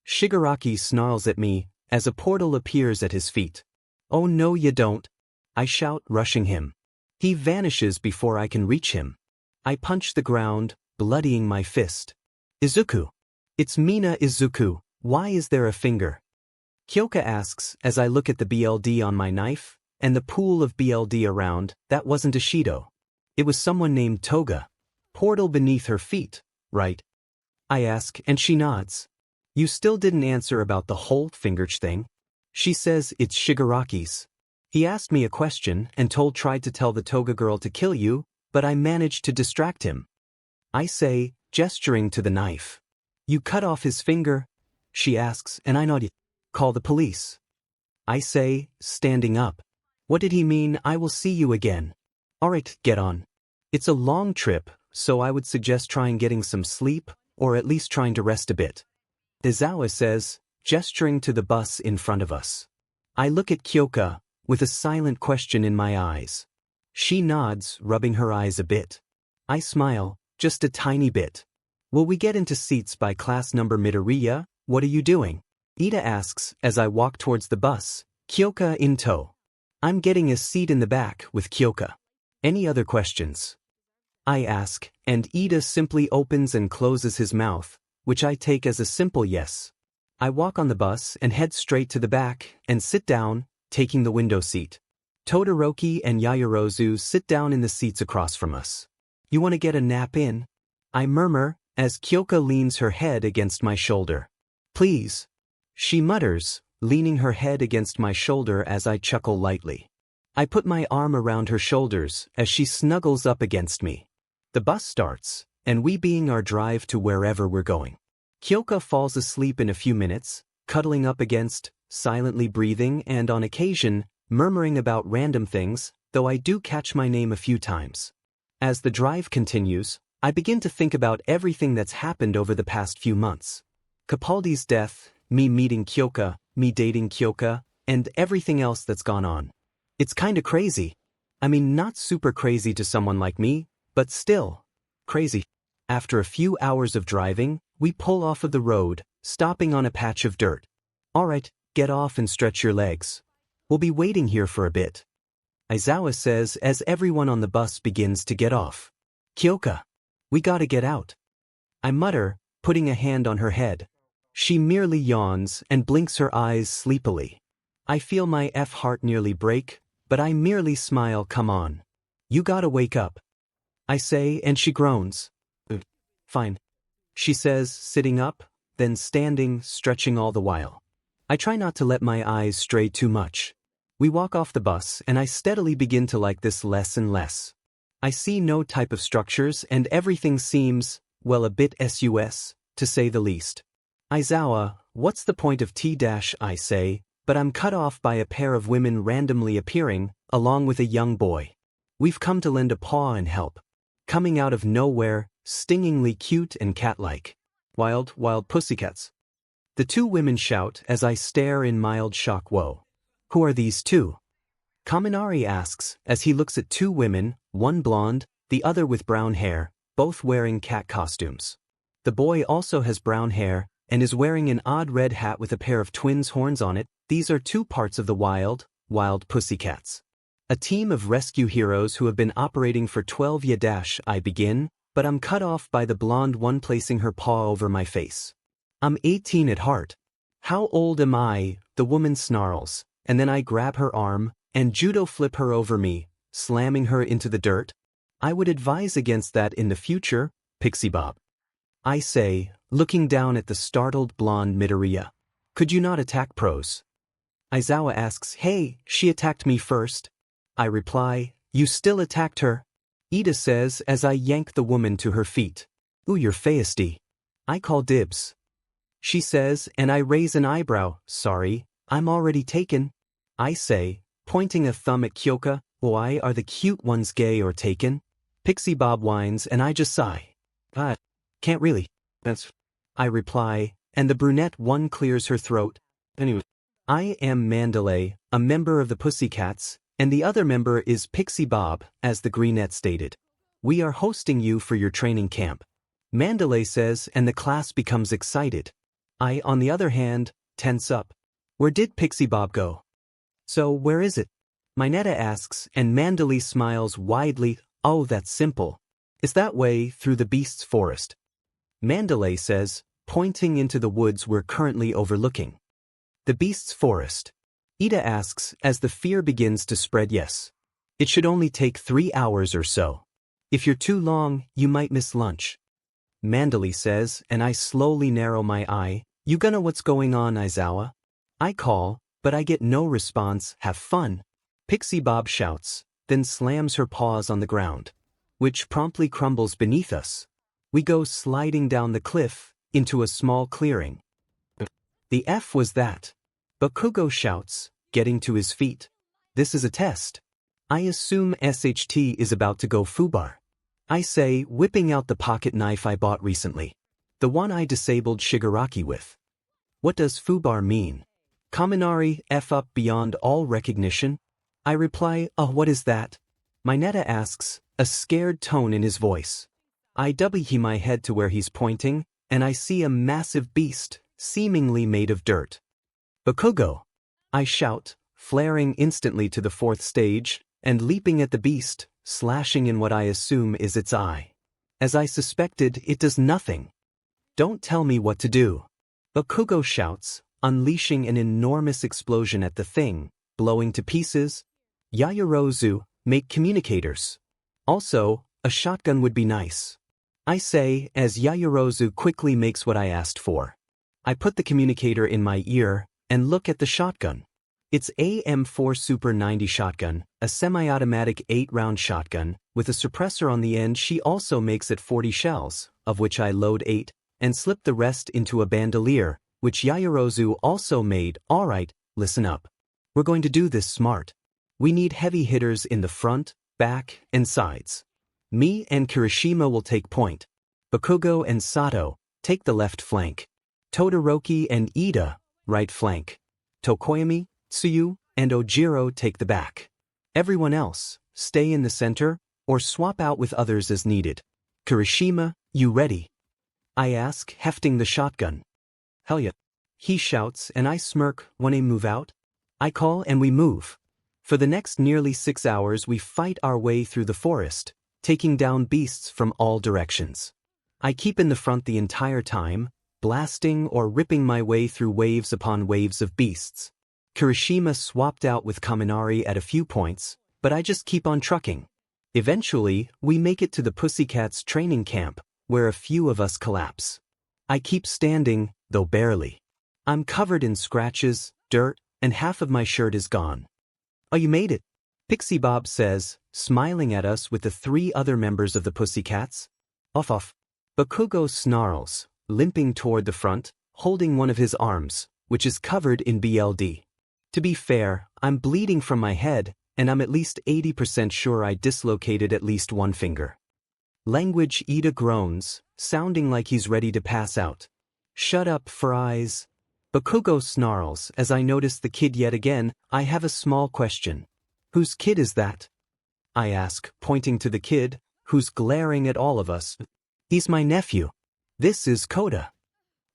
Shigaraki snarls at me as a portal appears at his feet. Oh no you don't. I shout, rushing him. He vanishes before I can reach him. I punch the ground, bloodying my fist. Izuku. It's Mina Izuku, why is there a finger? Kyoka asks as I look at the BLD on my knife, and the pool of BLD around. That wasn't a Shido. It was someone named Toga. Portal beneath her feet, right? I ask and she nods. You still didn't answer about the whole fingerch thing? She says it's Shigaraki's. He asked me a question and tried to tell the Toga girl to kill you, but I managed to distract him. I say, gesturing to the knife. You cut off his finger? She asks and I nod. Call the police. I say, standing up. What did he mean? I will see you again. Alright, get on. It's a long trip, so I would suggest trying getting some sleep, or at least trying to rest a bit. Izawa says, gesturing to the bus in front of us. I look at Kyoka, with a silent question in my eyes. She nods, rubbing her eyes a bit. I smile, just a tiny bit. Will we get into seats by class number Midoriya? What are you doing? Ida asks as I walk towards the bus, Kyoka in tow. I'm getting a seat in the back with Kyoka. Any other questions? I ask, and Ida simply opens and closes his mouth, which I take as a simple yes. I walk on the bus and head straight to the back and sit down, taking the window seat. Todoroki and Yaoyorozu sit down in the seats across from us. You want to get a nap in? I murmur, as Kyoka leans her head against my shoulder. Please. She mutters, leaning her head against my shoulder as I chuckle lightly. I put my arm around her shoulders as she snuggles up against me. The bus starts, and we begin our drive to wherever we're going. Kyoka falls asleep in a few minutes, cuddling up against, silently breathing and on occasion, murmuring about random things, though I do catch my name a few times. As the drive continues, I begin to think about everything that's happened over the past few months. Capaldi's death, me meeting Kyoka, me dating Kyoka, and everything else that's gone on. It's kinda crazy. I mean, not super crazy to someone like me, but still, crazy. After a few hours of driving, we pull off of the road, stopping on a patch of dirt. Alright, get off and stretch your legs. We'll be waiting here for a bit. Aizawa says as everyone on the bus begins to get off. Kyoka, we gotta get out. I mutter, putting a hand on her head. She merely yawns and blinks her eyes sleepily. I feel my heart nearly break, but I merely smile. Come on. You gotta wake up. I say and she groans. Fine. She says, sitting up, then standing, stretching all the while. I try not to let my eyes stray too much. We walk off the bus and I steadily begin to like this less and less. I see no type of structures and everything seems, well, a bit sus, to say the least. Aizawa, what's the point of I say, but I'm cut off by a pair of women randomly appearing, along with a young boy. We've come to lend a paw and help. Coming out of nowhere, stingingly cute and cat-like. Wild pussycats. The two women shout as I stare in mild shock. Whoa. Who are these two? Kaminari asks as he looks at two women, one blonde, the other with brown hair, both wearing cat costumes. The boy also has brown hair and is wearing an odd red hat with a pair of twins' horns on it. These are two parts of the wild pussycats. A team of rescue heroes who have been operating for 12 years. I begin, but I'm cut off by the blonde one placing her paw over my face. I'm 18 at heart. How old am I? The woman snarls, and then I grab her arm and judo flip her over me, slamming her into the dirt. I would advise against that in the future, Pixie Bob. I say, looking down at the startled blonde Midoriya. Could you not attack pros? Aizawa asks, hey, she attacked me first. I reply, you still attacked her. Ida says as I yank the woman to her feet. Ooh, you're feisty. I call dibs. She says, and I raise an eyebrow, sorry, I'm already taken. I say, pointing a thumb at Kyoka, why are the cute ones gay or taken? Pixie Bob whines and I just sigh. Can't really. I reply, and the brunette one clears her throat. Anyway, I am Mandalay, a member of the Pussycats, and the other member is Pixie Bob, as the greenette stated. We are hosting you for your training camp. Mandalay says, and the class becomes excited. I, on the other hand, tense up. Where did Pixie Bob go? So where is it? Mineta asks, and Mandalay smiles widely. Oh, that's simple. It's that way through the beast's forest. Mandalay says, pointing into the woods we're currently overlooking. The beast's forest. Ida asks as the fear begins to spread. Yes. It should only take 3 hours or so. If you're too long, you might miss lunch. Mandalay says, and I slowly narrow my eye. You gonna what's going on, Aizawa? I call, but I get no response. Have fun. Pixie Bob shouts, then slams her paws on the ground, which promptly crumbles beneath us. We go sliding down the cliff into a small clearing. The F was that? Bakugo shouts, getting to his feet. This is a test. I assume SHT is about to go foobar. I say, whipping out the pocket knife I bought recently. The one I disabled Shigaraki with. What does foobar mean? Kaminari F up beyond all recognition? I reply, what is that? Mineta asks, a scared tone in his voice. I W my head to where he's pointing, and I see a massive beast, seemingly made of dirt. Bakugo! I shout, flaring instantly to the 4th stage, and leaping at the beast, slashing in what I assume is its eye. As I suspected, it does nothing. Don't tell me what to do. Bakugo shouts, unleashing an enormous explosion at the thing, blowing to pieces. Yaoyorozu, make communicators. Also, a shotgun would be nice. I say, as Yaoyorozu quickly makes what I asked for. I put the communicator in my ear and look at the shotgun. It's a M4 Super 90 shotgun, a semi-automatic 8-round shotgun, with a suppressor on the end. She also makes it 40 shells, of which I load 8, and slip the rest into a bandolier, which Yaoyorozu also made. Alright, listen up. We're going to do this smart. We need heavy hitters in the front, back, and sides. Me and Kirishima will take point. Bakugo and Sato take the left flank. Todoroki and Ida, right flank. Tokoyami, Tsuyu, and Ojiro take the back. Everyone else, stay in the center, or swap out with others as needed. Kirishima, you ready? I ask, hefting the shotgun. Hell yeah. He shouts and I smirk. Wanna move out? I call and we move. For the next nearly 6 hours we fight our way through the forest, taking down beasts from all directions. I keep in the front the entire time, blasting or ripping my way through waves upon waves of beasts. Kirishima swapped out with Kaminari at a few points, but I just keep on trucking. Eventually, we make it to the Pussycats training camp, where a few of us collapse. I keep standing, though barely. I'm covered in scratches, dirt, and half of my shirt is gone. Oh, you made it, Pixie Bob says, smiling at us with the 3 other members of the Pussycats. Off. Bakugo snarls, limping toward the front, holding one of his arms, which is covered in BLD. To be fair, I'm bleeding from my head, and I'm at least 80% sure I dislocated at least one finger. Language Ida groans, sounding like he's ready to pass out. Shut up, fries. Bakugo snarls as I notice the kid yet again. I have a small question. Whose kid is that? I ask, pointing to the kid, who's glaring at all of us. He's my nephew. This is Coda.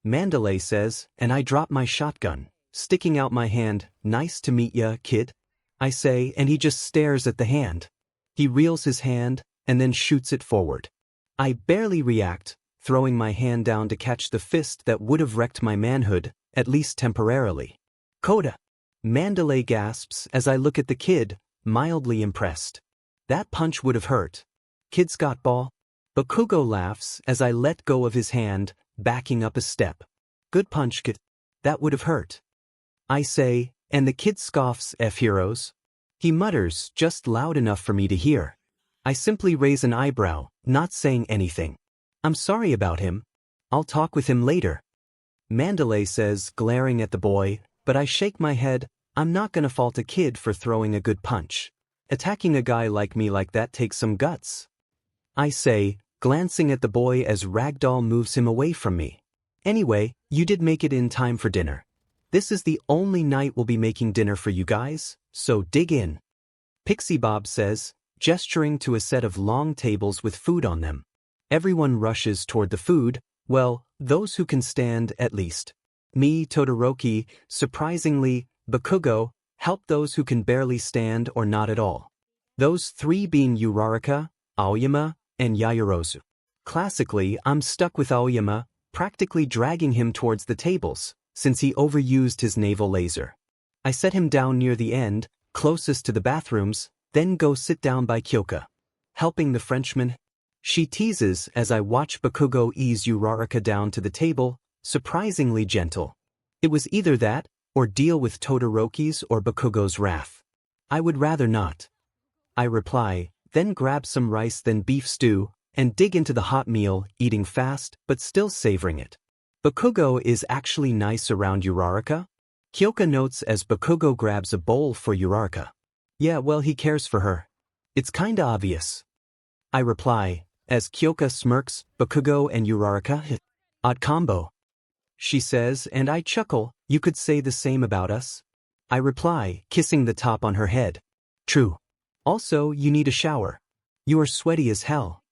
Mandalay says, and I drop my shotgun, sticking out my hand. Nice to meet ya, kid. I say, and he just stares at the hand. He reels his hand, and then shoots it forward. I barely react, throwing my hand down to catch the fist that would have wrecked my manhood, at least temporarily. Coda! Mandalay gasps as I look at the kid, mildly impressed. That punch would have hurt. Kid Scott ball? Bakugo laughs as I let go of his hand, backing up a step. Good punch, kid. That would have hurt. I say, and the kid scoffs, F heroes. He mutters, just loud enough for me to hear. I simply raise an eyebrow, not saying anything. I'm sorry about him. I'll talk with him later. Mandalay says, glaring at the boy, but I shake my head. I'm not gonna fault a kid for throwing a good punch. Attacking a guy like me like that takes some guts. I say, glancing at the boy as Ragdoll moves him away from me. Anyway, you did make it in time for dinner. This is the only night we'll be making dinner for you guys, so dig in. Pixie Bob says, gesturing to a set of long tables with food on them. Everyone rushes toward the food, well, those who can stand at least. Me, Todoroki, surprisingly, Bakugo, help those who can barely stand or not at all. Those three being Uraraka, Aoyama, and Yaoyorozu. Classically, I'm stuck with Aoyama, practically dragging him towards the tables, since he overused his naval laser. I set him down near the end, closest to the bathrooms, then go sit down by Kyoka. Helping the Frenchman. She teases as I watch Bakugo ease Uraraka down to the table, surprisingly gentle. It was either that, or deal with Todoroki's or Bakugo's wrath. I would rather not. I reply, then grab some rice then beef stew, and dig into the hot meal, eating fast, but still savoring it. Bakugo is actually nice around Uraraka? Kyoka notes as Bakugo grabs a bowl for Uraraka. Yeah, well, he cares for her. It's kinda obvious. I reply, as Kyoka smirks, Bakugo and Uraraka? Odd combo. She says, and I chuckle, you could say the same about us. I reply, kissing the top on her head. True. Also, you need a shower. You are sweaty as hell.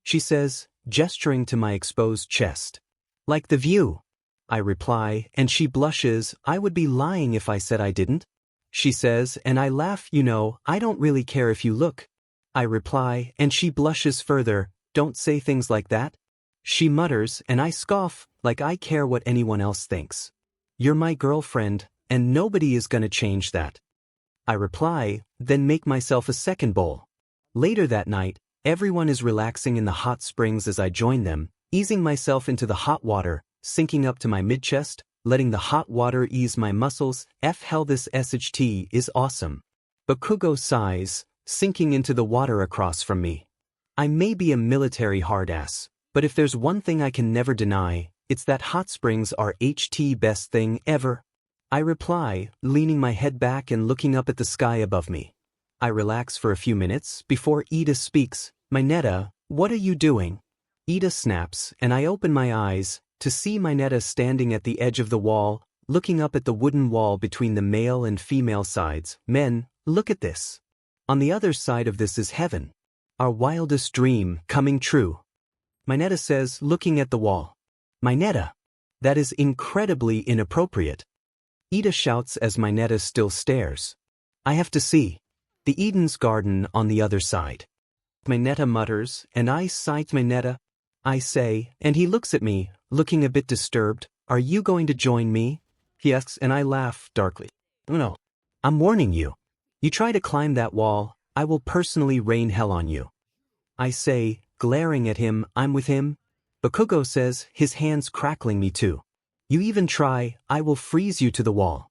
She says, gesturing to my exposed chest. Like the view. I reply, and she blushes, I would be lying if I said I didn't. She says, and I laugh, you know, I don't really care if you look. I reply, and she blushes further, don't say things like that. She mutters, and I scoff, like I care what anyone else thinks. You're my girlfriend, and nobody is gonna change that. I reply, then make myself a second bowl. Later that night, everyone is relaxing in the hot springs as I join them, easing myself into the hot water, sinking up to my mid-chest, letting the hot water ease my muscles. Hell, this SHT is awesome. Bakugo sighs, sinking into the water across from me. I may be a military hard-ass, but if there's one thing I can never deny, it's that hot springs are HT best thing ever. I reply, leaning my head back and looking up at the sky above me. I relax for a few minutes before Ida speaks. Mineta, what are you doing? Ida snaps, and I open my eyes to see Mineta standing at the edge of the wall, looking up at the wooden wall between the male and female sides. Men, look at this. On the other side of this is heaven. Our wildest dream coming true. Mineta says, looking at the wall. Mineta, that is incredibly inappropriate. Ida shouts as Mineta still stares. I have to see. The Eden's garden on the other side. Mineta mutters, and I cite Mineta. I say, and he looks at me, looking a bit disturbed. Are you going to join me? He asks, and I laugh darkly. No. I'm warning you. You try to climb that wall, I will personally rain hell on you. I say, glaring at him, I'm with him. Bakugo says, his hands crackling me too. You even try, I will freeze you to the wall.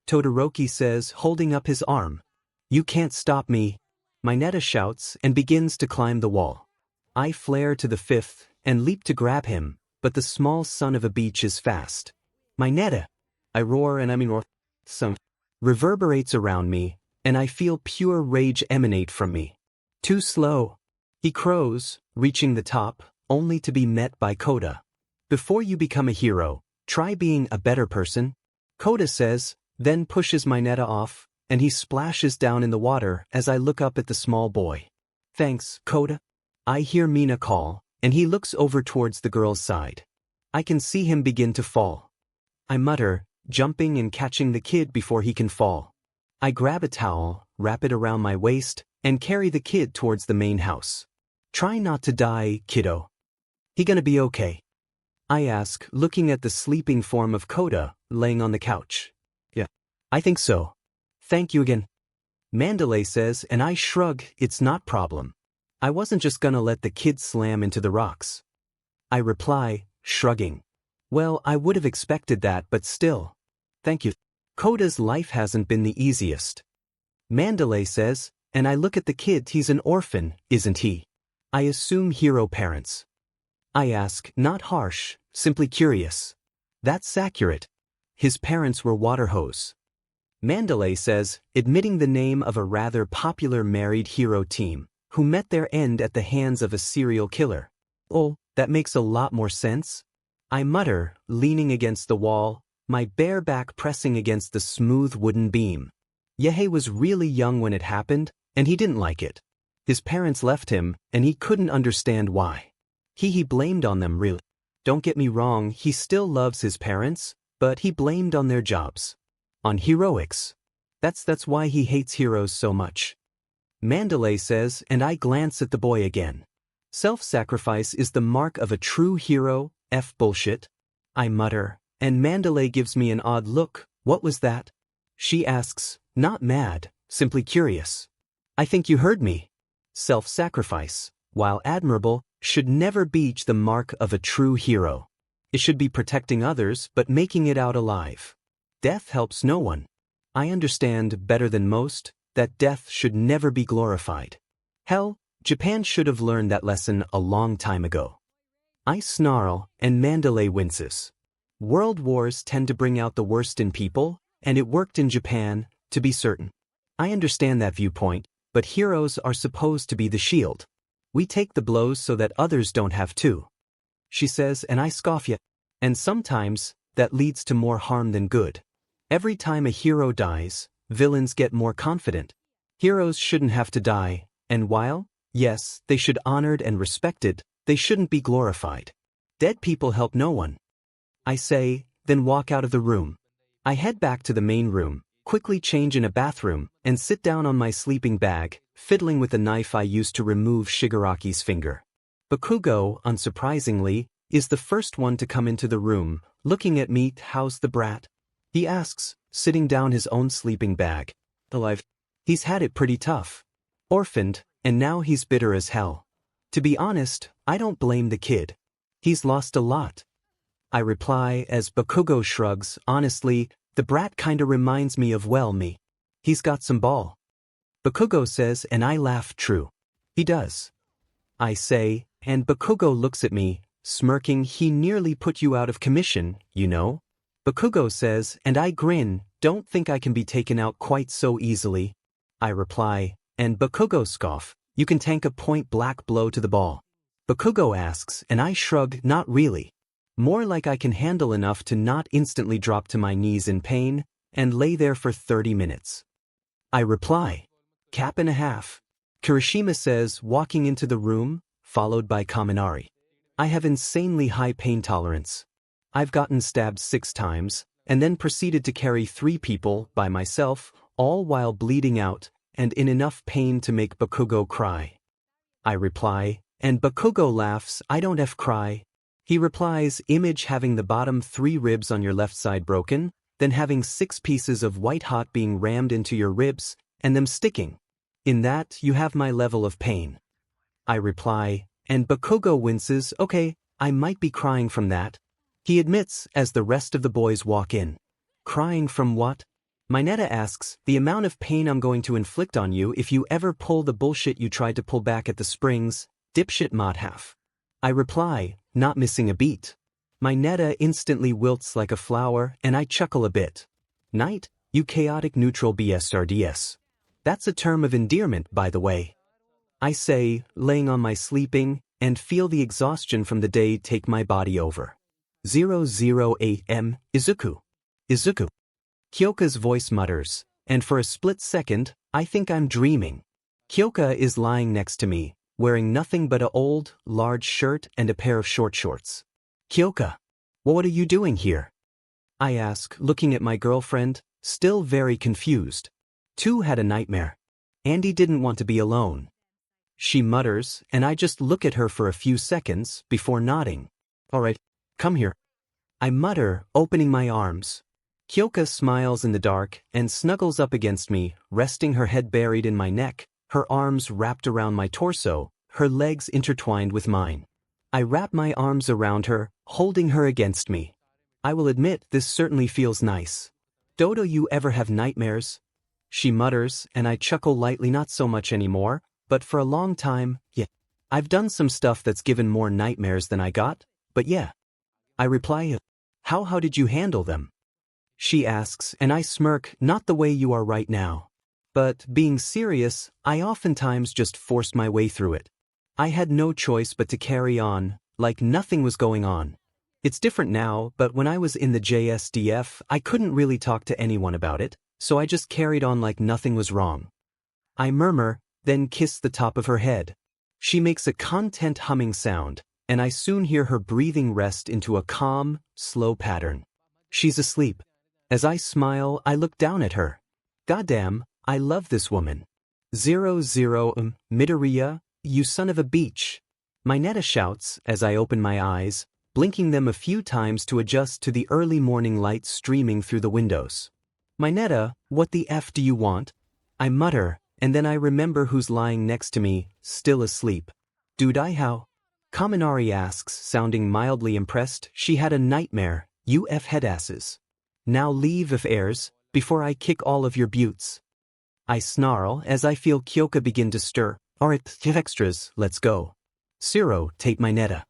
Todoroki says, holding up his arm. You can't stop me. Mineta shouts and begins to climb the wall. I flare to the fifth and leap to grab him, but the small son of a beach is fast. Mineta! I roar and some reverberates around me, and I feel pure rage emanate from me. Too slow. He crows, reaching the top, only to be met by Coda. Before you become a hero, try being a better person. Coda says, then pushes Mineta off, and he splashes down in the water as I look up at the small boy. Thanks, Coda. I hear Mina call, and he looks over towards the girl's side. I can see him begin to fall. I mutter, jumping and catching the kid before he can fall. I grab a towel, wrap it around my waist, and carry the kid towards the main house. Try not to die, kiddo. He gonna be okay? I ask, looking at the sleeping form of Coda, laying on the couch. Yeah, I think so. Thank you again. Mandalay says, and I shrug, it's not problem. I wasn't just gonna let the kid slam into the rocks. I reply, shrugging. Well, I would have expected that, but still. Thank you. Coda's life hasn't been the easiest. Mandalay says, and I look at the kid, he's an orphan, isn't he? I assume hero parents. I ask, not harsh, simply curious. That's accurate. His parents were water hose. Mandalay says, admitting the name of a rather popular married hero team, who met their end at the hands of a serial killer. Oh, that makes a lot more sense. I mutter, leaning against the wall, my bare back pressing against the smooth wooden beam. Yehei was really young when it happened, and he didn't like it. His parents left him, and he couldn't understand why. He blamed on them really. Don't get me wrong, he still loves his parents, but he blamed on their jobs. On heroics. That's why he hates heroes so much. Mandalay says, and I glance at the boy again. Self-sacrifice is the mark of a true hero, bullshit. I mutter, and Mandalay gives me an odd look. What was that? She asks, not mad, simply curious. I think you heard me. Self-sacrifice, while admirable, should never be the mark of a true hero. It should be protecting others but making it out alive. Death helps no one. I understand better than most that death should never be glorified. Hell, Japan should have learned that lesson a long time ago. I snarl, and Mandalay winces. World wars tend to bring out the worst in people, and it worked in Japan, to be certain. I understand that viewpoint, but heroes are supposed to be the shield. We take the blows so that others don't have to. She says, and I scoff yet. And sometimes, that leads to more harm than good. Every time a hero dies, villains get more confident. Heroes shouldn't have to die, and while, yes, they should honored and respected, they shouldn't be glorified. Dead people help no one. I say, then walk out of the room. I head back to the main room, quickly change in a bathroom, and sit down on my sleeping bag, fiddling with the knife I used to remove Shigaraki's finger. Bakugo, unsurprisingly, is the first one to come into the room, looking at me. How's the brat? He asks, sitting down his own sleeping bag. Alive. He's had it pretty tough. Orphaned, and now he's bitter as hell. To be honest, I don't blame the kid. He's lost a lot. I reply as Bakugo shrugs, honestly, the brat kinda reminds me of me. He's got some ball. Bakugo says, and I laugh. True. He does. I say, and Bakugo looks at me, smirking. He nearly put you out of commission, you know? Bakugo says, and I grin, don't think I can be taken out quite so easily. I reply, and Bakugo scoff, you can tank a point-blank blow to the ball. Bakugo asks, and I shrug, not really. More like I can handle enough to not instantly drop to my knees in pain, and lay there for 30 minutes. I reply, cap and a half. Kirishima says, walking into the room, followed by Kaminari. I have insanely high pain tolerance. I've gotten stabbed 6 times, and then proceeded to carry 3 people by myself, all while bleeding out, and in enough pain to make Bakugo cry. I reply, and Bakugo laughs, I don't cry. He replies, image having the bottom 3 ribs on your left side broken, then having 6 pieces of white hot being rammed into your ribs, and them sticking. In that, you have my level of pain. I reply, and Bakugo winces, okay, I might be crying from that. He admits as the rest of the boys walk in. Crying from what? Mineta asks, the amount of pain I'm going to inflict on you if you ever pull the bullshit you tried to pull back at the springs, dipshit modhaf. I reply, not missing a beat. Mineta instantly wilts like a flower, and I chuckle a bit. Knight, you chaotic neutral BSRDS. That's a term of endearment, by the way. I say, laying on my sleeping, and feel the exhaustion from the day take my body over. 008M, Izuku. Izuku. Kyoka's voice mutters, and for a split second, I think I'm dreaming. Kyoka is lying next to me, wearing nothing but an old, large shirt and a pair of short shorts. Kyoka, what are you doing here? I ask, looking at my girlfriend, still very confused. Two had a nightmare. Andy didn't want to be alone. She mutters, and I just look at her for a few seconds before nodding. Alright, come here. I mutter, opening my arms. 𝐒𝐲𝐻 smiles in the dark and snuggles up against me, resting her head buried in my neck, her arms wrapped around my torso, her legs intertwined with mine. I wrap my arms around her, holding her against me. I will admit this certainly feels nice. Dodo, you ever have nightmares? She mutters, and I chuckle lightly, not so much anymore, but for a long time, yeah. I've done some stuff that's given more nightmares than I got, but yeah. I reply, how did you handle them? She asks, and I smirk, not the way you are right now. But, being serious, I oftentimes just forced my way through it. I had no choice but to carry on, like nothing was going on. It's different now, but when I was in the JSDF, I couldn't really talk to anyone about it, so I just carried on like nothing was wrong. I murmur, then kiss the top of her head. She makes a content humming sound, and I soon hear her breathing rest into a calm, slow pattern. She's asleep. As I smile, I look down at her. Goddamn, I love this woman. 00 Midoriya, you son of a bitch. Mineta shouts as I open my eyes, blinking them a few times to adjust to the early morning light streaming through the windows. Mineta, what the F do you want? I mutter, and then I remember who's lying next to me, still asleep. Dude, how? Kaminari asks, sounding mildly impressed. She had a nightmare, you F headasses. Now leave if heirs, before I kick all of your buttes. I snarl as I feel 𝐒𝐲𝐻 begin to stir. Alright, extras, let's go. Ciro, take Mineta.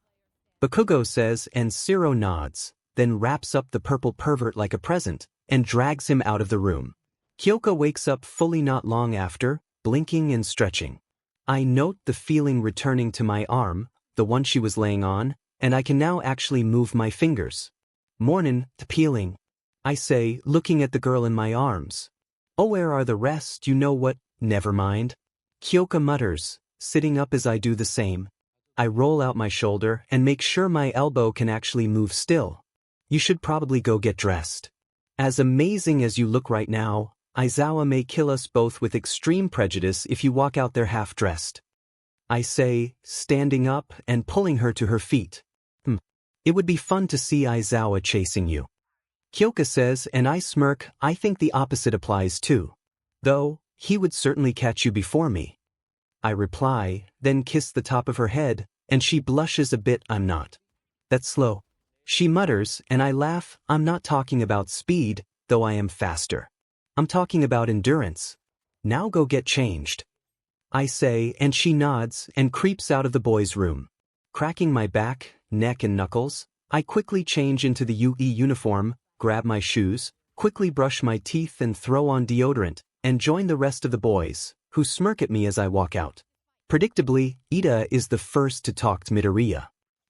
𝐒𝐲𝐻 says, and Ciro nods, then wraps up the purple pervert like a present, and drags him out of the room. 𝐒𝐲𝐻 wakes up fully not long after, blinking and stretching. I note the feeling returning to my arm, the one she was laying on, and I can now actually move my fingers. Mornin', peeling. I say, looking at the girl in my arms. Oh, where are the rest? You know what? Never mind. 𝐒𝐲𝐻 mutters, sitting up as I do the same. I roll out my shoulder and make sure my elbow can actually move still. You should probably go get dressed. As amazing as you look right now, Aizawa may kill us both with extreme prejudice if you walk out there half-dressed. I say, standing up and pulling her to her feet. It would be fun to see Aizawa chasing you. 𝐒𝐲𝐻 says, and I smirk. I think the opposite applies too. Though, he would certainly catch you before me. I reply, then kiss the top of her head, and she blushes a bit. I'm not. That's slow. She mutters, and I laugh. I'm not talking about speed, though I am faster. I'm talking about endurance. Now go get changed. I say, and she nods and creeps out of the boys' room. Cracking my back, neck and knuckles, I quickly change into the UE uniform, grab my shoes, quickly brush my teeth and throw on deodorant, and join the rest of the boys, who smirk at me as I walk out. Predictably, Ida is the first to talk to Midoriya.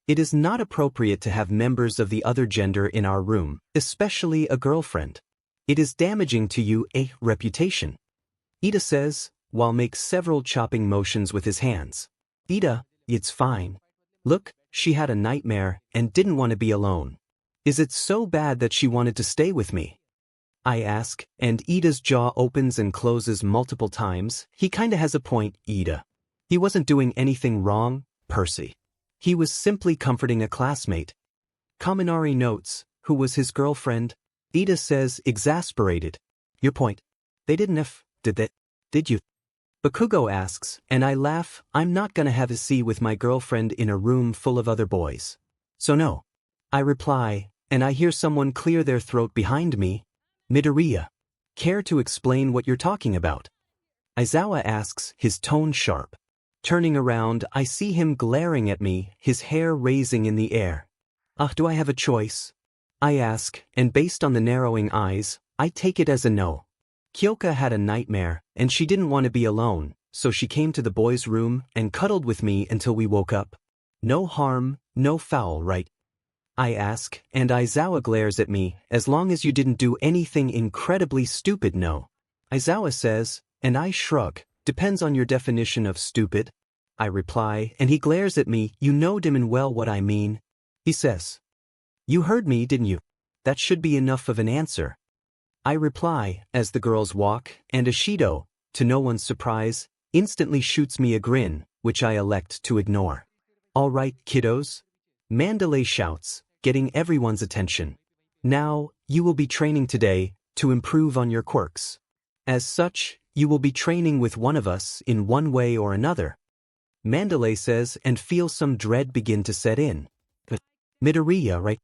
It is not appropriate to have members of the other gender in our room, especially a girlfriend. It is damaging to your reputation. Ida says, while makes several chopping motions with his hands. Ida, it's fine. Look, she had a nightmare and didn't want to be alone. Is it so bad that she wanted to stay with me? I ask, and Ida's jaw opens and closes multiple times. He kinda has a point, Ida. He wasn't doing anything wrong, Percy. He was simply comforting a classmate. Kaminari notes, who was his girlfriend. Ida says, exasperated. Your point. They didn't did they? Did you? Bakugo asks, and I laugh. I'm not gonna have a see with my girlfriend in a room full of other boys. So no. I reply, and I hear someone clear their throat behind me. Midoriya. Care to explain what you're talking about? Aizawa asks, his tone sharp. Turning around, I see him glaring at me, his hair raising in the air. Do I have a choice? I ask, and based on the narrowing eyes, I take it as a no. 𝐒𝐲𝐻 had a nightmare, and she didn't want to be alone, so she came to the boys' room and cuddled with me until we woke up. No harm, no foul, right? I ask, and Aizawa glares at me, as long as you didn't do anything incredibly stupid, no. Aizawa says, and I shrug, depends on your definition of stupid. I reply, and he glares at me, you know dim and well what I mean. He says, you heard me, didn't you? That should be enough of an answer. I reply, as the girls walk, and Ashido, to no one's surprise, instantly shoots me a grin, which I elect to ignore. All right, kiddos. Mandalay shouts, getting everyone's attention. Now, you will be training today to improve on your quirks. As such, you will be training with one of us in one way or another. Mandalay says and feels some dread begin to set in. Midoriya, right?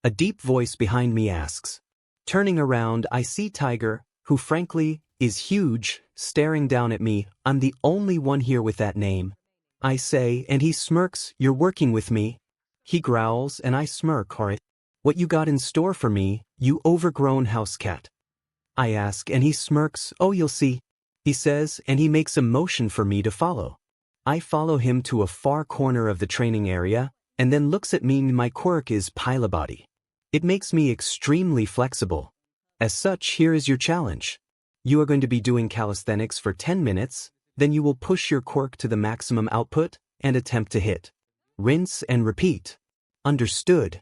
A deep voice behind me asks. Turning around, I see Tiger, who frankly, is huge, staring down at me. I'm the only one here with that name. I say, and he smirks, you're working with me. He growls and I smirk, alright. What you got in store for me, you overgrown house cat? I ask and he smirks, oh you'll see. He says and he makes a motion for me to follow. I follow him to a far corner of the training area, and then looks at me. My quirk is Pilabody. It makes me extremely flexible. As such, here is your challenge. You are going to be doing calisthenics for 10 minutes, then you will push your quirk to the maximum output and attempt to hit. Rinse and repeat. Understood?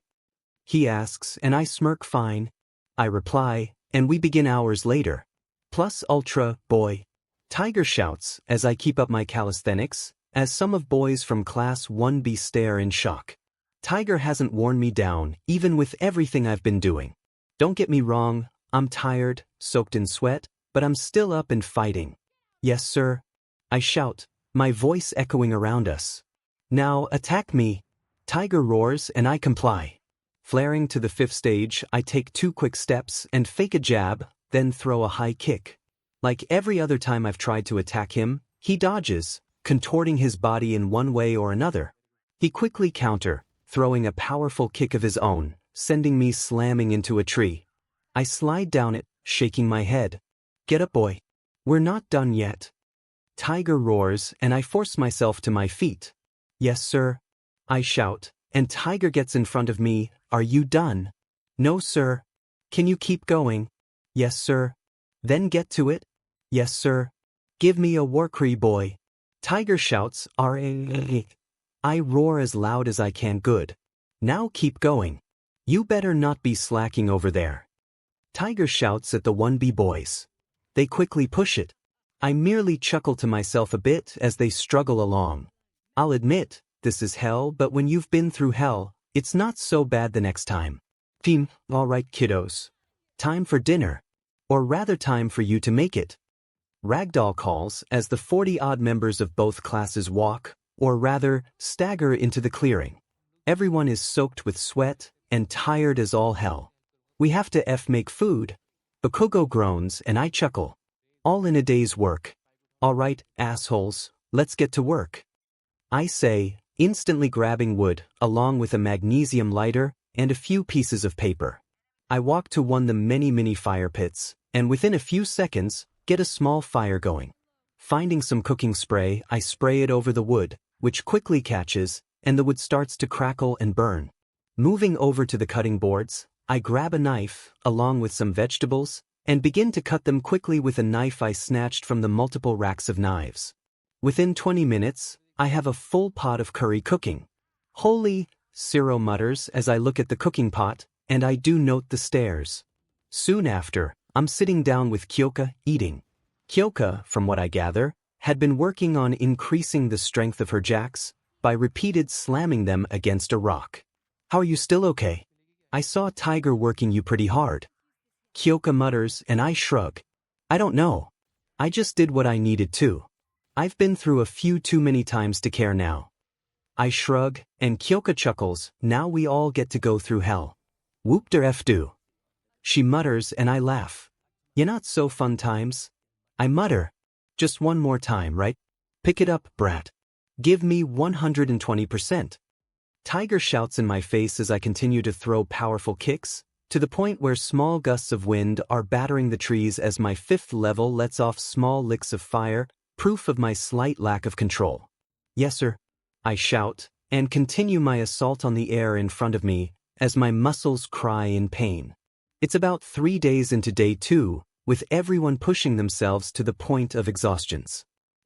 He asks and I smirk fine. I reply, and we begin hours later. Plus ultra, boy. Tiger shouts as I keep up my calisthenics, as some of boys from class 1B stare in shock. Tiger hasn't worn me down, even with everything I've been doing. Don't get me wrong, I'm tired, soaked in sweat, but I'm still up and fighting. Yes, sir. I shout, my voice echoing around us. Now attack me. Tiger roars and I comply. Flaring to the 5th stage, I take 2 quick steps and fake a jab, then throw a high kick. Like every other time I've tried to attack him, he dodges, contorting his body in one way or another. He quickly counter, throwing a powerful kick of his own, sending me slamming into a tree. I slide down it, shaking my head. Get up, boy. We're not done yet. Tiger roars and I force myself to my feet. Yes, sir. I shout, and Tiger gets in front of me. Are you done? No, sir. Can you keep going? Yes, sir. Then get to it. Yes, sir. Give me a warcry, boy. Tiger shouts, R-A-A. I roar as loud as I can. Good. Now keep going. You better not be slacking over there. Tiger shouts at the 1B boys. They quickly push it. I merely chuckle to myself a bit as they struggle along. I'll admit, this is hell, but when you've been through hell, it's not so bad the next time. Team, all right, kiddos. Time for dinner. Or rather time for you to make it. Ragdoll calls as the 40-odd members of both classes walk, or rather, stagger into the clearing. Everyone is soaked with sweat and tired as all hell. We have to make food. Bakugo groans and I chuckle. All in a day's work. All right, assholes, let's get to work. I say, instantly grabbing wood, along with a magnesium lighter and a few pieces of paper. I walk to one of the many fire pits, and within a few seconds, get a small fire going. Finding some cooking spray, I spray it over the wood, which quickly catches, and the wood starts to crackle and burn. Moving over to the cutting boards, I grab a knife, along with some vegetables, and begin to cut them quickly with a knife I snatched from the multiple racks of knives. Within 20 minutes, I have a full pot of curry cooking. Holy, Ciro mutters as I look at the cooking pot, and I do note the stares. Soon after, I'm sitting down with Kyoka, eating. Kyoka, from what I gather, had been working on increasing the strength of her jacks by repeated slamming them against a rock. How are you still okay? I saw Tiger working you pretty hard. Kyoka mutters and I shrug. I don't know. I just did what I needed to. I've been through a few too many times to care now. I shrug, and Kyoka chuckles, now we all get to go through hell. Whoop der F do. She mutters and I laugh. You not so fun times? I mutter. Just one more time, right? Pick it up, brat. Give me 120%. Tiger shouts in my face as I continue to throw powerful kicks, to the point where small gusts of wind are battering the trees as my 5th level lets off small licks of fire, proof of my slight lack of control. Yes, sir. I shout, and continue my assault on the air in front of me, as my muscles cry in pain. It's about 3 days into day 2, with everyone pushing themselves to the point of exhaustion.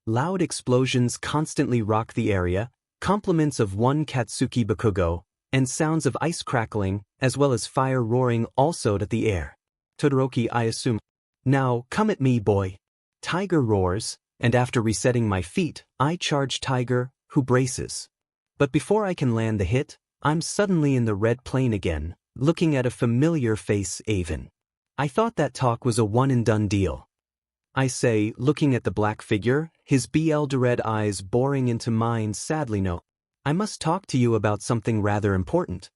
Loud explosions constantly rock the area, compliments of one Katsuki Bakugo, and sounds of ice crackling, as well as fire roaring also at the air. Todoroki, I assume. Now, come at me, boy. Tiger roars, and after resetting my feet, I charge Tiger, who braces. But before I can land the hit, I'm suddenly in the red plane again, looking at a familiar face, 𝐻𝐿. I thought that talk was a one-and-done deal. I say, looking at the black figure, his red eyes boring into mine sadly. No. I must talk to you about something rather important.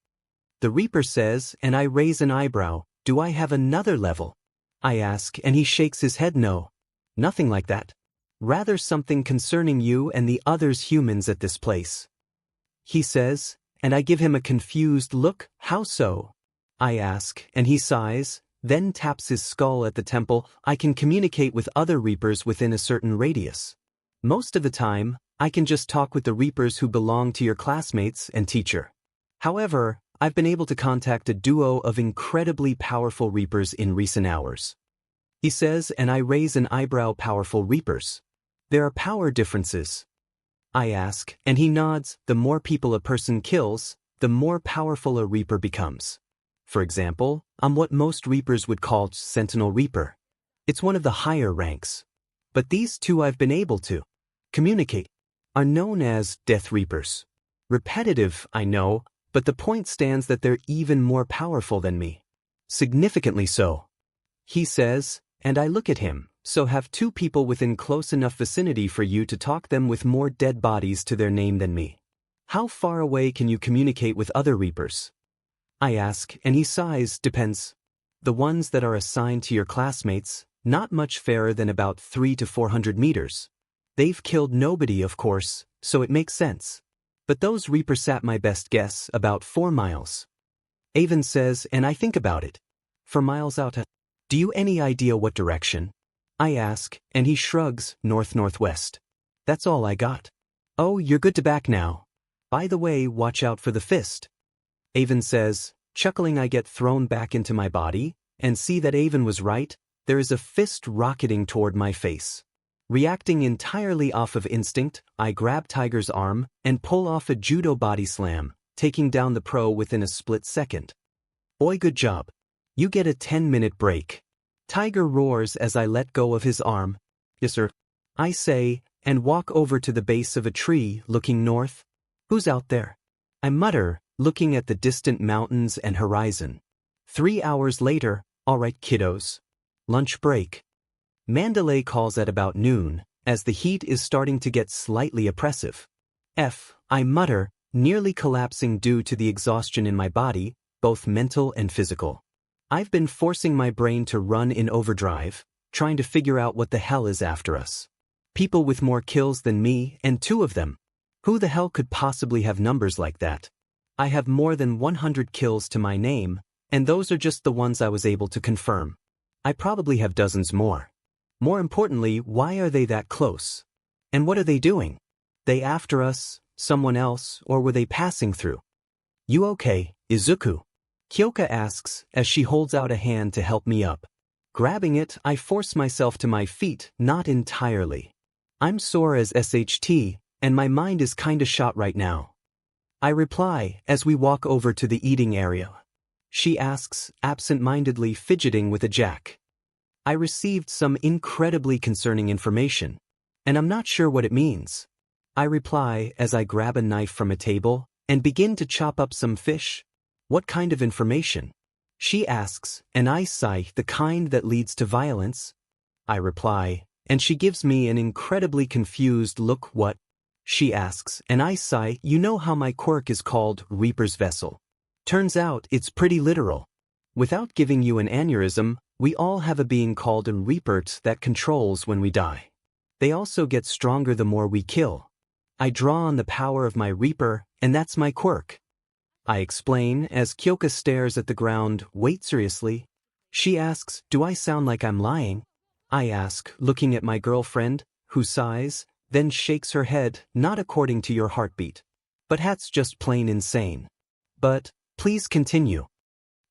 The Reaper says, and I raise an eyebrow, do I have another level? I ask, and he shakes his head. No. Nothing like that. Rather something concerning you and the others humans at this place. He says, and I give him a confused look. How so? I ask, and he sighs, then taps his skull at the temple. I can communicate with other Reapers within a certain radius. Most of the time, I can just talk with the Reapers who belong to your classmates and teacher. However, I've been able to contact a duo of incredibly powerful Reapers in recent hours. He says, and I raise an eyebrow. Powerful Reapers. There are power differences. I ask, and he nods. The more people a person kills, the more powerful a Reaper becomes. For example, I'm what most Reapers would call Sentinel Reaper. It's one of the higher ranks. But these two I've been able to communicate are known as Death Reapers. Repetitive, I know, but the point stands that they're even more powerful than me. Significantly so. He says, and I look at him, so have two people within close enough vicinity for you to talk them with more dead bodies to their name than me. How far away can you communicate with other Reapers? I ask, and he sighs. Depends. The ones that are assigned to your classmates, not much fairer than about 300 to 400 meters. They've killed nobody, of course, so it makes sense. But those Reapers at my best guess, about 4 miles. 𝐻𝐿 says, and I think about it. 4 miles out. Do you any idea what direction? I ask, and he shrugs. North-northwest. That's all I got. Oh, you're good to back now. By the way, watch out for the fist. 𝐻𝐿 says, chuckling. I get thrown back into my body, and see that 𝐻𝐿 was right. There is a fist rocketing toward my face. Reacting entirely off of instinct, I grab Tiger's arm and pull off a judo body slam, taking down the pro within a split second. Boy, good job. You get a 10-minute break. Tiger roars as I let go of his arm. Yes, sir. I say, and walk over to the base of a tree, looking north. Who's out there? I mutter, looking at the distant mountains and horizon. 3 hours later. All right, kiddos. Lunch break. Mandalay calls at about noon, as the heat is starting to get slightly oppressive. I mutter, nearly collapsing due to the exhaustion in my body, both mental and physical. I've been forcing my brain to run in overdrive, trying to figure out what the hell is after us. People with more kills than me, and 2 of them. Who the hell could possibly have numbers like that? I have more than 100 kills to my name, and those are just the ones I was able to confirm. I probably have dozens more. More importantly, why are they that close? And what are they doing? They after us, someone else, or were they passing through? You okay, Izuku? Kyoka asks, as she holds out a hand to help me up. Grabbing it, I force myself to my feet, not entirely. I'm sore as SHT, and my mind is kinda shot right now. I reply, as we walk over to the eating area. She asks, absent-mindedly fidgeting with a jack. I received some incredibly concerning information, and I'm not sure what it means. I reply as I grab a knife from a table and begin to chop up some fish. What kind of information? She asks, and I sigh, the kind that leads to violence. I reply, and she gives me an incredibly confused look. What? She asks, and I sigh, you know how my quirk is called Reaper's Vessel. Turns out it's pretty literal. Without giving you an aneurysm, we all have a being called a Reaper that controls when we die. They also get stronger the more we kill. I draw on the power of my Reaper, and that's my quirk. I explain as Kyoka stares at the ground. Wait, seriously? She asks, do I sound like I'm lying? I ask, looking at my girlfriend, who sighs, then shakes her head, not according to your heartbeat. But that's just plain insane. But, please continue.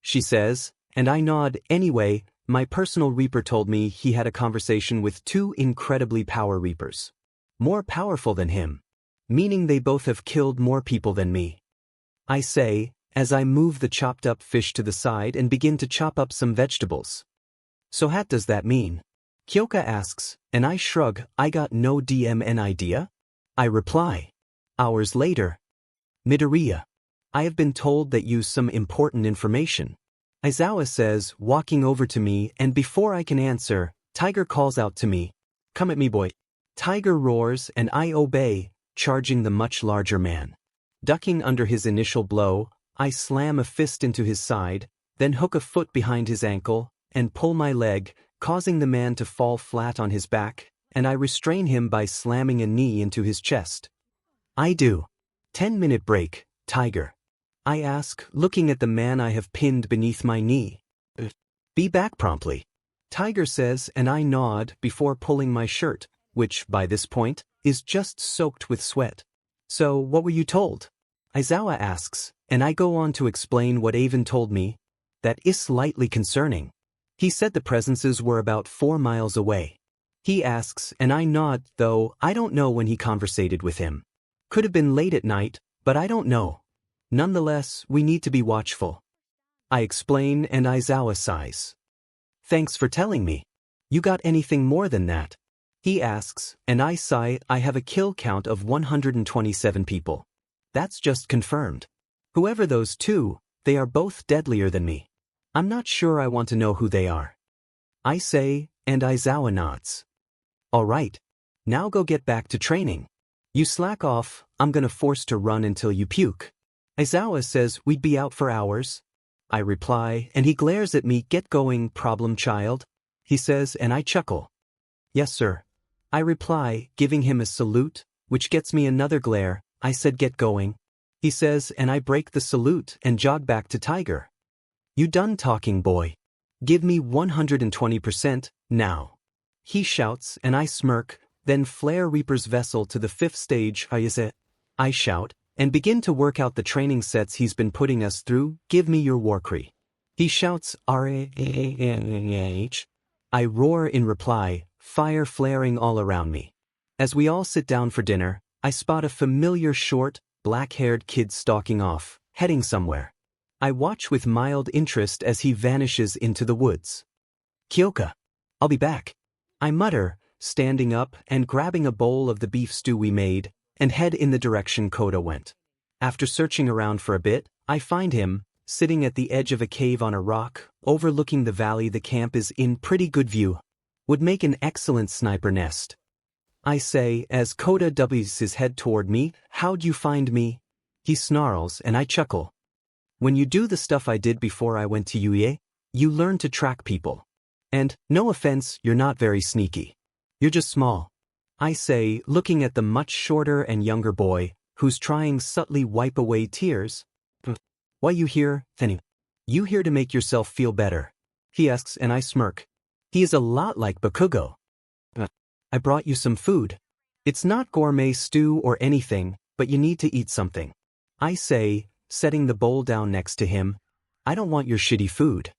She says, and I nod. Anyway, my personal Reaper told me he had a conversation with 2 incredibly power Reapers. More powerful than him. Meaning they both have killed more people than me. I say, as I move the chopped up fish to the side and begin to chop up some vegetables. So what does that mean? Kyoka asks, and I shrug, I got no DMN idea? I reply. Hours later. Midoriya. I have been told that you some important information. Aizawa says, walking over to me, and before I can answer, Tiger calls out to me. Come at me, boy. Tiger roars and I obey, charging the much larger man. Ducking under his initial blow, I slam a fist into his side, then hook a foot behind his ankle, and pull my leg, causing the man to fall flat on his back, and I restrain him by slamming a knee into his chest. I do. 10-minute break, Tiger. I ask, looking at the man I have pinned beneath my knee. Be back promptly. Tiger says, and I nod before pulling my shirt, which, by this point, is just soaked with sweat. So, what were you told? Aizawa asks, and I go on to explain what Avon told me. That is slightly concerning. He said the presences were about 4 miles away. He asks, and I nod, though I don't know when he conversated with him. Could have been late at night, but I don't know. Nonetheless, we need to be watchful. I explain and Aizawa sighs. Thanks for telling me. You got anything more than that? He asks, and I sigh, I have a kill count of 127 people. That's just confirmed. Whoever those two, they are both deadlier than me. I'm not sure I want to know who they are. I say, and Aizawa nods. All right. Now go get back to training. You slack off, I'm gonna force to run until you puke. Aizawa says we'd be out for hours. I reply, and he glares at me, get going, problem child. He says, and I chuckle. Yes, sir. I reply, giving him a salute, which gets me another glare. I said get going. He says, and I break the salute and jog back to Tiger. You done talking, boy? Give me 120%, now. He shouts, and I smirk, then flare Reaper's vessel to the 5th stage, I shout, and begin to work out the training sets he's been putting us through. Give me your Warcree. He shouts, R-A-H. I roar in reply, fire flaring all around me. As we all sit down for dinner, I spot a familiar short, black-haired kid stalking off, heading somewhere. I watch with mild interest as he vanishes into the woods. Kyoka. I'll be back. I mutter, standing up and grabbing a bowl of the beef stew we made, and head in the direction Koda went. After searching around for a bit, I find him, sitting at the edge of a cave on a rock, overlooking the valley. The camp is in pretty good view. Would make an excellent sniper nest. I say, as Koda w's his head toward me, how'd you find me? He snarls, and I chuckle. When you do the stuff I did before I went to UE, you learn to track people. And, no offense, you're not very sneaky. You're just small. I say, looking at the much shorter and younger boy, who's trying subtly wipe away tears. Why you here, then? You here to make yourself feel better? He asks, and I smirk. He is a lot like Bakugo. I brought you some food. It's not gourmet stew or anything, but you need to eat something. I say, setting the bowl down next to him. I don't want your shitty food.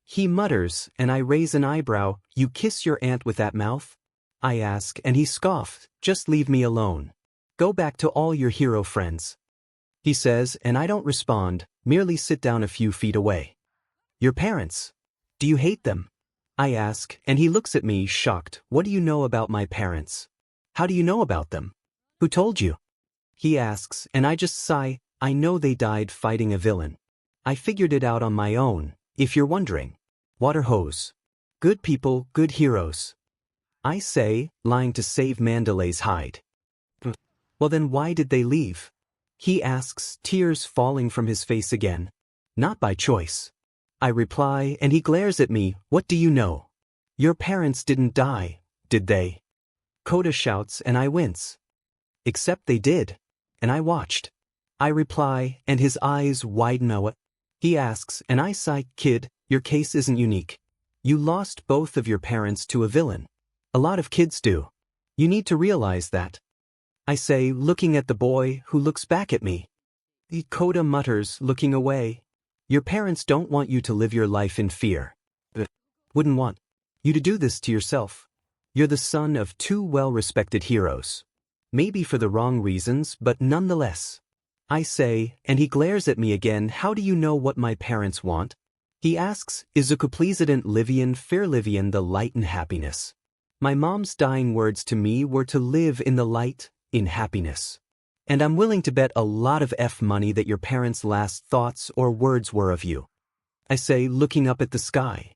He mutters, and I raise an eyebrow. You kiss your aunt with that mouth? I ask, and he scoffs, just leave me alone. Go back to all your hero friends. He says, and I don't respond, merely sit down a few feet away. Your parents? Do you hate them? I ask, and he looks at me, shocked. What do you know about my parents? How do you know about them? Who told you? He asks, and I just sigh. I know they died fighting a villain. I figured it out on my own, if you're wondering. Water hose. Good people, good heroes. I say, lying to save Mandalay's hide. Well then why did they leave? He asks, tears falling from his face again. Not by choice. I reply, and he glares at me. What do you know? Your parents didn't die, did they? Koda shouts, and I wince. Except they did. And I watched. I reply, and his eyes widen. What? He asks, and I sigh, kid, your case isn't unique. You lost both of your parents to a villain. A lot of kids do. You need to realize that. I say, looking at the boy, who looks back at me. Koda mutters, looking away. Your parents don't want you to live your life in fear. Wouldn't want you to do this to yourself. You're the son of two well-respected heroes. Maybe for the wrong reasons, but nonetheless. I say, and he glares at me again. How do you know what my parents want? He asks, Izuku 𝐒𝐮𝐦𝐦𝐚𝐫𝐲 fair Livian the light and happiness. My mom's dying words to me were to live in the light, in happiness. And I'm willing to bet a lot of money that your parents' last thoughts or words were of you. I say, looking up at the sky.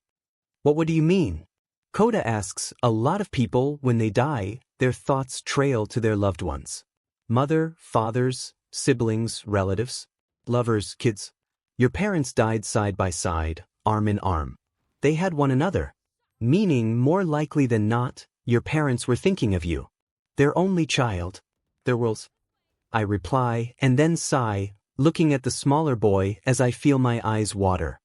What do you mean? Coda asks, a lot of people, when they die, their thoughts trail to their loved ones. Mother, fathers, siblings, relatives, lovers, kids. Your parents died side by side, arm in arm. They had one another. Meaning, more likely than not, your parents were thinking of you. Their only child. Their worlds. I reply, and then sigh, looking at the smaller boy as I feel my eyes water.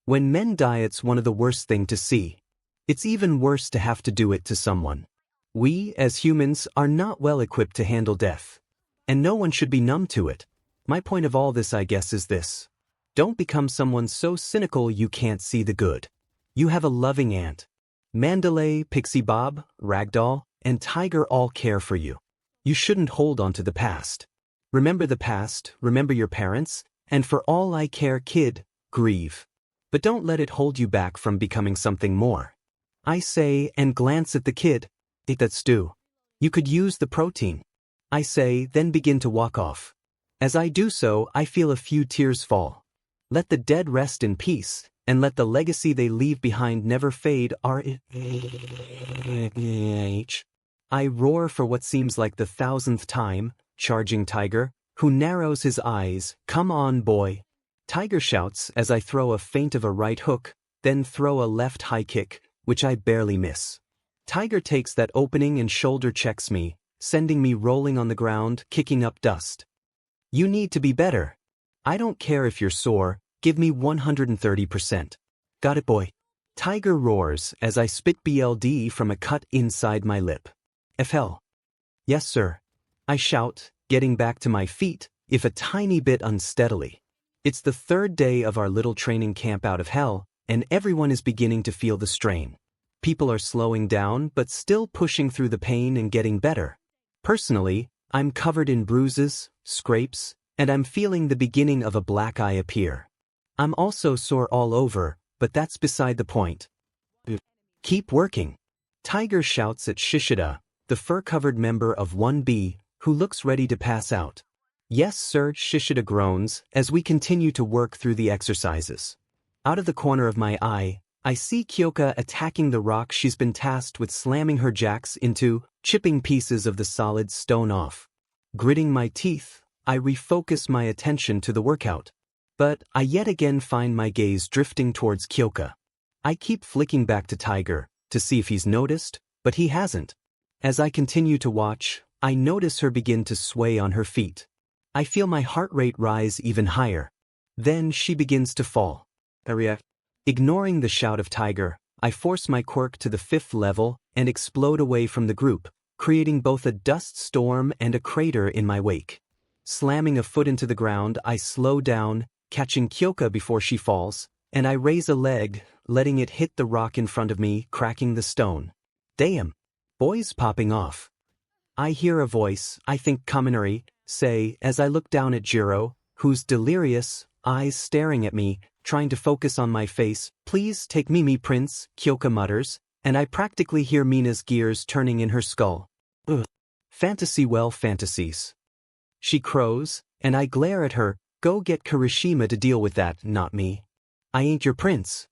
When men die, it's one of the worst things to see. It's even worse to have to do it to someone. We, as humans, are not well equipped to handle death. And no one should be numb to it. My point of all this, I guess, is this. Don't become someone so cynical you can't see the good. You have a loving aunt. Mandalay, Pixie Bob, Ragdoll, and Tiger all care for you. You shouldn't hold on to the past. Remember the past, remember your parents, and for all I care, kid, grieve. But don't let it hold you back from becoming something more. I say, and glance at the kid. Eat that stew. You could use the protein. I say, then begin to walk off. As I do so, I feel a few tears fall. Let the dead rest in peace, and let the legacy they leave behind never fade. I roar for what seems like the 1000th time, charging Tiger, who narrows his eyes. Come on, boy. Tiger shouts as I throw a feint of a right hook, then throw a left high kick, which I barely miss. Tiger takes that opening and shoulder checks me, sending me rolling on the ground, kicking up dust. You need to be better. I don't care if you're sore, give me 130%. Got it, boy? Tiger roars as I spit BLD from a cut inside my lip. FL. Yes, sir. I shout, getting back to my feet, if a tiny bit unsteadily. It's the 3rd day of our little training camp out of hell, and everyone is beginning to feel the strain. People are slowing down but still pushing through the pain and getting better. Personally, I'm covered in bruises, scrapes, and I'm feeling the beginning of a black eye appear. I'm also sore all over, but that's beside the point. Keep working. Tiger shouts at Shishida, the fur-covered member of 1B, who looks ready to pass out. Yes, sir, Shishida groans as we continue to work through the exercises. Out of the corner of my eye, I see Kyoka attacking the rock she's been tasked with slamming her jacks into, chipping pieces of the solid stone off. Gritting my teeth, I refocus my attention to the workout. But I yet again find my gaze drifting towards Kyoka. I keep flicking back to Tiger, to see if he's noticed, but he hasn't. As I continue to watch, I notice her begin to sway on her feet. I feel my heart rate rise even higher. Then she begins to fall. I react. Ignoring the shout of Tiger, I force my quirk to the 5th level and explode away from the group, creating both a dust storm and a crater in my wake. Slamming a foot into the ground, I slow down, catching Kyoka before she falls, and I raise a leg, letting it hit the rock in front of me, cracking the stone. Damn! Boy's popping off. I hear a voice, I think Kaminari, say as I look down at Jiro, who's delirious, eyes staring at me, trying to focus on my face. Please take me, prince, Kyoka mutters, and I practically hear Mina's gears turning in her skull. Ugh. Fantasy, well, fantasies. She crows, and I glare at her. Go get Kirishima to deal with that, not me. I ain't your prince.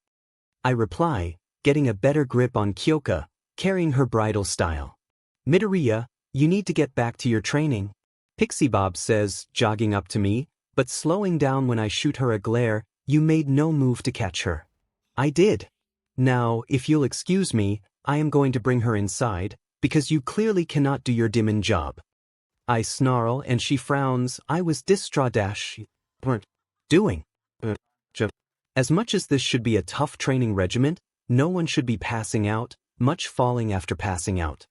I reply, getting a better grip on Kyoka, carrying her bridal style. Midoriya, you need to get back to your training. Pixie Bob says, jogging up to me, but slowing down when I shoot her a glare. You made no move to catch her. I did. Now, if you'll excuse me, I am going to bring her inside, because you clearly cannot do your demon job. I snarl and she frowns. I was distraught. Weren't doing. As much as this should be a tough training regiment, no one should be passing out, much falling after passing out.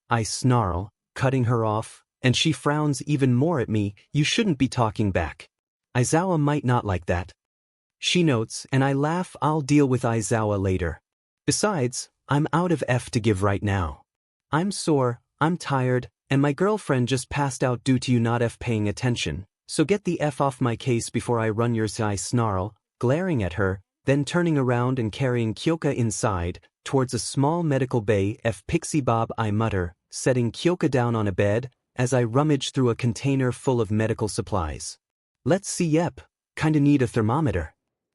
I snarl, cutting her off, and she frowns even more at me. You shouldn't be talking back. Aizawa might not like that. She notes, and I laugh. I'll deal with Aizawa later. Besides, I'm out of to give right now. I'm sore, I'm tired, and my girlfriend just passed out due to you not paying attention, so get the off my case before I run yours. I snarl, glaring at her, then turning around and carrying Kyoka inside, towards a small medical bay. Pixie Bob, I mutter, setting Kyoka down on a bed, as I rummage through a container full of medical supplies. Let's see. Yep, kinda need a thermometer.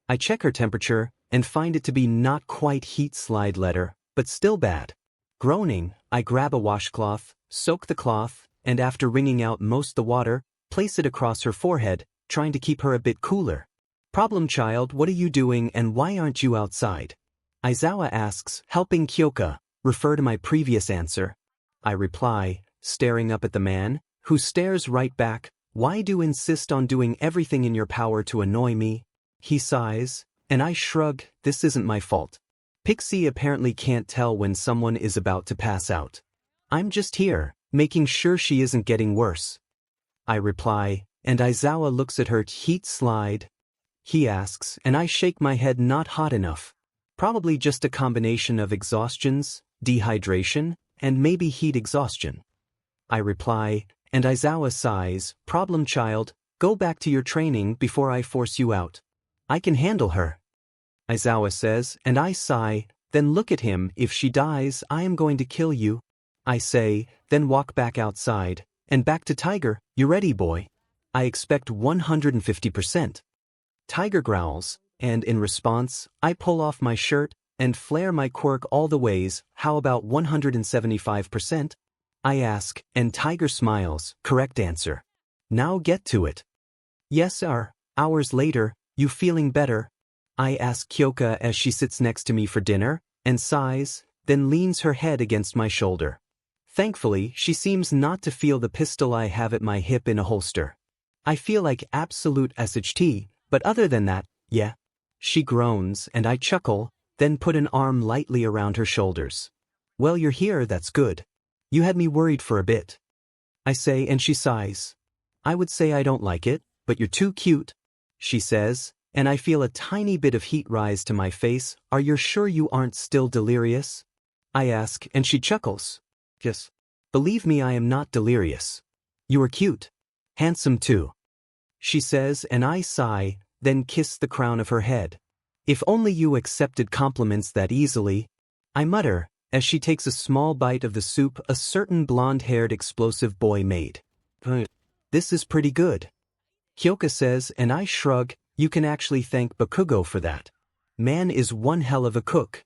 I check her temperature, and find it to be not quite heat slide letter, but still bad. Groaning, I grab a washcloth, soak the cloth, and after wringing out most the water, place it across her forehead, trying to keep her a bit cooler. Problem child, what are you doing and why aren't you outside? Aizawa asks, helping Kyoka, refer to my previous answer. I reply, staring up at the man, who stares right back, why do you insist on doing everything in your power to annoy me? He sighs, and I shrug, this isn't my fault. Pixie apparently can't tell when someone is about to pass out. I'm just here, making sure she isn't getting worse. I reply, and Aizawa looks at her. Heat slide? He asks, and I shake my head. Not hot enough. Probably just a combination of exhaustions, dehydration, and maybe heat exhaustion. I reply, and Aizawa sighs, problem child, go back to your training before I force you out. I can handle her. Aizawa says, and I sigh, then look at him. If she dies, I am going to kill you. I say, then walk back outside, and back to Tiger. You ready, boy? I expect 150%. Tiger growls, and in response, I pull off my shirt and flare my quirk all the ways. How about 175%? I ask, and Tiger smiles. Correct answer. Now get to it. Yes, sir. Hours later, you feeling better? I ask Kyoka as she sits next to me for dinner, and sighs, then leans her head against my shoulder. Thankfully, she seems not to feel the pistol I have at my hip in a holster. I feel like absolute SHT, but other than that, yeah. She groans, and I chuckle, then put an arm lightly around her shoulders. Well, you're here, that's good. You had me worried for a bit. I say, and she sighs. I would say I don't like it, but you're too cute, she says, and I feel a tiny bit of heat rise to my face. Are you sure you aren't still delirious? I ask, and she chuckles. Yes. Believe me, I am not delirious. You are cute. Handsome too, she says, and I sigh, then kiss the crown of her head. If only you accepted compliments that easily, I mutter, as she takes a small bite of the soup a certain blonde-haired explosive boy made. This is pretty good, Kyoka says, and I shrug. You can actually thank Bakugo for that. Man is one hell of a cook,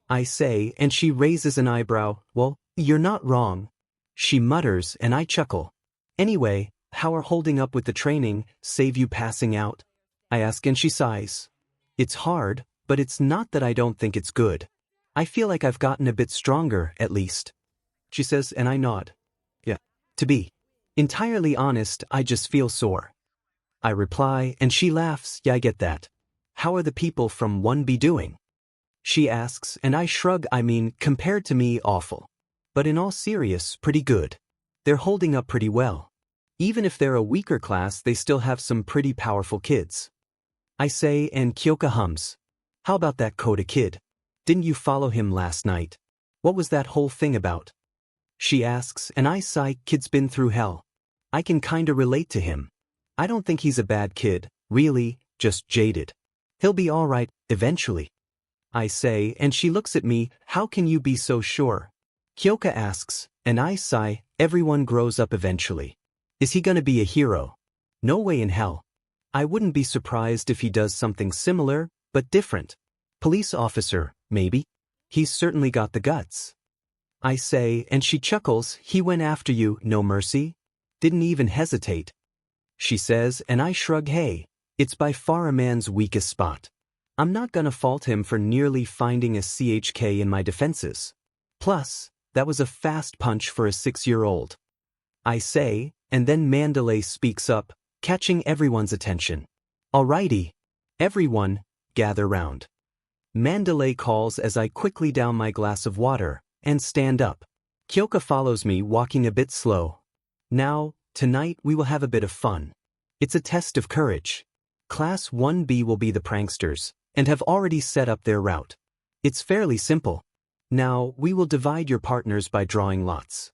I say, and she raises an eyebrow. Well, you're not wrong, she mutters, and I chuckle. Anyway, how are holding up with the training, save you passing out? I ask, and she sighs. It's hard, but it's not that I don't think it's good. I feel like I've gotten a bit stronger, at least, she says, and I nod. Yeah. To be entirely honest, I just feel sore, I reply, and she laughs. Yeah, I get that. How are the people from 1B doing? She asks, and I shrug. I mean, compared to me, awful. But in all seriousness, pretty good. They're holding up pretty well. Even if they're a weaker class, they still have some pretty powerful kids, I say, and Kyoka hums. How about that Koda kid? Didn't you follow him last night? What was that whole thing about? She asks, and I sigh. Kid's been through hell. I can kinda relate to him. I don't think he's a bad kid, really, just jaded. He'll be alright, eventually, I say, and she looks at me. How can you be so sure? Kyoka asks, and I sigh. Everyone grows up eventually. Is he gonna be a hero? No way in hell. I wouldn't be surprised if he does something similar, but different. Police officer, maybe? He's certainly got the guts, I say, and she chuckles. He went after you, no mercy? Didn't even hesitate, she says, and I shrug. Hey, it's by far a man's weakest spot. I'm not gonna fault him for nearly finding a CHK in my defenses. Plus, that was a fast punch for a 6-year-old, I say, and then Mandalay speaks up, catching everyone's attention. Alrighty, everyone, gather round. Mandalay calls as I quickly down my glass of water and stand up. Kyoka follows me, walking a bit slow. Now, tonight we will have a bit of fun. It's a test of courage. Class 1B will be the pranksters, and have already set up their route. It's fairly simple. Now, we will divide your partners by drawing lots,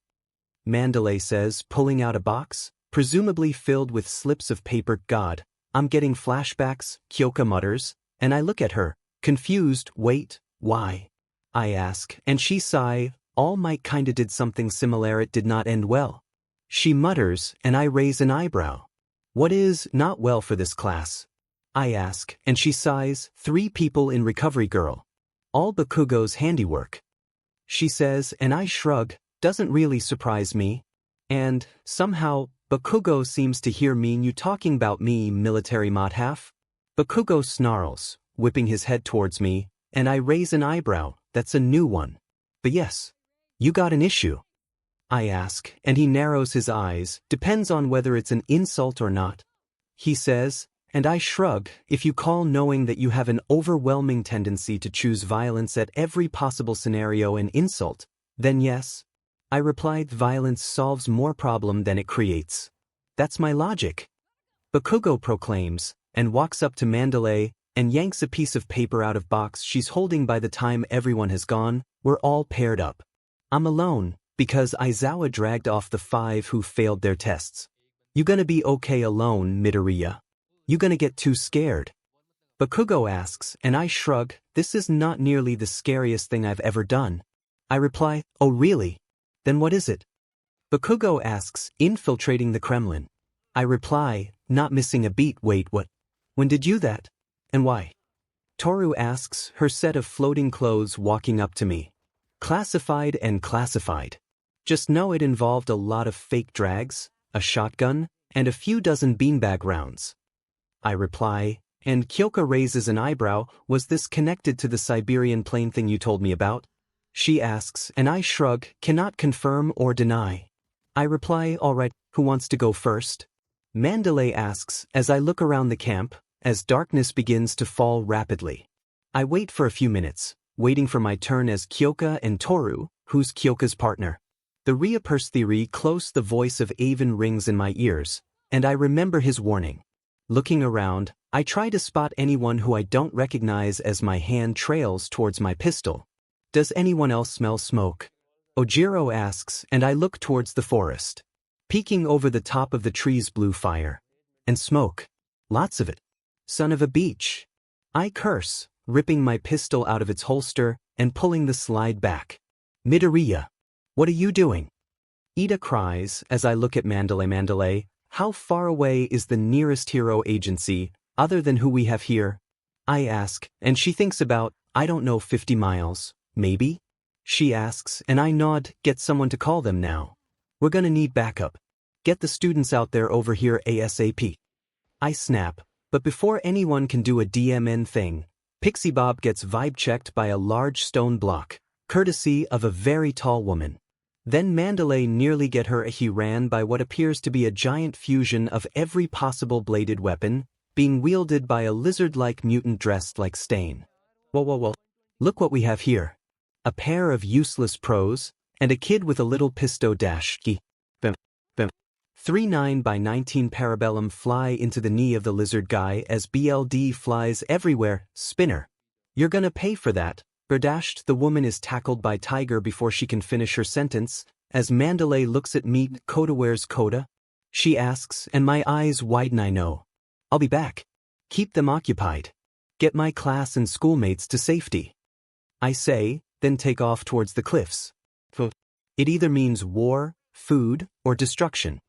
Mandalay says, pulling out a box, presumably filled with slips of paper. God, I'm getting flashbacks, Kyoka mutters, and I look at her. Confused, wait, why? I ask, and she sigh, All Might kinda did something similar, it did not end well. She mutters, and I raise an eyebrow. What is not well for this class? I ask, and she sighs, 3 people in recovery girl. All 𝐒𝐮𝐲's handiwork. She says, and I shrug, doesn't really surprise me. And, somehow, 𝐒𝐮𝐲 seems to hear you talking about me, military WhatIf. 𝐒𝐮𝐲 snarls, whipping his head towards me, and I raise an eyebrow, that's a new one. But yes. You got an issue? I ask, and he narrows his eyes, depends on whether it's an insult or not. He says, and I shrug, if you call knowing that you have an overwhelming tendency to choose violence at every possible scenario an insult, then yes. I replied, violence solves more problem than it creates. That's my logic. 𝐒𝐮𝐲 proclaims, and walks up to 𝐒𝐿𝐴, and yanks a piece of paper out of box she's holding. By the time everyone has gone, we're all paired up. I'm alone, because Izuku dragged off the 5 who failed their tests. You gonna be okay alone, Midoriya? You gonna get too scared? 𝐒𝐮𝐲 asks, and I shrug, this is not nearly the scariest thing I've ever done. I reply, oh really? Then what is it? 𝐒𝐮𝐲 asks, infiltrating the Kremlin. I reply, not missing a beat, wait what? When did you that? And why? Toru asks, her set of floating clothes walking up to me. Classified and classified. Just know it involved a lot of fake drags, a shotgun, and a few dozen beanbag rounds. I reply, and 𝐒𝐿𝐴 raises an eyebrow, was this connected to the Siberian plane thing you told me about? She asks, and I shrug, cannot confirm or deny. I reply, alright, who wants to go first? 𝐒𝐿𝐴 asks, as I look around the camp, as darkness begins to fall rapidly. I wait for a few minutes, waiting for my turn as 𝐒𝐿𝐴 and Toru, who's 𝐒𝐿𝐴's partner. The reappears theory close the voice of Avon rings in my ears, and I remember his warning. Looking around, I try to spot anyone who I don't recognize as my hand trails towards my pistol. Does anyone else smell smoke? Ojiro asks, and I look towards the forest. Peeking over the top of the trees, blue fire. And smoke. Lots of it. Son of a beach. I curse, ripping my pistol out of its holster and pulling the slide back. Midoriya. What are you doing? Ida cries as I look at 𝐒𝐿𝐴. How far away is the nearest hero agency, other than who we have here? I ask, and she thinks about, I don't know, 50 miles, maybe? She asks, and I nod, get someone to call them now. We're gonna need backup. Get the students out there over here ASAP. I snap, but before anyone can do a DMN thing, Pixie Bob gets vibe checked by a large stone block, courtesy of a very tall woman. Then 𝐒𝐿𝐴 nearly get her. He ran by what appears to be a giant fusion of every possible bladed weapon, being wielded by a lizard-like mutant dressed like Stain. Whoa. Look what we have here. A pair of useless pros, and a kid with a little pisto dash. 3 9x19 parabellum fly into the knee of the lizard guy as BLD flies everywhere. Spinner. You're gonna pay for that. Berdashed. The woman is tackled by Tiger before she can finish her sentence, as 𝐒𝐿𝐴 looks at me. Coda, where's Coda? She asks, and my eyes widen. I know. I'll be back. Keep them occupied. Get my class and schoolmates to safety. I say, then take off towards the cliffs. It either means war, food, or destruction.